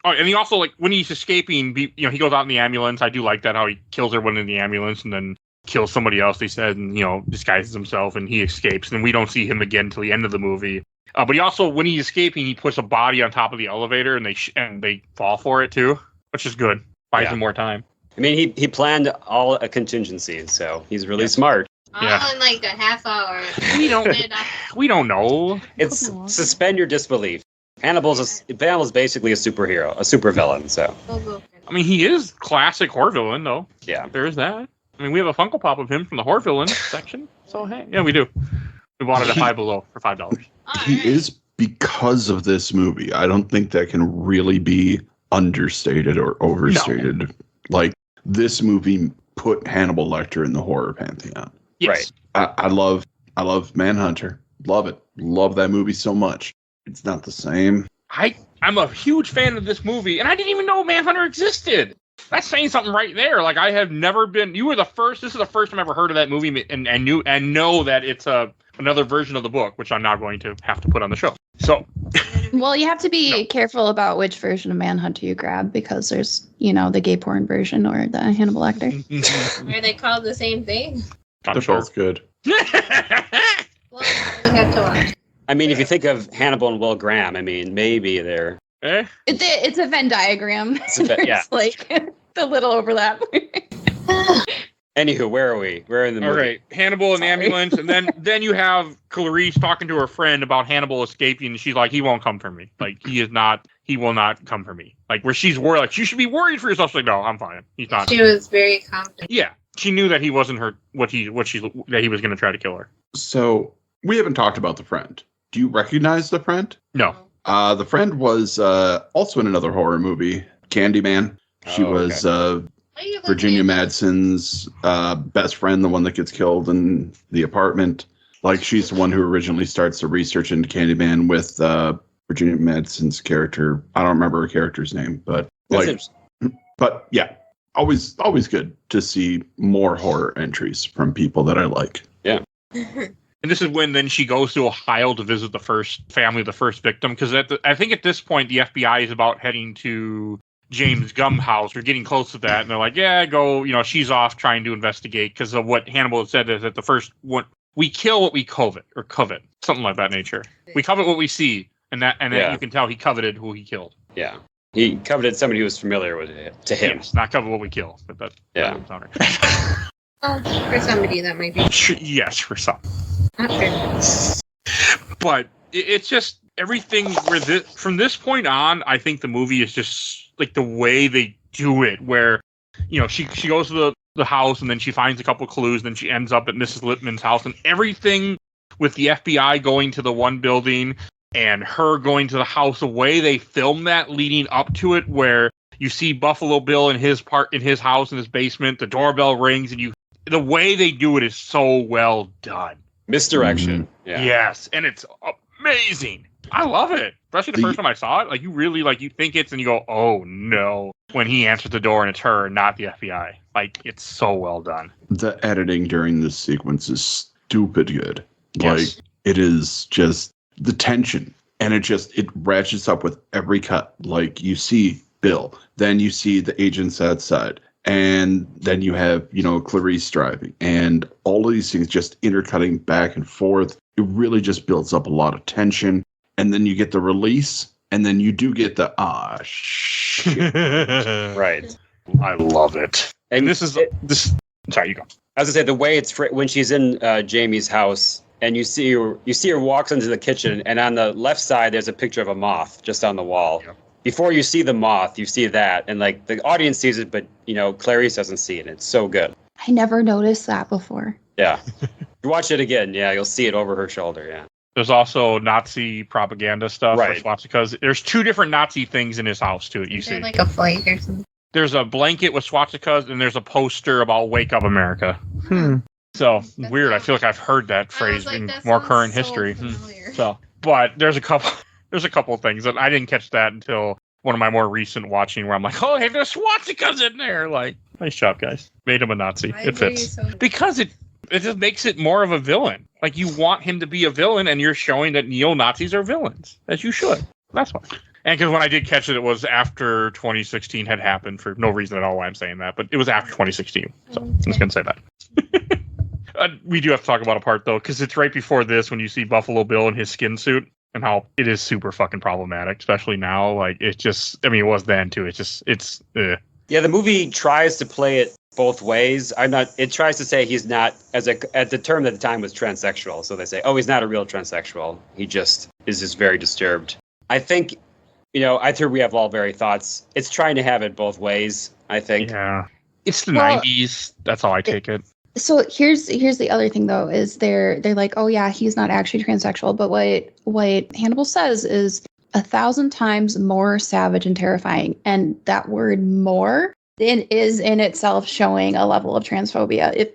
Speaker 2: Oh, and he also, like, when he's escaping, he goes out in the ambulance. I do like that, how he kills everyone in the ambulance and then kills somebody else, they said, and, disguises himself, and he escapes. And we don't see him again until the end of the movie. But he also, when he's escaping, he puts a body on top of the elevator, and they fall for it, too, which is good. Buys him more time.
Speaker 5: I mean, he planned all a contingency, so he's really smart.
Speaker 3: All in like a half hour.
Speaker 2: We don't know.
Speaker 5: It's suspend your disbelief. Hannibal's basically a superhero, a supervillain, so.
Speaker 2: I mean, he is classic horror villain, though.
Speaker 5: Yeah.
Speaker 2: There is that. I mean, we have a Funko Pop of him from the horror villain section. So, hey. Yeah, we do. We bought it at Five Below for $5.
Speaker 4: He is because of this movie. I don't think that can really be understated or overstated. No. Like, this movie put Hannibal Lecter in the horror pantheon.
Speaker 2: Yes.
Speaker 4: Right. I love Manhunter. Love it. Love that movie so much. It's not the same.
Speaker 2: I'm a huge fan of this movie, and I didn't even know Manhunter existed. That's saying something right there. Like, I have never been. You were the first. This is the first time I ever heard of that movie, and know that it's another version of the book, which I'm now going to have to put on the show. So,
Speaker 7: Well, you have to be careful about which version of Manhunter you grab because there's, the gay porn version or the Hannibal Lecter.
Speaker 3: Are they called the same thing?
Speaker 4: They're both good.
Speaker 3: Well, we have to watch.
Speaker 5: I mean, if you think of Hannibal and Will Graham, I mean, maybe they're...
Speaker 7: It's a Venn diagram.
Speaker 5: Yeah.
Speaker 7: Like the little overlap.
Speaker 5: Anywho, where are we? We're in the movie.
Speaker 2: Okay, Hannibal in the ambulance, and then you have Clarice talking to her friend about Hannibal escaping, and she's like, he won't come for me. Like, he will not come for me. Like, where she's worried, like, you should be worried for yourself. She's like, no, I'm fine. He's not.
Speaker 3: She was very confident.
Speaker 2: Yeah, she knew that he wasn't that he was going to try to kill her.
Speaker 4: So, we haven't talked about the friend. Do you recognize the friend?
Speaker 2: No.
Speaker 4: The friend was also in another horror movie, Candyman. She was Virginia Madsen's best friend, the one that gets killed in the apartment. Like, she's the one who originally starts the research into Candyman with Virginia Madsen's character. I don't remember her character's name, but yeah, always good to see more horror entries from people that I like.
Speaker 5: Yeah.
Speaker 2: And this is when then she goes to Ohio to visit the first family, the first victim, because I think at this point the FBI is about heading to James Gumb's house. We're getting close to that, and they're like, yeah, go, she's off trying to investigate, because of what Hannibal had said is that the first one, we kill what we covet, something like that nature. We covet what we see, and then you can tell he coveted who he killed.
Speaker 5: Yeah. He coveted somebody who was familiar with it, to him.
Speaker 2: Yes, not covet what we kill, but that.
Speaker 5: Yeah.
Speaker 3: For somebody that might be.
Speaker 2: Yes, for some.
Speaker 3: Not for
Speaker 2: But it's just everything from this point on, I think the movie is just like the way they do it, where, she goes to the house and then she finds a couple clues, and then she ends up at Mrs. Lippman's house, and everything with the FBI going to the one building and her going to the house, the way they film that leading up to it, where you see Buffalo Bill in his house in his basement, the doorbell rings, and the way they do it is so well done.
Speaker 5: Misdirection.
Speaker 4: Mm-hmm.
Speaker 5: Yeah.
Speaker 2: Yes, and it's amazing. I love it. Especially the first time I saw it. Like, you really, you think it's, and you go, oh, no. When he answers the door and it's her, not the FBI. Like, it's so well done.
Speaker 4: The editing during this sequence is stupid good.
Speaker 2: Yes.
Speaker 4: Like, it is just the tension. And it ratchets up with every cut. Like, you see Bill. Then you see the agents outside. And then you have, Clarice driving, and all of these things just intercutting back and forth. It really just builds up a lot of tension. And then you get the release, and then you do get the, shit.
Speaker 5: Right.
Speaker 2: I love it. And this. Sorry, you go.
Speaker 5: I was gonna say, the way it's when she's in Jamie's house, and you see her walks into the kitchen, and on the left side there's a picture of a moth just on the wall. Yep. Before you see the moth, you see that, and the audience sees it, but Clarice doesn't see it. It's so good.
Speaker 7: I never noticed that before.
Speaker 5: Yeah. You watch it again, you'll see it over her shoulder. Yeah.
Speaker 2: There's also Nazi propaganda stuff for
Speaker 5: right.
Speaker 2: swastikas. There's two different Nazi things in his house too. You see,
Speaker 3: like a flag or something.
Speaker 2: There's a blanket with swastikas, and there's a poster about "Wake Up America." So that's weird. I feel like I've heard that phrase in more current history. But there's a couple. There's a couple of things that I didn't catch that until one of my more recent watching, where I'm like, oh, hey, there's swastikas in there. Like, nice job, guys. Made him a Nazi. It fits. Because it just makes it more of a villain. Like, you want him to be a villain, and you're showing that neo-Nazis are villains, as you should. That's why. And because when I did catch it, it was after 2016 had happened, for no reason at all why I'm saying that, but it was after 2016. So I'm just going to say that. We do have to talk about a part, though, because it's right before this when you see Buffalo Bill in his skin suit. And how it is super fucking problematic, especially now. Like, it was then too. Yeah,
Speaker 5: the movie tries to play it both ways. It tries to say he's not, at the term at the time was transsexual. So they say, oh, he's not a real transsexual. He just is just very disturbed. I think, I think we have all very thoughts. It's trying to have it both ways, I think.
Speaker 2: Yeah. It's the 90s. That's how I take it.
Speaker 7: So here's the other thing, though, is they're like, oh yeah, he's not actually transsexual, but what Hannibal says is 1,000 times more savage and terrifying, and that word "more" is in itself showing a level of transphobia. If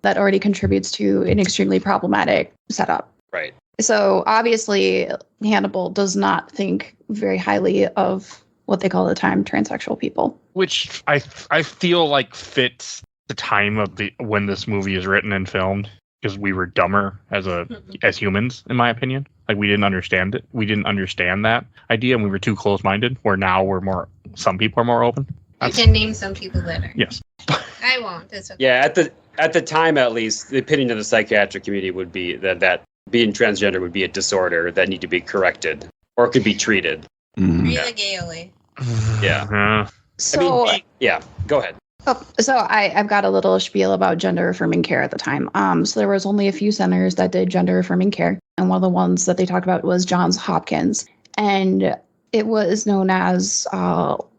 Speaker 7: that already contributes to an extremely problematic setup.
Speaker 5: Right.
Speaker 7: So obviously Hannibal does not think very highly of what they call at the time transsexual people,
Speaker 2: which I feel like fits the time of when this movie is written and filmed, because we were dumber as humans, in my opinion. Like we didn't understand it. We didn't understand that idea, and we were too close-minded. Where now some people are more open.
Speaker 3: You can name some people that are.
Speaker 2: Yes.
Speaker 3: I won't. That's okay.
Speaker 5: Yeah, at the time, at least, the opinion of the psychiatric community would be that being transgender would be a disorder that need to be corrected or could be treated.
Speaker 3: Free the gay away.
Speaker 5: Yeah.
Speaker 7: So,
Speaker 5: go ahead.
Speaker 7: So I've got a little spiel about gender affirming care at the time. So there was only a few centers that did gender affirming care, and one of the ones that they talked about was Johns Hopkins, and it was known as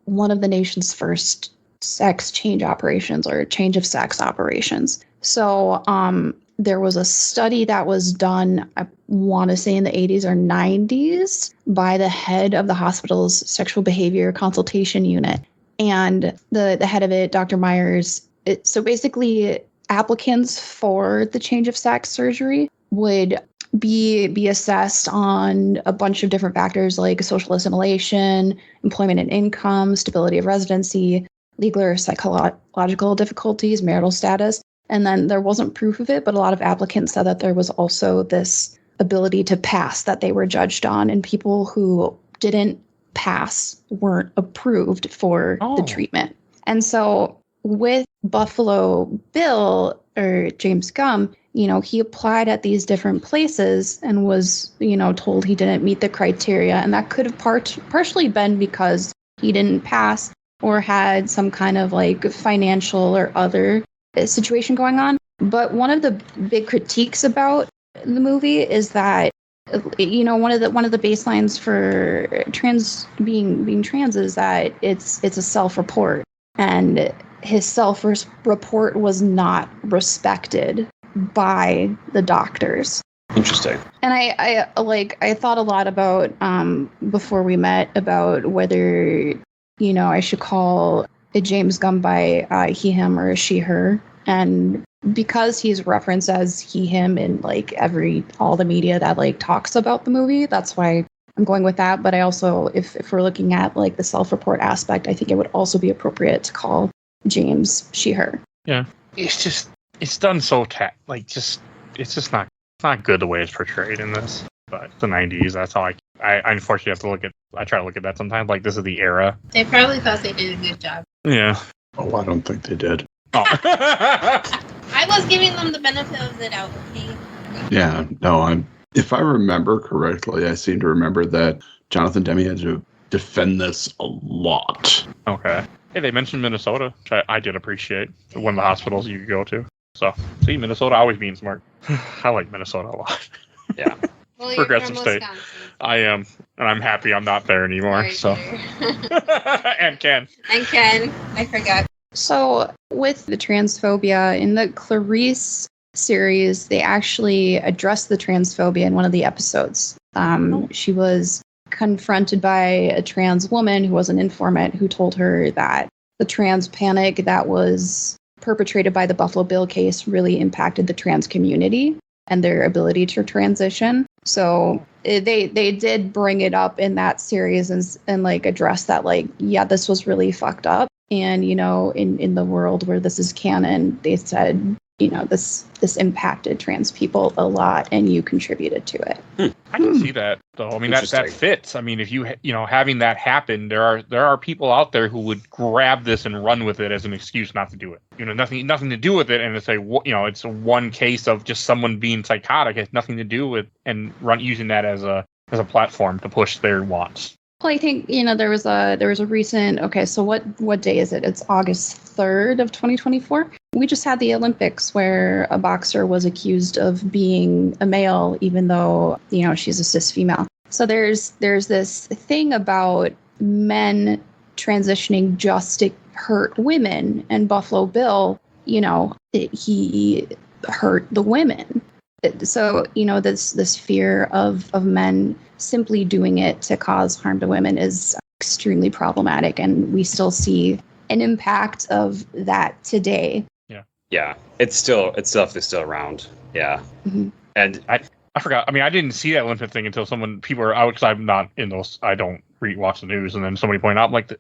Speaker 7: one of the nation's first sex change operations or change of sex operations. So there was a study that was done, I want to say in the 80s or 90s, by the head of the hospital's sexual behavior consultation unit. And the head of it, Dr. Myers, so basically applicants for the change of sex surgery would be assessed on a bunch of different factors like social assimilation, employment and income, stability of residency, legal or psychological difficulties, marital status. And then there wasn't proof of it, but a lot of applicants said that there was also this ability to pass that they were judged on, and people who didn't pass weren't approved for the treatment. And so with Buffalo Bill or James Gumb, he applied at these different places and was, told he didn't meet the criteria. And that could have partially been because he didn't pass or had some kind of like financial or other situation going on. But one of the big critiques about the movie is that one of the baselines for being trans is that it's a self-report, and his self-report was not respected by the doctors.
Speaker 5: Interesting.
Speaker 7: And I thought a lot about before we met about whether I should call it James Gumb by he, him, or she, her, and because he's referenced as he, him in like all the media that like talks about the movie, that's why I'm going with that. But I also, if we're looking at like the self-report aspect, I think it would also be appropriate to call James she, her.
Speaker 2: Yeah, it's done so it's just not good the way it's portrayed in this. But the 90s, that's how I unfortunately have to look at. I try to look at that sometimes. Like this is the era.
Speaker 3: They probably thought they did a good job.
Speaker 2: Yeah.
Speaker 4: Oh, I don't think they did.
Speaker 2: Oh.
Speaker 3: I was giving them the benefit of the doubt. Okay.
Speaker 4: Yeah, no, if I remember correctly, I seem to remember that Jonathan Demme had to defend this a lot.
Speaker 2: Okay. Hey, they mentioned Minnesota, which I did appreciate. One of the hospitals you could go to. So, see, Minnesota always being smart. I like Minnesota a lot.
Speaker 5: Yeah.
Speaker 3: Well,
Speaker 2: Progressive state. Wisconsin. I am, and I'm happy I'm not there anymore. So. And Ken.
Speaker 3: I forgot.
Speaker 7: So with the transphobia in the Clarice series, they actually addressed the transphobia in one of the episodes. She was confronted by a trans woman who was an informant who told her that the trans panic that was perpetrated by the Buffalo Bill case really impacted the trans community and their ability to transition. So they did bring it up in that series and like address that, like, yeah, this was really fucked up. And, in the world where this is canon, they said, this impacted trans people a lot and you contributed to it.
Speaker 2: I can see that, though. I mean, that fits. I mean, if having that happen, there are people out there who would grab this and run with it as an excuse not to do it. Nothing to do with it. And it's it's one case of just someone being psychotic. It has nothing to do with using that as a platform to push their wants.
Speaker 7: Well, I think, there was a recent, so what day is it? It's August 3rd of 2024. We just had the Olympics where a boxer was accused of being a male, even though, she's a cis female. So there's this thing about men transitioning just to hurt women, and Buffalo Bill, he hurt the women. So, this fear of men simply doing it to cause harm to women is extremely problematic. And we still see an impact of that today.
Speaker 5: Yeah. It's definitely still around. Yeah.
Speaker 7: Mm-hmm.
Speaker 5: And
Speaker 2: I forgot. I mean, I didn't see that Olympic thing until people are out, because I'm not in those. I don't watch the news. And then somebody pointed out, I'm like,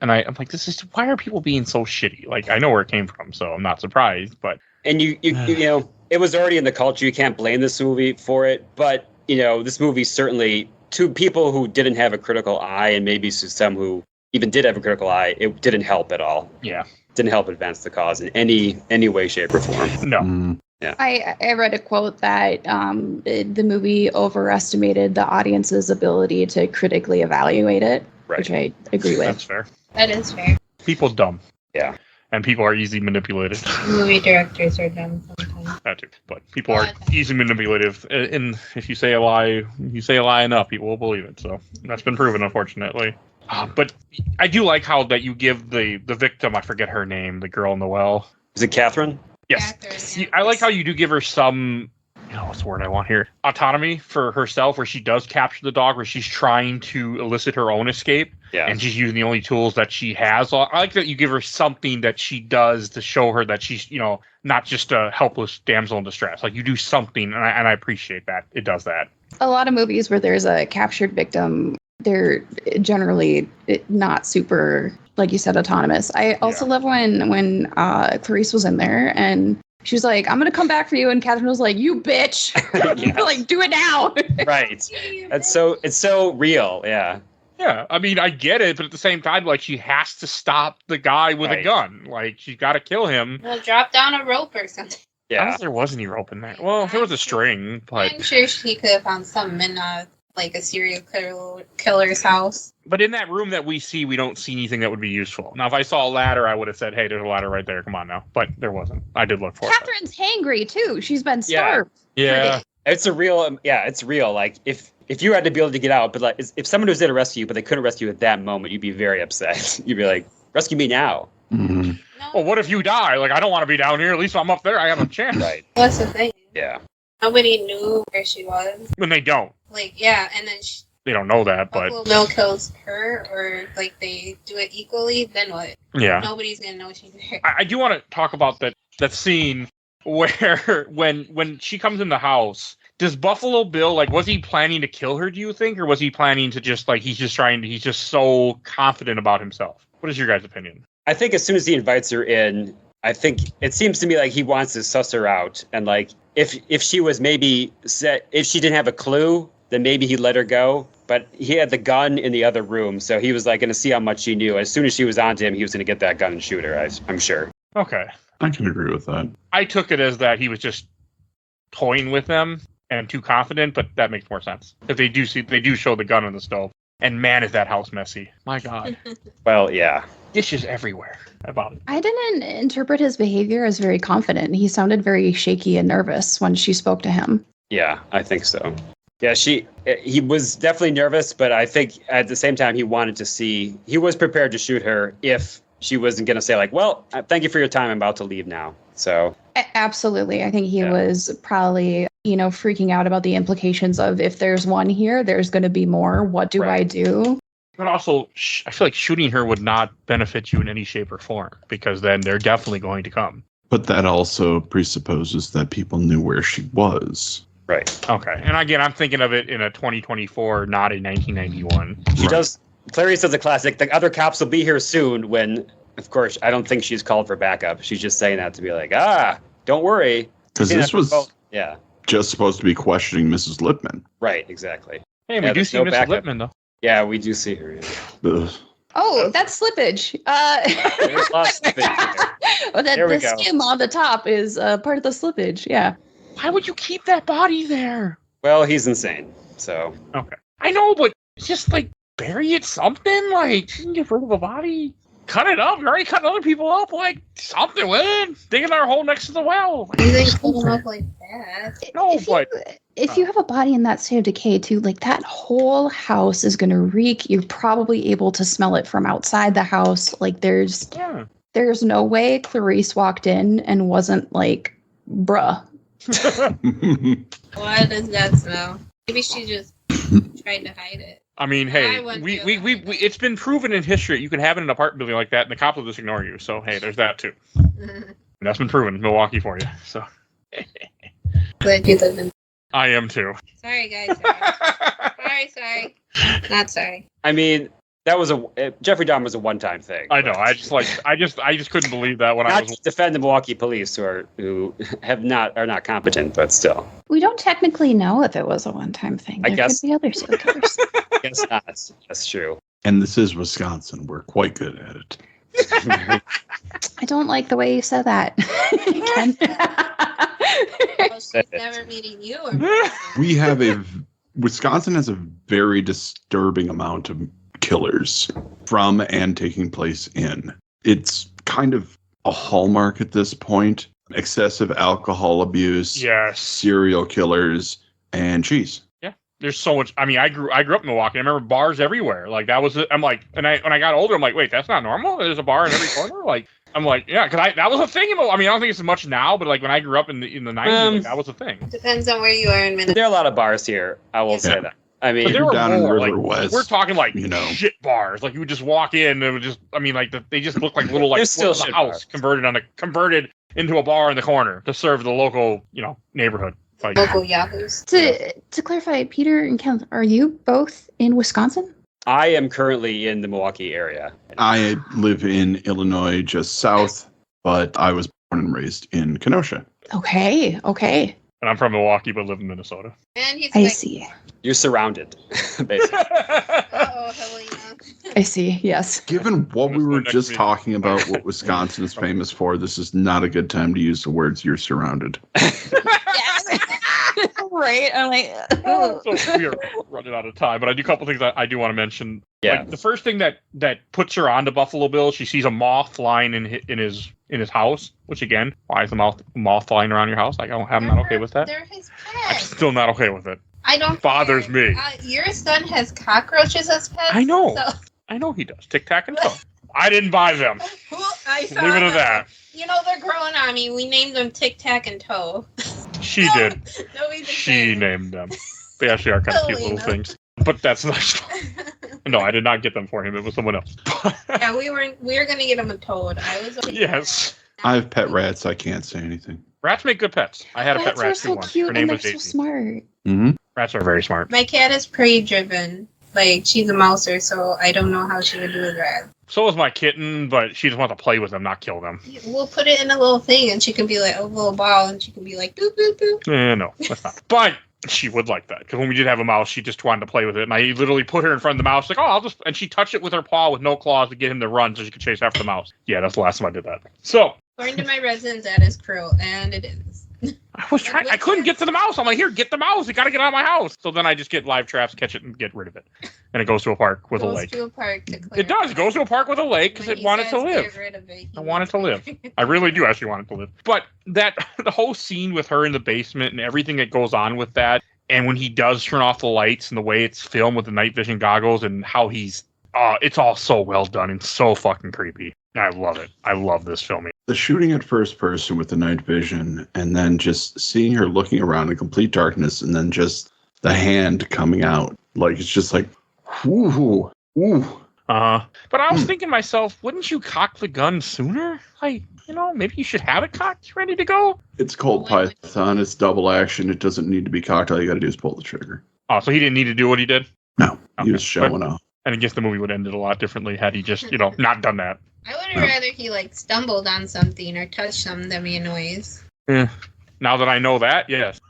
Speaker 2: why are people being so shitty? Like, I know where it came from, so I'm not surprised. But
Speaker 5: you it was already in the culture. You can't blame this movie for it. But this movie certainly, to people who didn't have a critical eye, and maybe to some who even did have a critical eye, it didn't help at all.
Speaker 2: Yeah.
Speaker 5: Didn't help advance the cause in any way, shape, or form.
Speaker 2: No.
Speaker 5: Yeah.
Speaker 7: I read a quote that the movie overestimated the audience's ability to critically evaluate it, which I agree with.
Speaker 2: That's fair.
Speaker 3: That is fair.
Speaker 2: People dumb.
Speaker 5: Yeah.
Speaker 2: And people are easily manipulated.
Speaker 3: Movie directors are dumb sometimes.
Speaker 2: That too. But people are easily manipulative. And if you say a lie enough, people will believe it. So that's been proven, unfortunately. But I do like how that you give the victim, I forget her name, the girl in the well.
Speaker 5: Is it Catherine?
Speaker 2: Yes.
Speaker 3: Catherine,
Speaker 2: I like how you do give her some, what's the word I want here? Autonomy for herself, where she does capture the dog, where she's trying to elicit her own escape.
Speaker 5: Yeah.
Speaker 2: And she's using the only tools that she has. I like that you give her something that she does to show her that she's, not just a helpless damsel in distress. Like, you do something, and I appreciate that. It does that.
Speaker 7: A lot of movies where there's a captured victim, they're generally not super, like you said, autonomous. I also love when Clarice was in there and she was like, I'm going to come back for you. And Catherine was like, you bitch. Like, do it now.
Speaker 5: Right. It's so real. Yeah.
Speaker 2: Yeah. I mean, I get it. But at the same time, like, she has to stop the guy with a gun. Like, she's got to kill him.
Speaker 3: Well, drop down a rope or something.
Speaker 2: Yeah. I don't think there was any rope in there. Well, there was a string, but
Speaker 3: I'm sure she could have found something in like a serial killer's house.
Speaker 2: But in that room that we see, we don't see anything that would be useful. Now, if I saw a ladder, I would have said, hey, there's a ladder right there. Come on now. But there wasn't. I did look for it.
Speaker 7: Catherine's hangry, too. She's been starved.
Speaker 2: Yeah.
Speaker 5: It's real. Like, if you had to be able to get out, but like, if someone was there to rescue you, but they couldn't rescue you at that moment, you'd be very upset. You'd be like, rescue me now.
Speaker 4: Mm-hmm.
Speaker 3: No.
Speaker 2: Well, what if you die? Like, I don't want to be down here. At least I'm up there. I have a chance.
Speaker 5: Right.
Speaker 3: What's the thing?
Speaker 5: Yeah.
Speaker 3: Nobody knew where she was.
Speaker 2: When they don't.
Speaker 3: Like, yeah, and then
Speaker 2: They don't know that, but
Speaker 3: Buffalo Bill kills her, or like they do it equally, then what?
Speaker 2: yeah.
Speaker 3: Nobody's gonna know she's there.
Speaker 2: I do want to talk about that scene where when she comes in the house, does Buffalo Bill, like, was he planning to kill her, do you think? Or was he planning to just, like, he's just so confident about himself? What is your guys' opinion?
Speaker 5: I think as soon as he invites her in, I think it seems to me like he wants to suss her out. And like, if she was maybe if she didn't have a clue, then maybe he'd let her go. But he had the gun in the other room, so he was like going to see how much she knew. As soon as she was onto him, he was going to get that gun and shoot her, I'm sure.
Speaker 2: Okay.
Speaker 4: I can agree with that.
Speaker 2: I took it as that he was just toying with them and too confident, but that makes more sense. If they do show the gun on the stove. And man, is that house messy. My God.
Speaker 5: Well, yeah.
Speaker 2: Dishes everywhere about it.
Speaker 7: I didn't interpret his behavior as very confident. He sounded very shaky and nervous when she spoke to him.
Speaker 5: Yeah, I think so. Yeah, he was definitely nervous, but I think at the same time he was prepared to shoot her if she wasn't going to say like, well, thank you for your time. I'm about to leave now. So
Speaker 7: absolutely. I think he was probably, freaking out about the implications of if there's one here, there's going to be more. What do I do?
Speaker 2: But also, I feel like shooting her would not benefit you in any shape or form, because then they're definitely going to come.
Speaker 4: But that also presupposes that people knew where she was.
Speaker 5: Right.
Speaker 2: Okay. And again, I'm thinking of it in a 2024, not a 1991.
Speaker 5: She does. Clarice does a classic. The other cops will be here soon when, of course, I don't think she's called for backup. She's just saying that to be like, don't worry.
Speaker 4: Because this was
Speaker 5: yeah,
Speaker 4: just supposed to be questioning Mrs. Lipman.
Speaker 5: Right, exactly.
Speaker 2: Hey, we do see Mrs.
Speaker 5: backup.
Speaker 2: Lipman, though.
Speaker 5: Yeah, we do see her.
Speaker 4: Ugh.
Speaker 7: Oh, that's slippage.
Speaker 5: There's a lot of slippage here.
Speaker 7: Well, the skim on the top is part of the slippage. Yeah.
Speaker 2: Why would you keep that body there?
Speaker 5: Well, he's insane. So.
Speaker 2: Okay. I know, but just like bury it something. Like, shouldn't get rid of a body. Cut it up. You're already cutting other people up. Like, something with it. Digging our hole next to the well.
Speaker 3: You think cut them up like that?
Speaker 2: No,
Speaker 7: if you have a body in that state of decay too, like that whole house is going to reek. You're probably able to smell it from outside the house. Like there's no way Clarice walked in and wasn't like, bruh.
Speaker 3: Why does that smell? Maybe she just tried to hide it.
Speaker 2: I mean, hey, we it's been proven in history you can have it in an apartment building like that and the cops will just ignore you. So, hey, there's that too. That's been proven in Milwaukee for you. So.
Speaker 3: Glad you live in.
Speaker 2: I am too.
Speaker 3: Sorry, guys. Sorry. Not sorry.
Speaker 5: I mean, that was Jeffrey Dahmer was a one-time thing.
Speaker 2: I know. I just couldn't believe that when I was
Speaker 5: defend the Milwaukee police who are not competent, but still.
Speaker 7: We don't technically know if it was a one-time thing.
Speaker 5: I guess.
Speaker 7: Could be other serial killers.
Speaker 5: I guess not. That's true.
Speaker 4: And this is Wisconsin. We're quite good at it.
Speaker 7: I don't like the way you said that. Ken.
Speaker 3: Well, she's never meeting you.
Speaker 4: Wisconsin has a very disturbing amount of killers from and taking place in. It's kind of a hallmark at this point. Excessive alcohol abuse,
Speaker 2: Yes.
Speaker 4: serial killers, and cheese.
Speaker 2: Yeah. There's so much. I mean, I grew up in Milwaukee. I remember bars everywhere. Like that was. I'm like, and when I got older, I'm like, wait, that's not normal. There's a bar in every corner. Like, I'm like, yeah, because that was a thing. I mean, I don't think it's as much now, but like when I grew up in the 90s, like, that was a thing.
Speaker 3: Depends on where you are in Minnesota.
Speaker 5: There are a lot of bars here. I will say that. I mean,
Speaker 2: But there were
Speaker 4: down in
Speaker 2: more,
Speaker 4: River
Speaker 2: like,
Speaker 4: West,
Speaker 2: we're talking like
Speaker 4: you know.
Speaker 2: shit bars. Like you would just walk in, and it would just. I mean, like they just look like little like
Speaker 5: There's still
Speaker 2: a
Speaker 5: shit
Speaker 2: house
Speaker 5: bars.
Speaker 2: converted into a bar in the corner to serve the local, neighborhood. Like,
Speaker 3: Local yahoos.
Speaker 7: To clarify, Peter and Kenneth, are you both in Wisconsin?
Speaker 5: I am currently in the Milwaukee area.
Speaker 4: I live in Illinois, just south, but I was born and raised in Kenosha.
Speaker 7: Okay.
Speaker 2: and I'm from Milwaukee, but live in Minnesota.
Speaker 3: And he's
Speaker 7: I
Speaker 3: like,
Speaker 7: see.
Speaker 5: You're surrounded, basically.
Speaker 3: uh-oh, Helena.
Speaker 7: I see. Yes.
Speaker 4: Given what we were
Speaker 2: Next
Speaker 4: just
Speaker 2: week.
Speaker 4: talking about, what Wisconsin is famous for, this is not a good time to use the words "you're surrounded."
Speaker 7: Right. I'm like,
Speaker 2: So we are running out of time, but I do a couple things I do want to mention.
Speaker 5: Yeah.
Speaker 2: Like, the first thing that puts her on to Buffalo Bill, she sees a moth flying in his house. Which again, why is the moth flying around your house? Like, I'm not okay with that.
Speaker 3: They're his
Speaker 2: I'm
Speaker 3: pets.
Speaker 2: still not okay with it.
Speaker 3: I don't.
Speaker 2: Bothers
Speaker 3: care.
Speaker 2: me.
Speaker 3: Your son has cockroaches as pets.
Speaker 2: I know.
Speaker 3: So.
Speaker 2: I know he does. Tic Tac and Toe. I didn't buy them.
Speaker 3: I saw
Speaker 2: Leave it at
Speaker 3: them.
Speaker 2: that.
Speaker 3: You know, they're growing on me. We named them Tic Tac and Toe.
Speaker 2: She
Speaker 3: No,
Speaker 2: did.
Speaker 3: No, we
Speaker 2: She named them. They actually are kind of cute little
Speaker 3: Helena.
Speaker 2: things. But that's not. No, I did not get them for him. It was someone else.
Speaker 3: Yeah, we were gonna get him a toad. I was.
Speaker 2: Yes.
Speaker 4: I have pet rats. I can't say anything.
Speaker 2: Rats make good pets. I had a pet
Speaker 7: rats are
Speaker 2: rat
Speaker 7: so
Speaker 2: too once.
Speaker 7: cute
Speaker 2: Her name
Speaker 7: and they're
Speaker 2: was
Speaker 7: so
Speaker 2: Daisy.
Speaker 7: smart.
Speaker 4: Mm-hmm.
Speaker 2: Rats are very smart.
Speaker 3: My cat is prey driven. Like, she's a mouser, so I don't know how she would do with rats.
Speaker 2: So is my kitten, but she just wants to play with them, not kill them.
Speaker 3: We'll put it in a little thing, and she can be like a little ball, and she can be like boop boop boop.
Speaker 2: No, that's not. But she would like that, because when we did have a mouse, she just wanted to play with it, and I literally put her in front of the mouse, like, and she touched it with her paw with no claws to get him to run so she could chase after the mouse. Yeah, that's the last time I did that. So
Speaker 3: According to my residents, that is cruel, and it is.
Speaker 2: I was trying. I couldn't get to the mouse. I'm like, here, get the mouse. You got to get out of my house. So then I just get live traps, catch it, and get rid of it. And it goes to a park with a
Speaker 3: Goes
Speaker 2: lake.
Speaker 3: to a park to
Speaker 2: It does. It goes to a park with a lake because
Speaker 3: When
Speaker 2: it
Speaker 3: he
Speaker 2: wanted to
Speaker 3: says
Speaker 2: live.
Speaker 3: get rid of it, he
Speaker 2: I wanted to
Speaker 3: means
Speaker 2: live. I really do actually want it to live. But the whole scene with her in the basement and everything that goes on with that, and when he does turn off the lights and the way it's filmed with the night vision goggles and how he's, it's all so well done and so fucking creepy. I love it. I love this filming.
Speaker 4: The shooting at first person with the night vision, and then just seeing her looking around in complete darkness, and then just the hand coming out, like it's just like, ooh.
Speaker 2: But I was thinking to myself, wouldn't you cock the gun sooner? Like, maybe you should have it cocked, ready to go.
Speaker 4: It's Colt Python. It's double action. It doesn't need to be cocked. All you got to do is pull the trigger.
Speaker 2: Oh, so he didn't need to do what he did?
Speaker 4: No,
Speaker 2: Okay.
Speaker 4: he was showing off.
Speaker 2: And I guess the movie would end it a lot differently had he just, not done that.
Speaker 3: I would have rather he stumbled on something or touched something than be a noise.
Speaker 2: Yeah. Now that I know that, yes.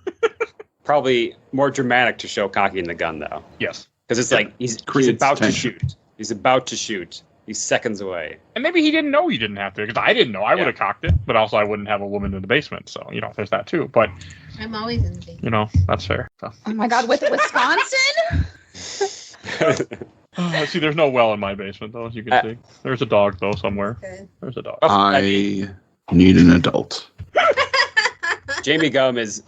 Speaker 5: Probably more dramatic to show cocking the gun, though.
Speaker 2: Yes.
Speaker 5: Because it's like he's
Speaker 4: Creates
Speaker 5: about
Speaker 4: tension.
Speaker 5: to shoot. He's about to shoot. He's seconds away.
Speaker 2: And maybe he didn't know you didn't have to, because I didn't know. I would have cocked it, but also I wouldn't have a woman in the basement. So, there's that too. But,
Speaker 3: I'm always in the basement.
Speaker 2: that's fair. So.
Speaker 7: Oh my God, with Wisconsin?
Speaker 2: See, there's no well in my basement, though, as you can see. There's a dog, though, somewhere.
Speaker 3: Okay.
Speaker 2: There's a dog.
Speaker 4: I need an adult.
Speaker 5: Jamie Gum is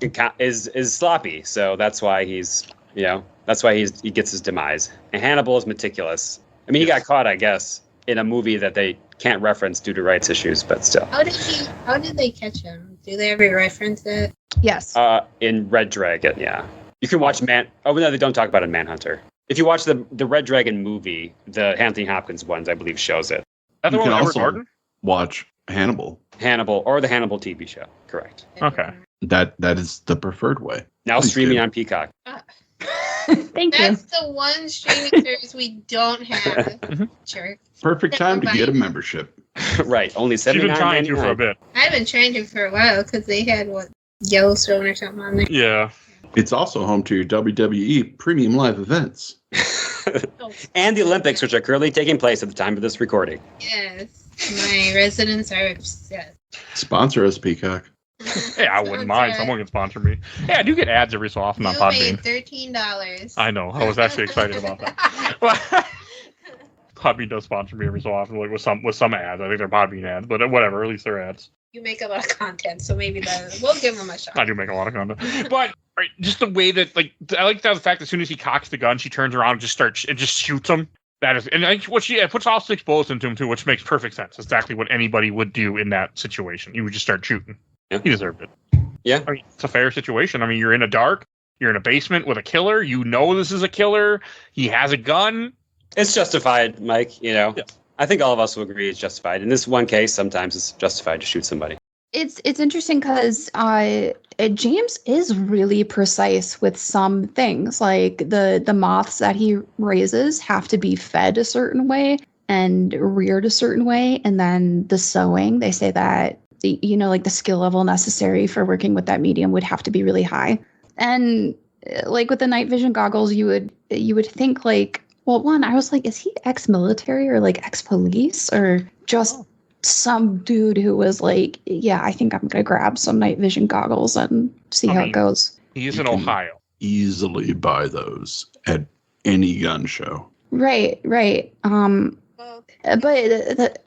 Speaker 5: sloppy, so that's why he's he gets his demise. And Hannibal is meticulous. I mean, he got caught, I guess, in a movie that they can't reference due to rights issues, but still.
Speaker 3: How did they catch him? Do they ever reference it?
Speaker 7: Yes.
Speaker 5: In Red Dragon, yeah. You can watch Oh no, they don't talk about it in Manhunter. If you watch the Red Dragon movie, the Anthony Hopkins ones, I believe, shows it.
Speaker 2: That's the
Speaker 4: You
Speaker 2: one
Speaker 4: can
Speaker 2: with Edward
Speaker 4: also
Speaker 2: Norton?
Speaker 4: watch Hannibal.
Speaker 5: Hannibal, or the Hannibal TV show, correct.
Speaker 2: Okay.
Speaker 4: That is the preferred way.
Speaker 5: Now
Speaker 4: Please
Speaker 5: streaming
Speaker 4: do.
Speaker 5: on Peacock.
Speaker 7: Thank you.
Speaker 3: That's the one streaming service we don't have. Jerk.
Speaker 4: Perfect time to get a membership.
Speaker 5: Right, only
Speaker 2: She's been trying to for a
Speaker 5: $79.99.
Speaker 2: bit.
Speaker 3: I've been trying to for a while because they had Yellowstone or something on there.
Speaker 2: Yeah.
Speaker 4: It's also home to your WWE premium live events.
Speaker 5: And the Olympics, which are currently taking place at the time of this recording.
Speaker 3: Yes. My residents are obsessed.
Speaker 4: Sponsor us, Peacock.
Speaker 2: Yeah, I wouldn't mind. Someone can sponsor me. Yeah, I do get ads every so often on Podbean.
Speaker 3: $13.
Speaker 2: I know. I was actually excited about that. Podbean does sponsor me every so often, like with some ads. I think they're Podbean ads, but whatever. At least they're ads.
Speaker 3: You make a lot of content, so maybe we'll give them a shot.
Speaker 2: I do make a lot of content, but right, just the way that I like the fact as soon as he cocks the gun, she turns around and just shoots him. That is, and I think what it puts all 6 bullets into him too, which makes perfect sense. Exactly what anybody would do in that situation. You would just start shooting.
Speaker 5: Yeah.
Speaker 2: He deserved it.
Speaker 5: Yeah,
Speaker 2: I mean, it's a fair situation. I mean, you're in a dark, you're in a basement with a killer. You know this is a killer. He has a gun.
Speaker 5: it's justified, Mike.
Speaker 2: Yeah.
Speaker 5: I think all of us will agree it's justified. In this one case, sometimes it's justified to shoot somebody.
Speaker 7: It's interesting because James is really precise with some things. Like the moths that he raises have to be fed a certain way and reared a certain way. And then the sewing, they say that the skill level necessary for working with that medium would have to be really high. And like with the night vision goggles, you would think like, well, one, I was like, is he ex-military or like ex-police or just some dude who was like, yeah, I think I'm going to grab some night vision goggles and see how it goes.
Speaker 2: He's in Ohio.
Speaker 4: Easily buy those at any gun show.
Speaker 7: Right. But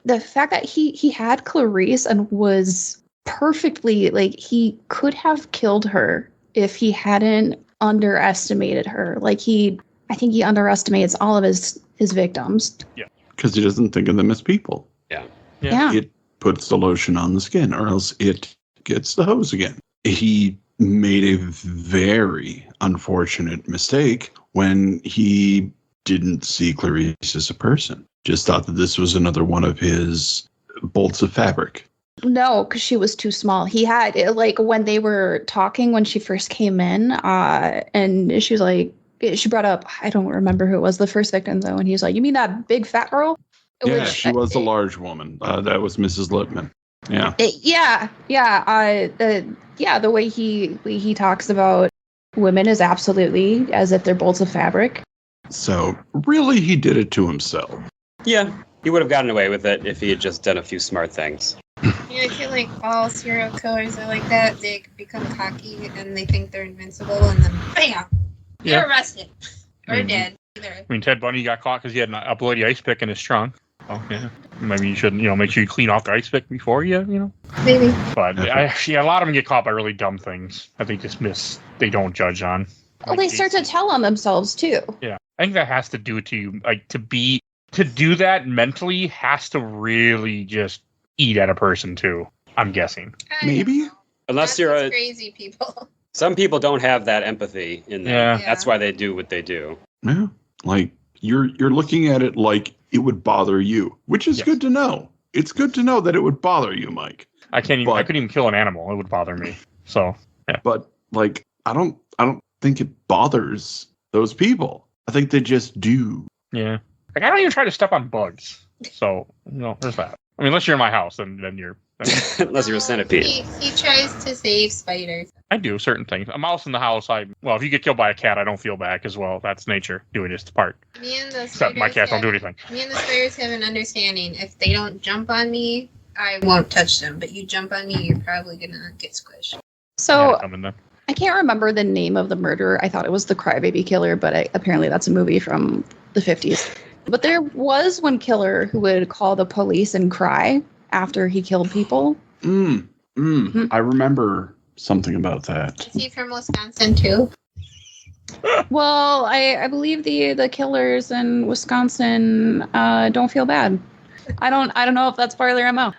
Speaker 7: the fact that he had Clarice and was perfectly, like, he could have killed her if he hadn't underestimated her. Like I think he underestimates all of his victims.
Speaker 2: Yeah.
Speaker 4: Because he doesn't think of them as people.
Speaker 7: Yeah.
Speaker 4: It puts the lotion on the skin, or else it gets the hose again. He made a very unfortunate mistake when he didn't see Clarice as a person. Just thought that this was another one of his bolts of fabric.
Speaker 7: No, because she was too small. He had, like, when they were talking when she first came in, and she was like, she brought up, I don't remember who it was, the first victim, though, and he was like, you mean that big fat girl?
Speaker 4: Yeah, she was a large woman. That was Mrs. Lipman. Yeah. The way he talks about women is absolutely as if they're bolts of fabric. So really, he did it to himself.
Speaker 5: Yeah, he would have gotten away with it if he had just done a few smart things.
Speaker 3: Yeah, I feel like all serial killers are like that. They become cocky and they think they're invincible, and then bam, you're arrested or dead. Either.
Speaker 2: I mean, Ted Bundy got caught because he had a bloody ice pick in his trunk. Oh yeah, maybe you should, make sure you clean off the ice pick before you.
Speaker 3: Maybe.
Speaker 2: But a lot of them get caught by really dumb things that they just they don't judge on.
Speaker 7: Well, they start to tell on themselves too.
Speaker 2: Yeah, I think that has to do to you, like to do that mentally has to really just eat at a person too. I'm guessing.
Speaker 4: Maybe.
Speaker 5: Unless you're
Speaker 3: crazy people.
Speaker 5: Some people don't have that empathy in them.
Speaker 2: Yeah.
Speaker 5: That's why they do what they do.
Speaker 4: Yeah. Like you're looking at it like it would bother you, which is good to know. It's good to know that it would bother you, Mike.
Speaker 2: I couldn't even kill an animal. It would bother me. So yeah.
Speaker 4: But like I don't think it bothers those people. I think they just do.
Speaker 2: Yeah. Like I don't even try to step on bugs. So there's that. I mean, unless you're in my house, then you're.
Speaker 5: Unless you're a centipede.
Speaker 3: He tries to save spiders.
Speaker 2: I do certain things. A mouse in the house, if you get killed by a cat, I don't feel bad as well. That's nature doing its part.
Speaker 3: Me and the
Speaker 2: Except my cats don't do anything.
Speaker 3: Me and the spiders have an understanding. If they don't jump on me, I won't touch them. But you jump on me, you're probably gonna get squished.
Speaker 7: So I can't remember the name of the murderer. I thought it was the Crybaby Killer, but apparently that's a movie from the 50s. But there was one killer who would call the police and cry after he killed people.
Speaker 4: I remember something about that.
Speaker 3: Is he from Wisconsin too?
Speaker 7: Well, I believe the killers in Wisconsin don't feel bad. I don't know if that's part of their MO.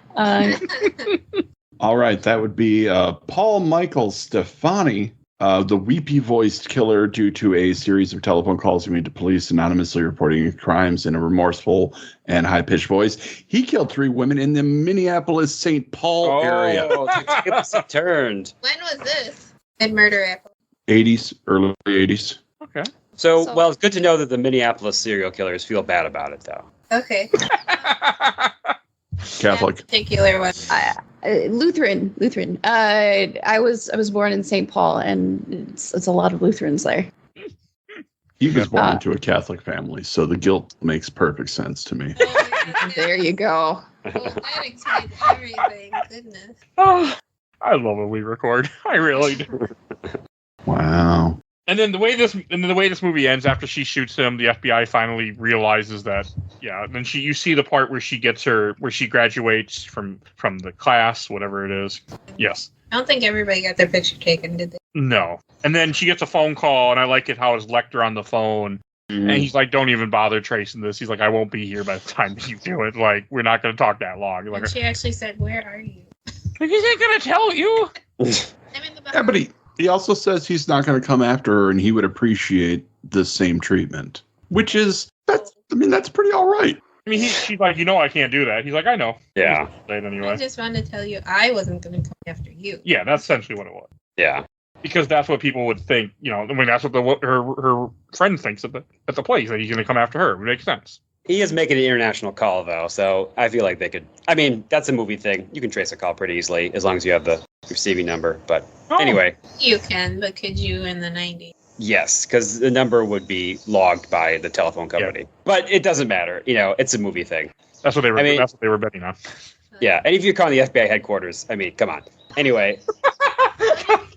Speaker 4: All right, that would be Paul Michael Stefani, the weepy-voiced killer due to a series of telephone calls he made to police anonymously reporting crimes in a remorseful and high-pitched voice. He killed 3 women in the Minneapolis-St. Paul area.
Speaker 5: Oh, the tables have turned.
Speaker 3: When was this? In Murder Apple.
Speaker 4: 80s, early 80s.
Speaker 2: Okay.
Speaker 5: So, it's good to know that the Minneapolis serial killers feel bad about it, though.
Speaker 3: Okay.
Speaker 4: Catholic.
Speaker 3: That particular one.
Speaker 7: Lutheran. I was born in St. Paul, and it's a lot of Lutherans there.
Speaker 4: He was born into a Catholic family, so the guilt makes perfect sense to me.
Speaker 7: There you go.
Speaker 3: Well, that explains everything. Goodness.
Speaker 2: Oh, I love when we record. I really do.
Speaker 4: Wow.
Speaker 2: And then the way this movie ends, after she shoots him, the FBI finally realizes that. Yeah. And then you see the part where she graduates from the class, whatever it is. Yes.
Speaker 3: I don't think everybody got their picture taken, did they?
Speaker 2: No. And then she gets a phone call, and I like it how it's Lecter on the phone. And he's like, don't even bother tracing this. He's like, I won't be here by the time you do it. Like, we're not going to talk that long.
Speaker 3: And she actually said, where are you?
Speaker 2: Like, he's not going to tell you.
Speaker 3: I'm in the
Speaker 4: Yeah, but he also says he's not going to come after her, and he would appreciate the same treatment. Which is, that's pretty all right.
Speaker 2: I mean, she's like, I can't do that. He's like, I know.
Speaker 5: Yeah.
Speaker 3: I just wanted to tell you I wasn't going to come after you.
Speaker 2: Yeah, that's essentially what it was.
Speaker 5: Yeah.
Speaker 2: Because that's what people would think, I mean, that's what her friend thinks at the place, that he's going to come after her. It makes sense.
Speaker 5: He is making an international call, though, so I feel like they could... I mean, that's a movie thing. You can trace a call pretty easily, as long as you have the receiving number. But anyway...
Speaker 3: You can, but could you in the 90s?
Speaker 5: Yes, because the number would be logged by the telephone company. Yeah. But it doesn't matter. It's a movie thing.
Speaker 2: That's what they were. That's what they were betting on.
Speaker 5: Yeah, and if you're calling the FBI headquarters, I mean, come on. Anyway...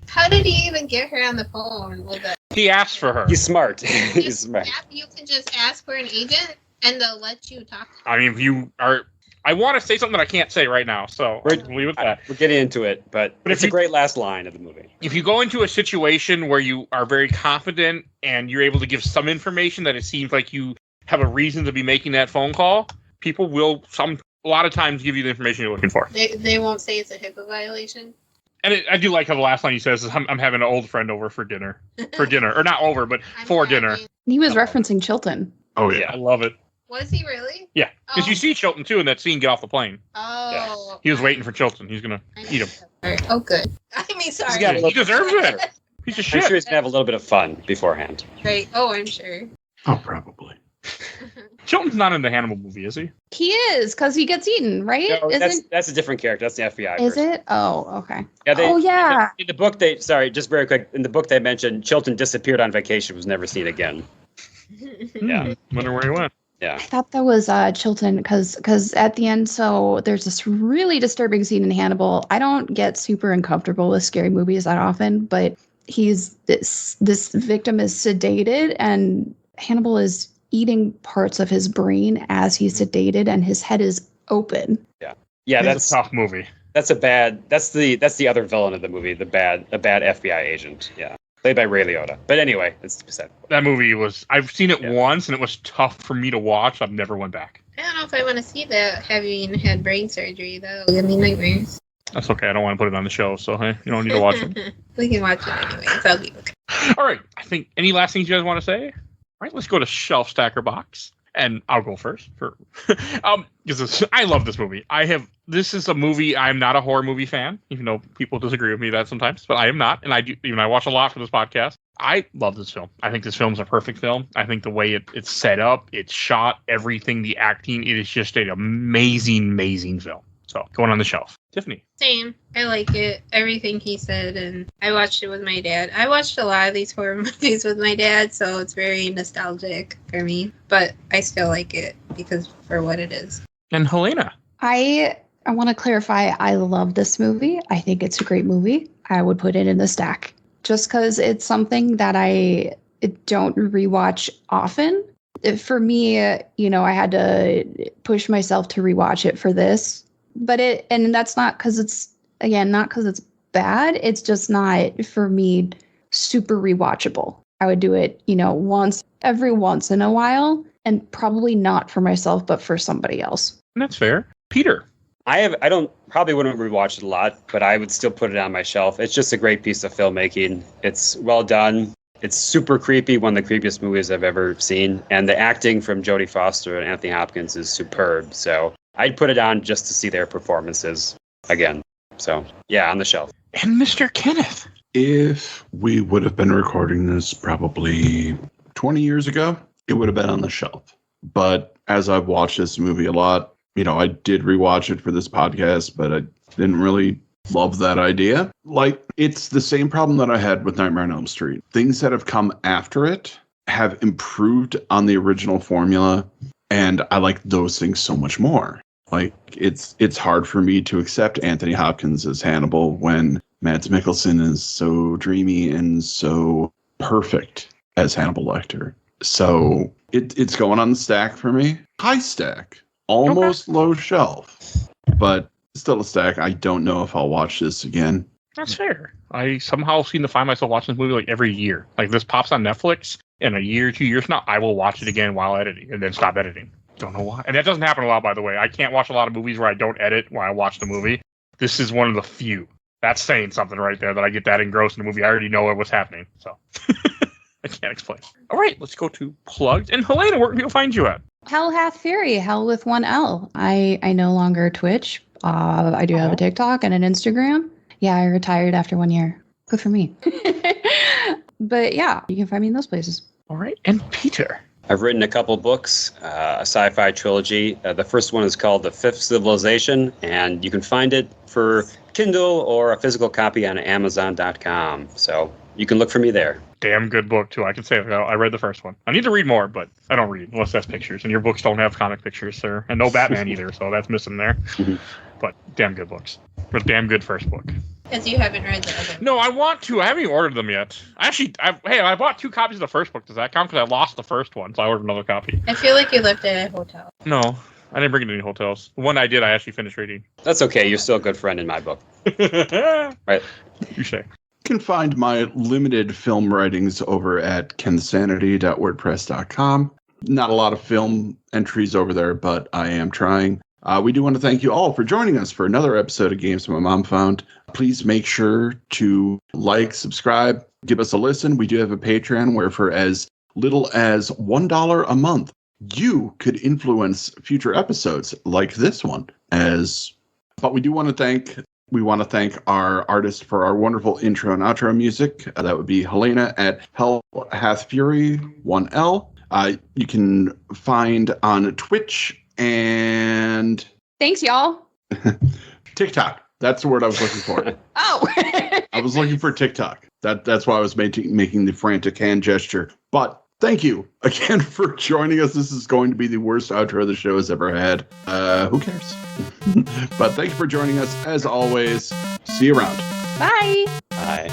Speaker 3: How did he even get her on the phone?
Speaker 2: He asked for her.
Speaker 5: He's smart. He's smart.
Speaker 3: You can just ask for an agent, and they'll let you talk.
Speaker 2: I mean, if you are... I want to say something that I can't say right now, so we'll leave it at that.
Speaker 5: We're getting into it, but it's a great last line of the movie.
Speaker 2: If you go into a situation where you are very confident and you're able to give some information that it seems like you have a reason to be making that phone call, people will a lot of times give you the information you're looking for.
Speaker 3: They won't say it's a HIPAA violation?
Speaker 2: And I do like how the last line he says is, I'm having an old friend over for dinner. Or not over, but for dinner.
Speaker 7: He was referencing Chilton.
Speaker 2: Oh, yeah. I love it.
Speaker 3: Was he really?
Speaker 2: Yeah. Because you see Chilton, too, in that scene, get off the plane.
Speaker 3: Oh.
Speaker 2: Yeah. He was waiting for Chilton. He's going to eat him.
Speaker 3: Oh, good. I mean, sorry.
Speaker 2: He deserves it. Piece of shit.
Speaker 5: I'm sure he's going to have a little bit of fun beforehand.
Speaker 3: Right. Oh, I'm sure.
Speaker 4: Oh, probably.
Speaker 2: Chilton's not in the Hannibal movie, is he?
Speaker 7: He is, because he gets eaten, right?
Speaker 5: No, that's a different character. That's the FBI
Speaker 7: Is
Speaker 5: person.
Speaker 7: it? Oh, okay.
Speaker 5: Yeah, in the book, just very quick, in the book they mentioned Chilton disappeared on vacation, was never seen again. Yeah.
Speaker 2: Wonder where he went.
Speaker 5: Yeah.
Speaker 7: I thought that was Chilton, because at the end, so there's this really disturbing scene in Hannibal. I don't get super uncomfortable with scary movies that often, but this victim is sedated, and Hannibal is eating parts of his brain as he's sedated, and his head is open.
Speaker 5: Yeah,
Speaker 2: that's a tough movie.
Speaker 5: That's the other villain of the movie, a bad FBI agent. Yeah, played by Ray Liotta. But anyway, it's sad.
Speaker 2: That movie I've seen it once, and it was tough for me to watch. I've never went back.
Speaker 3: I don't know if I want to see that, having had brain surgery. That'll give me nightmares.
Speaker 2: That's okay. I don't want to put it on the show, so hey, you don't need to watch it.
Speaker 3: We can watch it anyway. That'll be okay. All
Speaker 2: right. I think any last things you guys want to say? All right, let's go to Shelf Stacker Box, and I'll go first. Because I love this movie. This is a movie. I'm not a horror movie fan, even though people disagree with me that sometimes, but I am not, and I do. Even I watch a lot for this podcast. I love this film. I think this film is a perfect film. I think the way it's set up, it's shot, everything, the acting, it is just an amazing, amazing film. So going on the shelf. Tiffany.
Speaker 3: Same. I like it. Everything he said, and I watched it with my dad. I watched a lot of these horror movies with my dad, so it's very nostalgic for me. But I still like it because for what it is.
Speaker 2: And Helena.
Speaker 7: I want to clarify. I love this movie. I think it's a great movie. I would put it in the stack just because it's something that I don't rewatch often. For me, I had to push myself to rewatch it for this. But that's not because it's bad. It's just not, for me, super rewatchable. I would do it, every once in a while, and probably not for myself, but for somebody else.
Speaker 2: That's fair. Peter.
Speaker 5: I probably wouldn't rewatch it a lot, but I would still put it on my shelf. It's just a great piece of filmmaking. It's well done. It's super creepy, one of the creepiest movies I've ever seen. And the acting from Jodie Foster and Anthony Hopkins is superb. So I'd put it on just to see their performances again. So, yeah, on the shelf.
Speaker 2: And Mr. Kenneth.
Speaker 4: If we would have been recording this probably 20 years ago, it would have been on the shelf. But as I've watched this movie a lot, I did rewatch it for this podcast, but I didn't really love that idea. Like, it's the same problem that I had with Nightmare on Elm Street. Things that have come after it have improved on the original formula, and I like those things so much more. Like, it's hard for me to accept Anthony Hopkins as Hannibal when Mads Mikkelsen is so dreamy and so perfect as Hannibal Lecter. So it's going on the stack for me. High stack. Almost low shelf. But still a stack. I don't know if I'll watch this again.
Speaker 2: That's fair. I somehow seem to find myself watching this movie like every year. Like, this pops on Netflix, and a year, 2 years from now, I will watch it again while editing and then stop editing. Don't know why. And that doesn't happen a lot, by the way. I can't watch a lot of movies where I don't edit while I watch the movie. This is one of the few. That's saying something right there, that I get that engrossed in the movie. I already know what's happening. So I can't explain. All right, let's go to plugged. And Helena, where can people find you at?
Speaker 7: Hell Hath Fury, Hell with one L. I no longer Twitch. I do have a TikTok and an Instagram. Yeah, I retired after 1 year. Good for me. But yeah, you can find me in those places.
Speaker 2: All right, and Peter.
Speaker 5: I've written a couple books, a sci-fi trilogy. The first one is called The Fifth Civilization, and you can find it for Kindle or a physical copy on Amazon.com. So you can look for me there.
Speaker 2: Damn good book, too. I can say I read the first one. I need to read more, but I don't read unless that's pictures. And your books don't have comic pictures, sir. And no Batman either, so that's missing there. But damn good books. A damn good first book.
Speaker 3: Because you haven't read the other.
Speaker 2: No, I want to. I haven't even ordered them yet. Actually, I bought 2 copies of the first book. Does that count? Because I lost the first one, so I ordered another copy.
Speaker 3: I feel like you left it at a hotel.
Speaker 2: No, I didn't bring it to any hotels. The one I did, I actually finished reading.
Speaker 5: That's okay. You're still a good friend in my book. Right.
Speaker 2: You say.
Speaker 4: You can find my limited film writings over at kensanity.wordpress.com. Not a lot of film entries over there, but I am trying. We do want to thank you all for joining us for another episode of Games My Mom Found. Please make sure to like, subscribe, give us a listen. We do have a Patreon where for as little as $1 a month, you could influence future episodes like this one. But we want to thank our artist for our wonderful intro and outro music. That would be Helena at Hell Hath Fury 1L. You can find on Twitch and
Speaker 7: thanks, y'all.
Speaker 4: TikTok. That's the word I was looking for.
Speaker 7: Oh.
Speaker 4: I was looking for TikTok. That's why I was making the frantic hand gesture. But thank you again for joining us. This is going to be the worst outro the show has ever had. Who cares? But thank you for joining us as always. See you around.
Speaker 7: Bye.
Speaker 5: Bye.